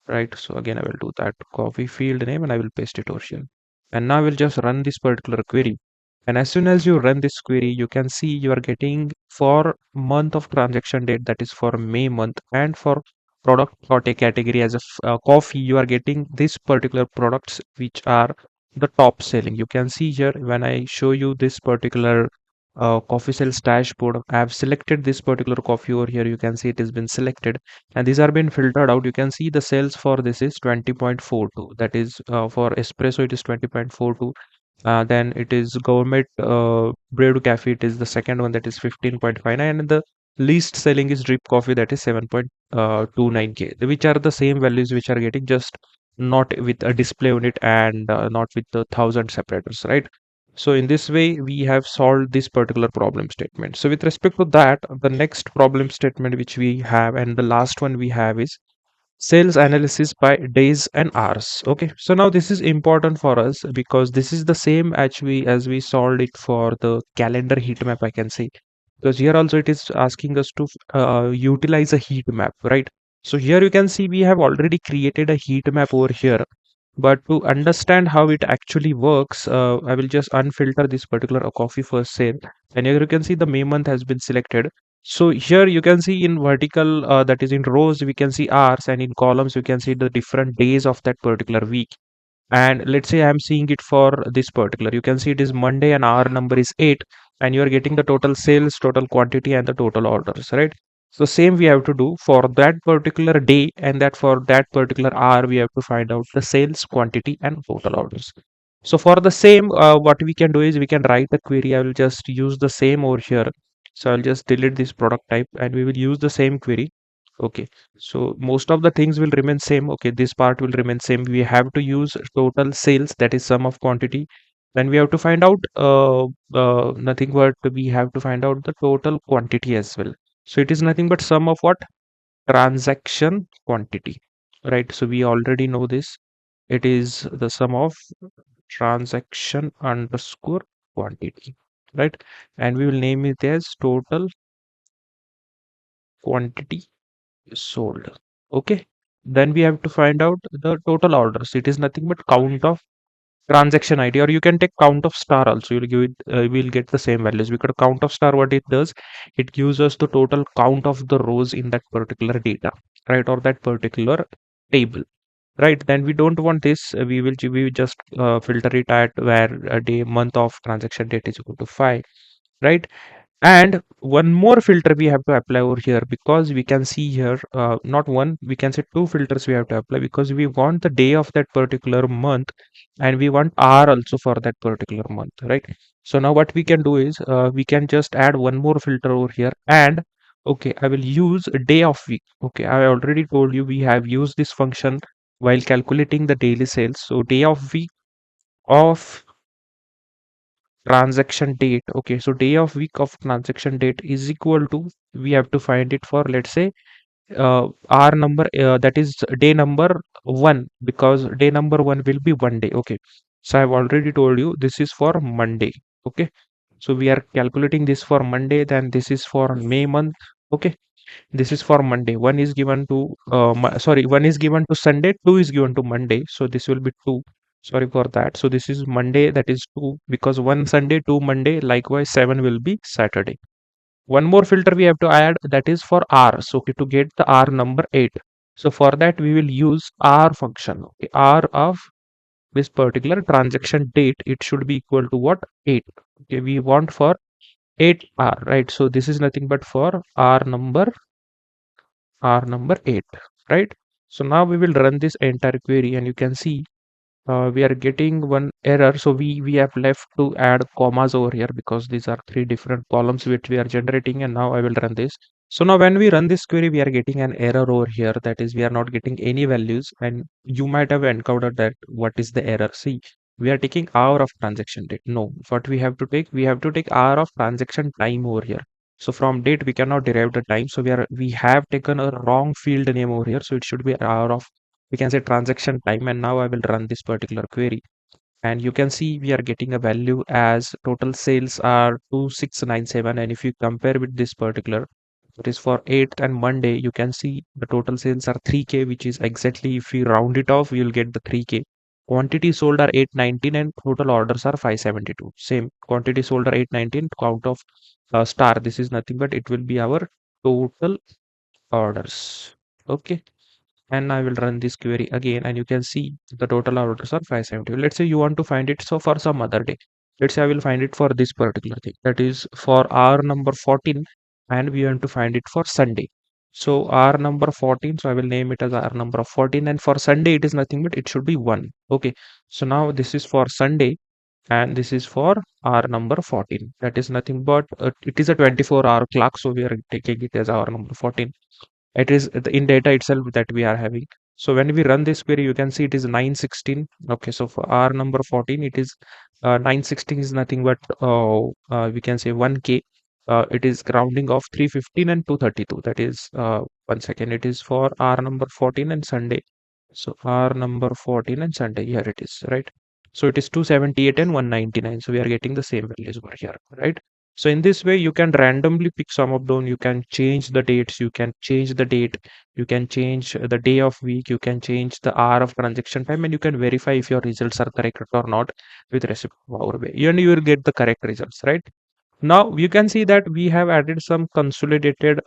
Right. So again, I will do that copy field name and I will paste it over here. And now we'll just run this particular query. And as soon as you run this query, you can see you are getting for month of transaction date, that is for May month, and for product or a category as a coffee, you are getting this particular products which are the top selling. You can see here when I show you this particular coffee sales dashboard, I have selected this particular coffee over here. You can see it has been selected and these are been filtered out. You can see the sales for this is 20.42, that is for espresso it is 20.42. Then it is government brewed cafe, it is the second one, that is 15.59, and the least selling is drip coffee, that is 7.29k, which are the same values which are getting, just not with a display unit and not with the 1000 separators, right? So in this way we have solved this particular problem statement. So with respect to that, the next problem statement which we have and the last one we have is sales analysis by days and hours. Okay, so now this is important for us because this is the same as we solved it for the calendar heat map, I can say, because here also it is asking us to utilize a heat map, right? So here you can see we have already created a heat map over here, but to understand how it actually works, I will just unfilter this particular coffee first sale. And here you can see the May month has been selected. So here you can see in vertical, that is in rows, we can see hours, and in columns, you can see the different days of that particular week. And let's say I'm seeing it for this particular, you can see it is Monday and hour number is 8, and you are getting the total sales, total quantity, and the total orders, right? So same we have to do for that particular day, and that for that particular hour we have to find out the sales, quantity, and total orders. So for the same, what we can do is we can write a query. I will just use the same over here. So I'll just delete this product type and we will use the same query. Okay, so most of the things will remain same. Okay, this part will remain same. We have to use total sales, that is sum of quantity. Then we have to find out nothing but we have to find out the total quantity as well. So it is nothing but sum of what? Transaction quantity, right? So we already know this. It is the sum of transaction underscore quantity, right? And we will name it as total quantity sold. Okay, then we have to find out the total orders. It is nothing but count of transaction ID, or you can take count of star also. You'll give it, we'll get the same values, because count of star, what it does, it gives us the total count of the rows in that particular data, right, or that particular table, right? Then we don't want this. We will just filter it at where a day month of transaction date is equal to 5, right? And one more filter we have to apply over here, because we can see here, not one, we can say two filters we have to apply, because we want the day of that particular month and we want hour also for that particular month, right? So now what we can do is, we can just add one more filter over here. And okay, I will use a day of week. Okay, I already told you we have used this function while calculating the daily sales. So day of week of transaction date. Okay, so day of week of transaction date is equal to, we have to find it for, let's say, r number, that is day number 1, because day number 1 will be 1 day. Okay, so I've already told you this is for Monday. Okay, so we are calculating this for Monday, then this is for May month. Okay, this is for Monday. One is given to sorry, one is given to Sunday, two is given to Monday. So this will be 2. Sorry for that. So this is Monday, that is 2, because one Sunday, 2 Monday. Likewise, 7 will be Saturday. One more filter we have to add, that is for hours. Okay, to get the hour number 8. So for that we will use R function. Okay, R of this particular transaction date, it should be equal to what? 8. Okay, we want for 8R, right? So this is nothing but for R number 8, right? So now we will run this entire query, and you can see we are getting one error. So we have left to add commas over here because these are three different columns which we are generating, and now I will run this. So now when we run this query, we are getting an error over here, that is we are not getting any values, and you might have encountered that. What is the error? See, we are taking hour of transaction date. No, what we have to take hour of transaction time over here. So from date we cannot derive the time, so we have taken a wrong field name over here, so it should be hour of, we can say, transaction time. And now I will run this particular query, and you can see we are getting a value as total sales are 2697. And if you compare with this particular, it is for 8th and Monday, you can see the total sales are 3k, which is exactly, if we round it off, we will get the 3k. Quantity sold are 819 and total orders are 572. Same, quantity sold are 819, count of star, this is nothing but it will be our total orders. Okay, and I will run this query again, and you can see the total orders are 570. Let's say you want to find it so for some other day. Let's say I will find it for this particular thing, that is for R number 14, and we want to find it for Sunday. So R number 14, so I will name it as R number 14, and for Sunday it is nothing but it should be 1. Okay, so now this is for Sunday, and this is for R number 14. That is nothing but it is a 24-hour clock, so we are taking it as R number 14. It is in data itself that we are having. So when we run this query, you can see it is 916. Okay, so for R number 14, it is 916 is nothing but we can say 1k. It is rounding of 315 and 232. That is 1 second. It is for R number 14 and Sunday. So R number 14 and Sunday, here it is, right? So it is 278 and 199. So we are getting the same values over here, right? So in this way, you can randomly pick some of them. You can change the dates, you can change the date, you can change the day of week, you can change the hour of transaction time, and you can verify if your results are correct or not with respect to Power BI. And you will get the correct results, right? Now you can see that we have added some consolidated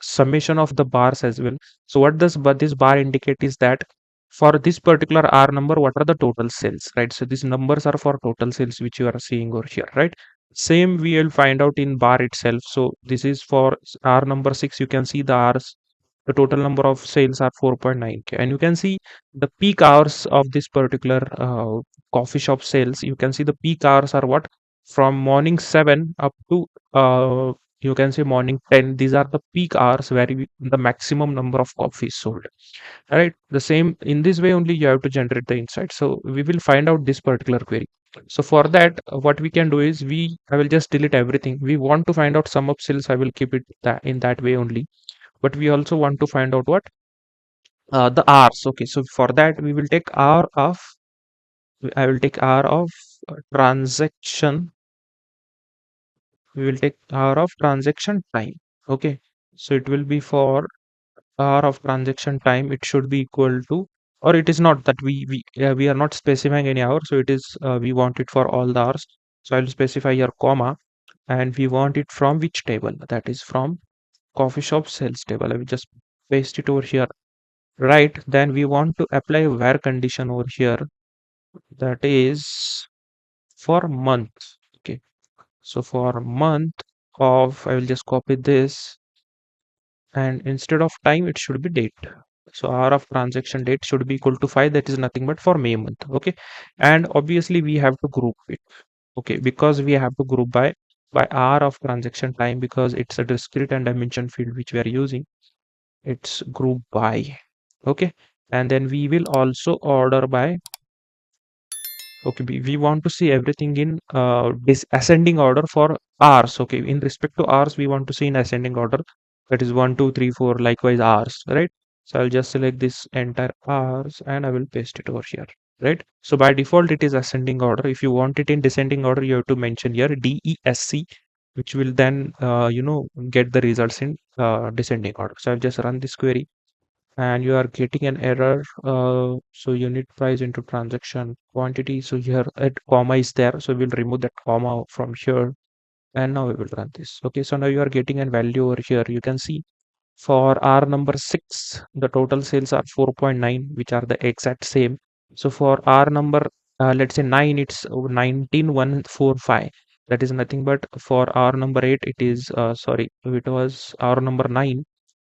summation of the bars as well. So what does but this bar indicate is that for this particular R number, what are the total sales, right? So these numbers are for total sales, which you are seeing over here, right? Same we will find out in bar itself. So this is for R number 6. You can see the R's, the total number of sales are 4.9k, and you can see the peak hours of this particular coffee shop sales. You can see the peak hours are what, from morning 7 up to you can say morning 10. These are the peak hours where the maximum number of coffees sold, right? The same, in this way only you have to generate the insight. So we will find out this particular query. So for that, what we can do is I will just delete everything. We want to find out sum of sales, I will keep it in that way only. But we also want to find out what, the hours. Okay, so for that we will take hour of, I will take hour of transaction. We will take hour of transaction time. Okay, so it will be for hour of transaction time, it should be equal to, or it is not that we are not specifying any hour, so it is we want it for all the hours. So I will specify here comma, and we want it from which table, that is from coffee shop sales table. I will just paste it over here, right? Then we want to apply a where condition over here, that is for month. Okay, so for month of, I will just copy this, and instead of time it should be date. So hour of transaction date should be equal to 5. That is nothing but for May month. Okay, and obviously we have to group it. Okay, because we have to group by hour of transaction time, because it's a discrete and dimension field which we are using. It's group by. Okay, and then we will also order by. Okay, we want to see everything in this ascending order for hours. Okay, in respect to hours, we want to see in ascending order. That is 1, 2, 3, 4. Likewise, hours, right? So I'll just select this entire hours and I will paste it over here, right? So by default, it is ascending order. If you want it in descending order, you have to mention here DESC, which will then get the results in descending order. So I'll just run this query, and you are getting an error. So unit price into transaction quantity, so here a comma is there, so we'll remove that comma from here, and now we will run this. Okay, so now you are getting a value over here. You can see for R number 6 the total sales are 4.9, which are the exact same. So for R number let's say 9, it's 19145. That is nothing but for our number 8, it is sorry, it was our number 9.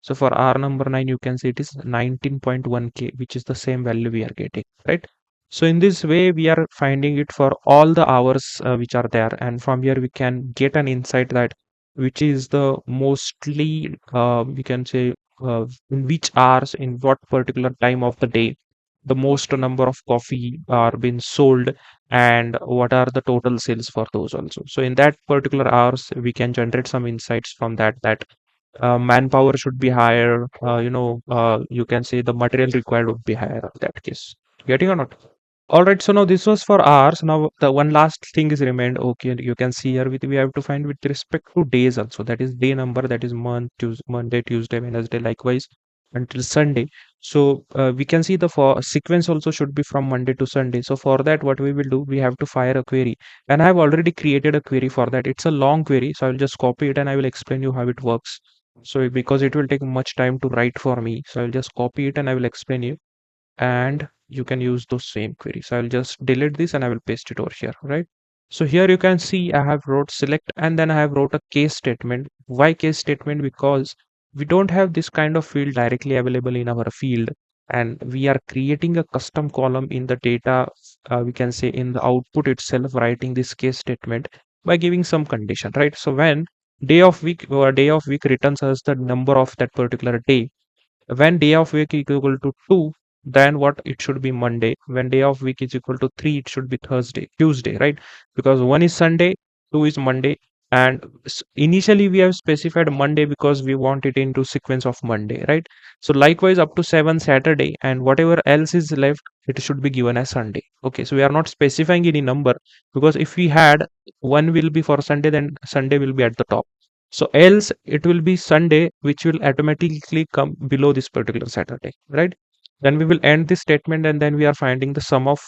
So for R number 9, you can see it is 19.1K, which is the same value we are getting, right? So in this way, we are finding it for all the hours which are there. And from here, we can get an insight that which is the mostly, we can say, in which hours, in what particular time of the day, the most number of coffee are being sold, and what are the total sales for those also. So in that particular hours, we can generate some insights from that manpower should be higher. You can say the material required would be higher in that case. Getting or not? All right. So now this was for hours. Now the one last thing is remained. Okay, you can see here we have to find with respect to days also. That is day number. That is month, Tuesday, Monday, Tuesday, Wednesday, likewise until Sunday. So we can see the for sequence also should be from Monday to Sunday. So for that, what we will do, we have to fire a query, and I have already created a query for that. It's a long query, so I will just copy it and I will explain you how it works. So because it will take much time to write for me, so I will just copy it and I will explain you, and you can use those same queries. So I'll just delete this and I will paste it over here, right? So here you can see I have wrote select and then I have wrote a case statement. Why case statement? Because we don't have this kind of field directly available in our field, and we are creating a custom column in the data, we can say in the output itself, writing this case statement by giving some condition, right? So when day of week returns us the number of that particular day, when day of week is equal to 2, then what it should be Monday. When day of week is equal to 3, it should be Tuesday, right? Because 1 is Sunday, 2 is Monday, and initially we have specified Monday because we want it into sequence of Monday, right? So likewise up to 7 Saturday, and whatever else is left, it should be given as Sunday. Okay, so we are not specifying any number, because if we had one will be for Sunday, then Sunday will be at the top. So else it will be Sunday, which will automatically come below this particular Saturday, right? Then we will end this statement, and then we are finding the sum of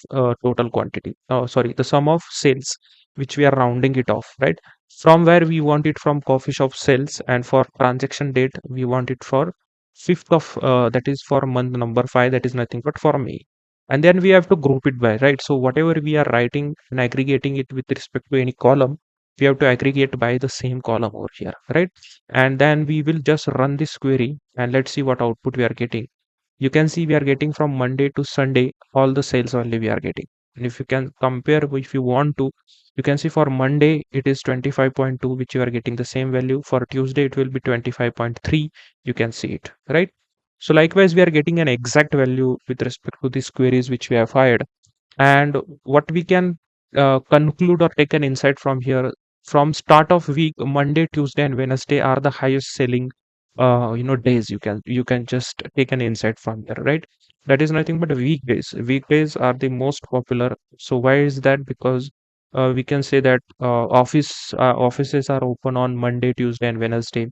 total quantity. Oh, sorry, the sum of sales, which we are rounding it off, right? From where we want it from coffee shop sales, and for transaction date we want it for 5th of that is for month number 5. That is nothing but for May, and then we have to group it by, right? So whatever we are writing and aggregating it with respect to any column, we have to aggregate by the same column over here, right? And then we will just run this query and let's see what output we are getting. You can see we are getting from Monday to Sunday all the sales only we are getting. And if you can compare, if you want to, you can see for Monday it is 25.2, which you are getting the same value. For Tuesday it will be 25.3. You can see it, right? So likewise we are getting an exact value with respect to these queries which we have fired. And what we can conclude or take an insight from here, from start of week, Monday, Tuesday and Wednesday are the highest selling days. You can just take an insight from here, right? That is nothing but weekdays are the most popular. So why is that? Because we can say that offices are open on Monday, Tuesday and Wednesday,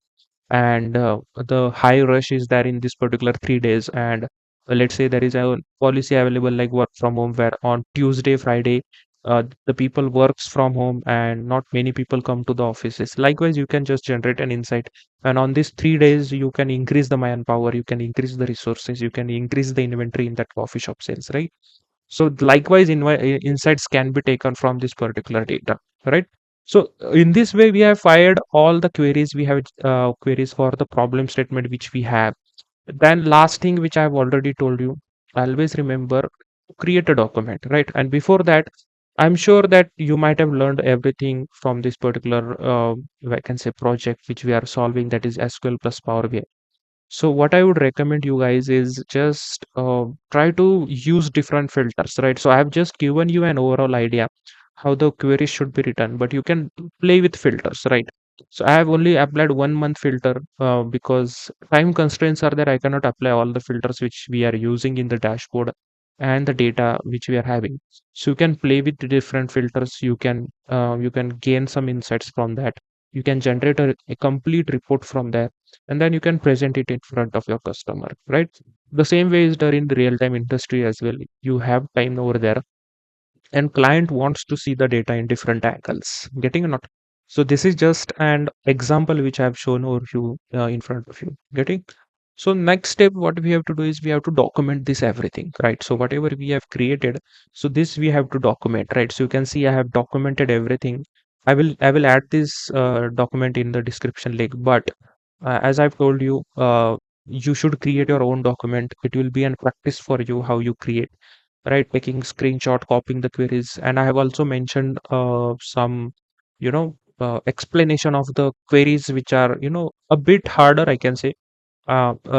and the high rush is there in this particular 3 days. And let's say there is a policy available like work from home, where on Tuesday, Friday, the people works from home and not many people come to the offices. Likewise, you can just generate an insight, and on these 3 days you can increase the manpower, you can increase the resources, you can increase the inventory in that coffee shop sales, right? So likewise, insights can be taken from this particular data, right? So in this way, we have fired all the queries. We have queries for the problem statement which we have. Then last thing which I have already told you, always remember to create a document, right? And before that, I'm sure that you might have learned everything from this particular, I can say, project which we are solving, that is SQL plus Power BI. So what I would recommend you guys is just try to use different filters, right? So I have just given you an overall idea how the query should be written, but you can play with filters, right? So I have only applied 1 month filter because time constraints are there. I cannot apply all the filters which we are using in the dashboard and the data which we are having. So you can play with the different filters. You can gain some insights from that. You can generate a complete report from there, and then you can present it in front of your customer, right? The same way is done in the real time industry as well. You have time over there, and client wants to see the data in different angles. Getting or not? So this is just an example which I have shown over you in front of you. Getting? So next step, what we have to do is we have to document this everything, right? So whatever we have created, so this we have to document, right? So you can see I have documented everything. I will add this document in the description link, but as I've told you, you should create your own document. It will be a practice for you how you create, right? Taking screenshot, copying the queries, and I have also mentioned some, explanation of the queries which are, a bit harder, I can say,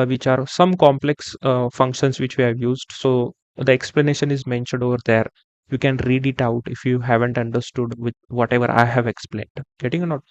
which are some complex functions which we have used. So the explanation is mentioned over there. You can read it out if you haven't understood with whatever I have explained. Getting or not?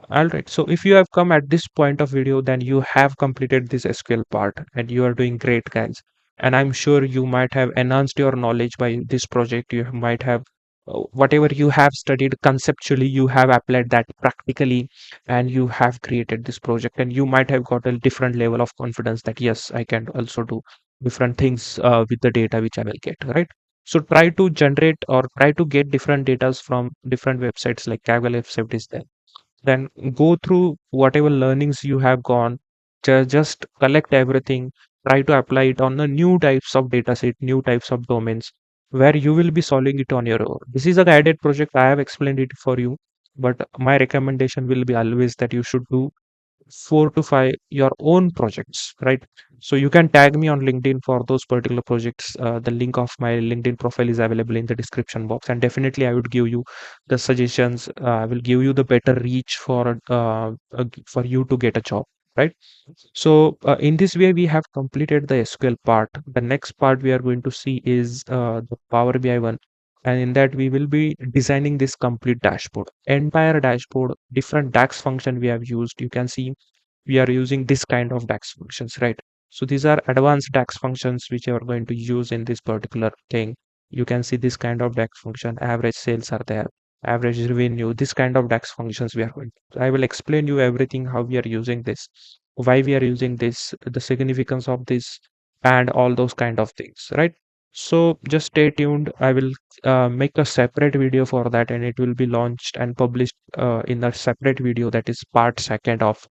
All right. So if you have come at this point of video, then you have completed this SQL part and you are doing great, guys. And I'm sure you might have enhanced your knowledge by this project. You might have whatever you have studied conceptually, you have applied that practically, and you have created this project. And you might have got a different level of confidence that yes, I can also do different things with the data which I will get, right? So try to generate or try to get different data from different websites like Kaggle website is there. Then go through whatever learnings you have gone, just collect everything, try to apply it on the new types of data set, new types of domains where you will be solving it on your own. This is a guided project, I have explained it for you, but my recommendation will be always that you should do 4 to 5 your own projects, right? So you can tag me on LinkedIn for those particular projects. The link of my LinkedIn profile is available in the description box, and definitely I would give you the suggestions. I will give you the better reach for you to get a job, right? So in this way, we have completed the SQL part. The next part we are going to see is the Power BI one. And in that, we will be designing this complete dashboard, entire dashboard, different DAX function we have used. You can see we are using this kind of DAX functions, right? So these are advanced DAX functions which you are going to use in this particular thing. You can see this kind of DAX function, average sales are there, average revenue, this kind of DAX functions we are going to. I will explain you everything how we are using this, why we are using this, the significance of this, and all those kind of things, right? So just stay tuned. I will make a separate video for that, and it will be launched and published in a separate video, that is part second of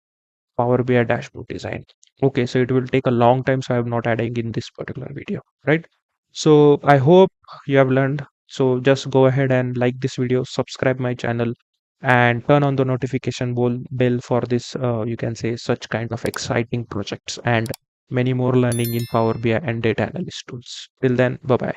Power BI dashboard design. Okay, so it will take a long time, so I'm not adding in this particular video, right? So I hope you have learned. So just go ahead and like this video, subscribe my channel, and turn on the notification bell for this, you can say, such kind of exciting projects and many more learning in Power BI and data analyst tools. Till then, bye bye.